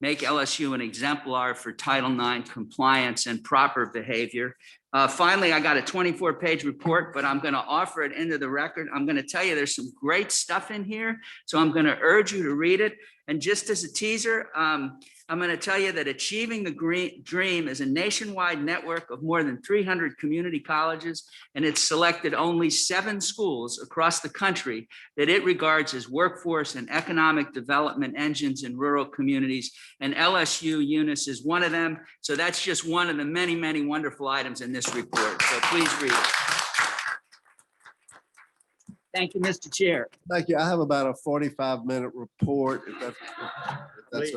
make LSU an exemplar for Title IX compliance and proper behavior. Finally, I got a 24-page report, but I'm going to offer it into the record. I'm going to tell you there's some great stuff in here, so I'm going to urge you to read it. And just as a teaser, I'm going to tell you that Achieving the Dream is a nationwide network of more than 300 community colleges, and it's selected only 7 schools across the country that it regards as workforce and economic development engines in rural communities. And LSU Eunice is one of them. So that's just one of the many, many wonderful items in this report. So please read it. Thank you, Mr. Chair. Thank you. I have about a 45-minute report. If that's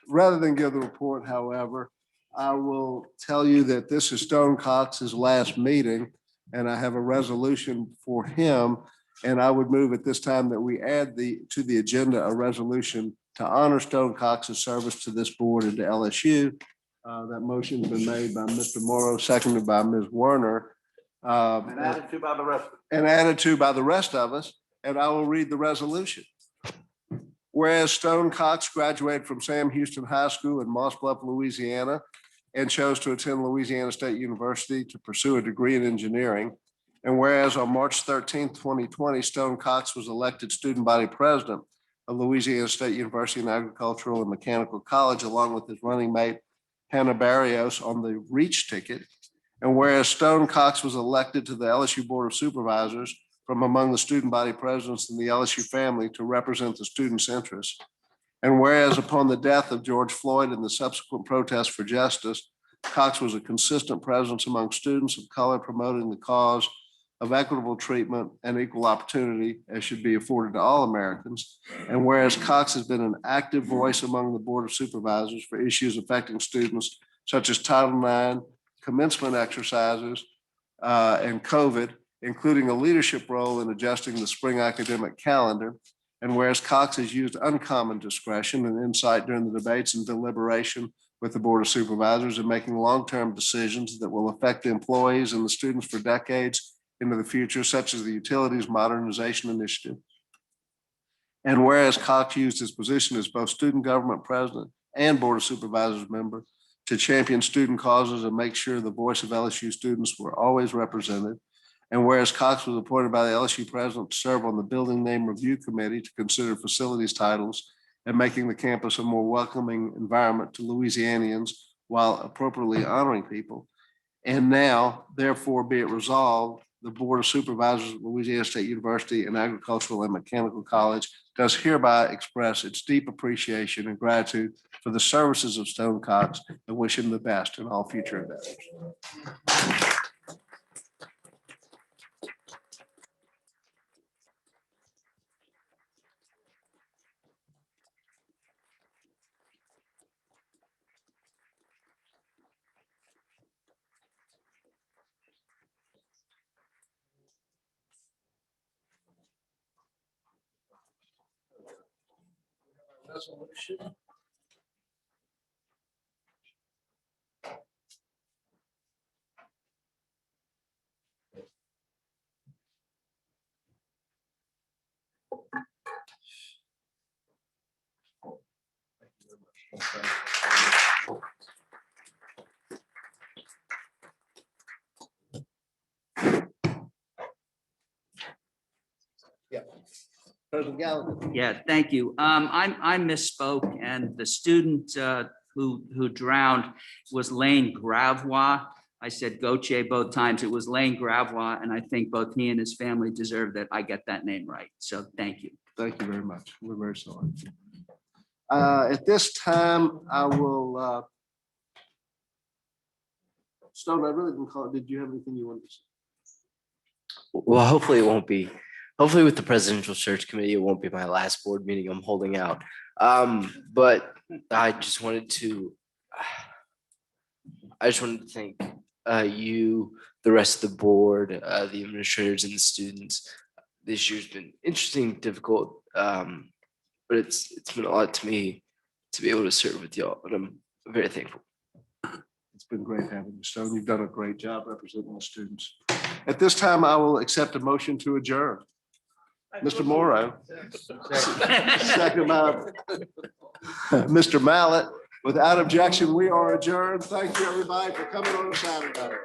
rather than give the report, however, I will tell you that this is Stone Cox's last meeting, and I have a resolution for him. And I would move at this time that we add to the agenda a resolution to honor Stone Cox's service to this board and to LSU. That motion's been made by Mr. Morrow, seconded by Ms. Werner. And added to by the rest. And added to by the rest of us. And I will read the resolution. Whereas Stone Cox graduated from Sam Houston High School in Moss Bluff, Louisiana, and chose to attend Louisiana State University to pursue a degree in engineering. And whereas on March 13th, 2020, Stone Cox was elected student body president of Louisiana State University in Agricultural and Mechanical College, along with his running mate, Hannah Barrios, on the Reach ticket. And whereas Stone Cox was elected to the LSU Board of Supervisors from among the student body presidents in the LSU family to represent the students' interests. And whereas upon the death of George Floyd and the subsequent protests for justice, Cox was a consistent presence among students of color promoting the cause of equitable treatment and equal opportunity as should be afforded to all Americans. And whereas Cox has been an active voice among the Board of Supervisors for issues affecting students such as Title IX, commencement exercises, and COVID, including a leadership role in adjusting the spring academic calendar. And whereas Cox has used uncommon discretion and insight during the debates and deliberation with the Board of Supervisors in making long-term decisions that will affect the employees and the students for decades into the future, such as the Utilities Modernization Initiative. And whereas Cox used his position as both student government president and Board of Supervisors member to champion student causes and make sure the voice of LSU students were always represented. And whereas Cox was appointed by the LSU president to serve on the Building Name Review Committee to consider facilities titles and making the campus a more welcoming environment to Louisianians while appropriately honoring people. And now, therefore, be it resolved, the Board of Supervisors of Louisiana State University and Agricultural and Mechanical College does hereby express its deep appreciation and gratitude for the services of Stone Cox and wish him the best in all future endeavors. Resolution. Yeah. President Gallagher. Yeah, thank you. I misspoke, and the student who drowned was Lane Gravois. I said Gautier both times. It was Lane Gravois, and I think both he and his family deserve that I get that name right. So thank you. Thank you very much. We're very sorry. At this time, I will. Stone, I really didn't call it. Did you have anything you wanted to say? Well, hopefully it won't be. Hopefully with the Presidential Search Committee, it won't be my last board meeting I'm holding out. But I just wanted to thank you, the rest of the board, the administrators and the students. This year's been interesting, difficult, but it's been a lot to me to be able to serve with y'all, and I'm very thankful. It's been great having you, Stone. You've done a great job representing the students. At this time, I will accept a motion to adjourn. Mr. Morrow. Second by Mr. Mallett. Without objection, we are adjourned. Thank you, everybody, for coming on a Saturday.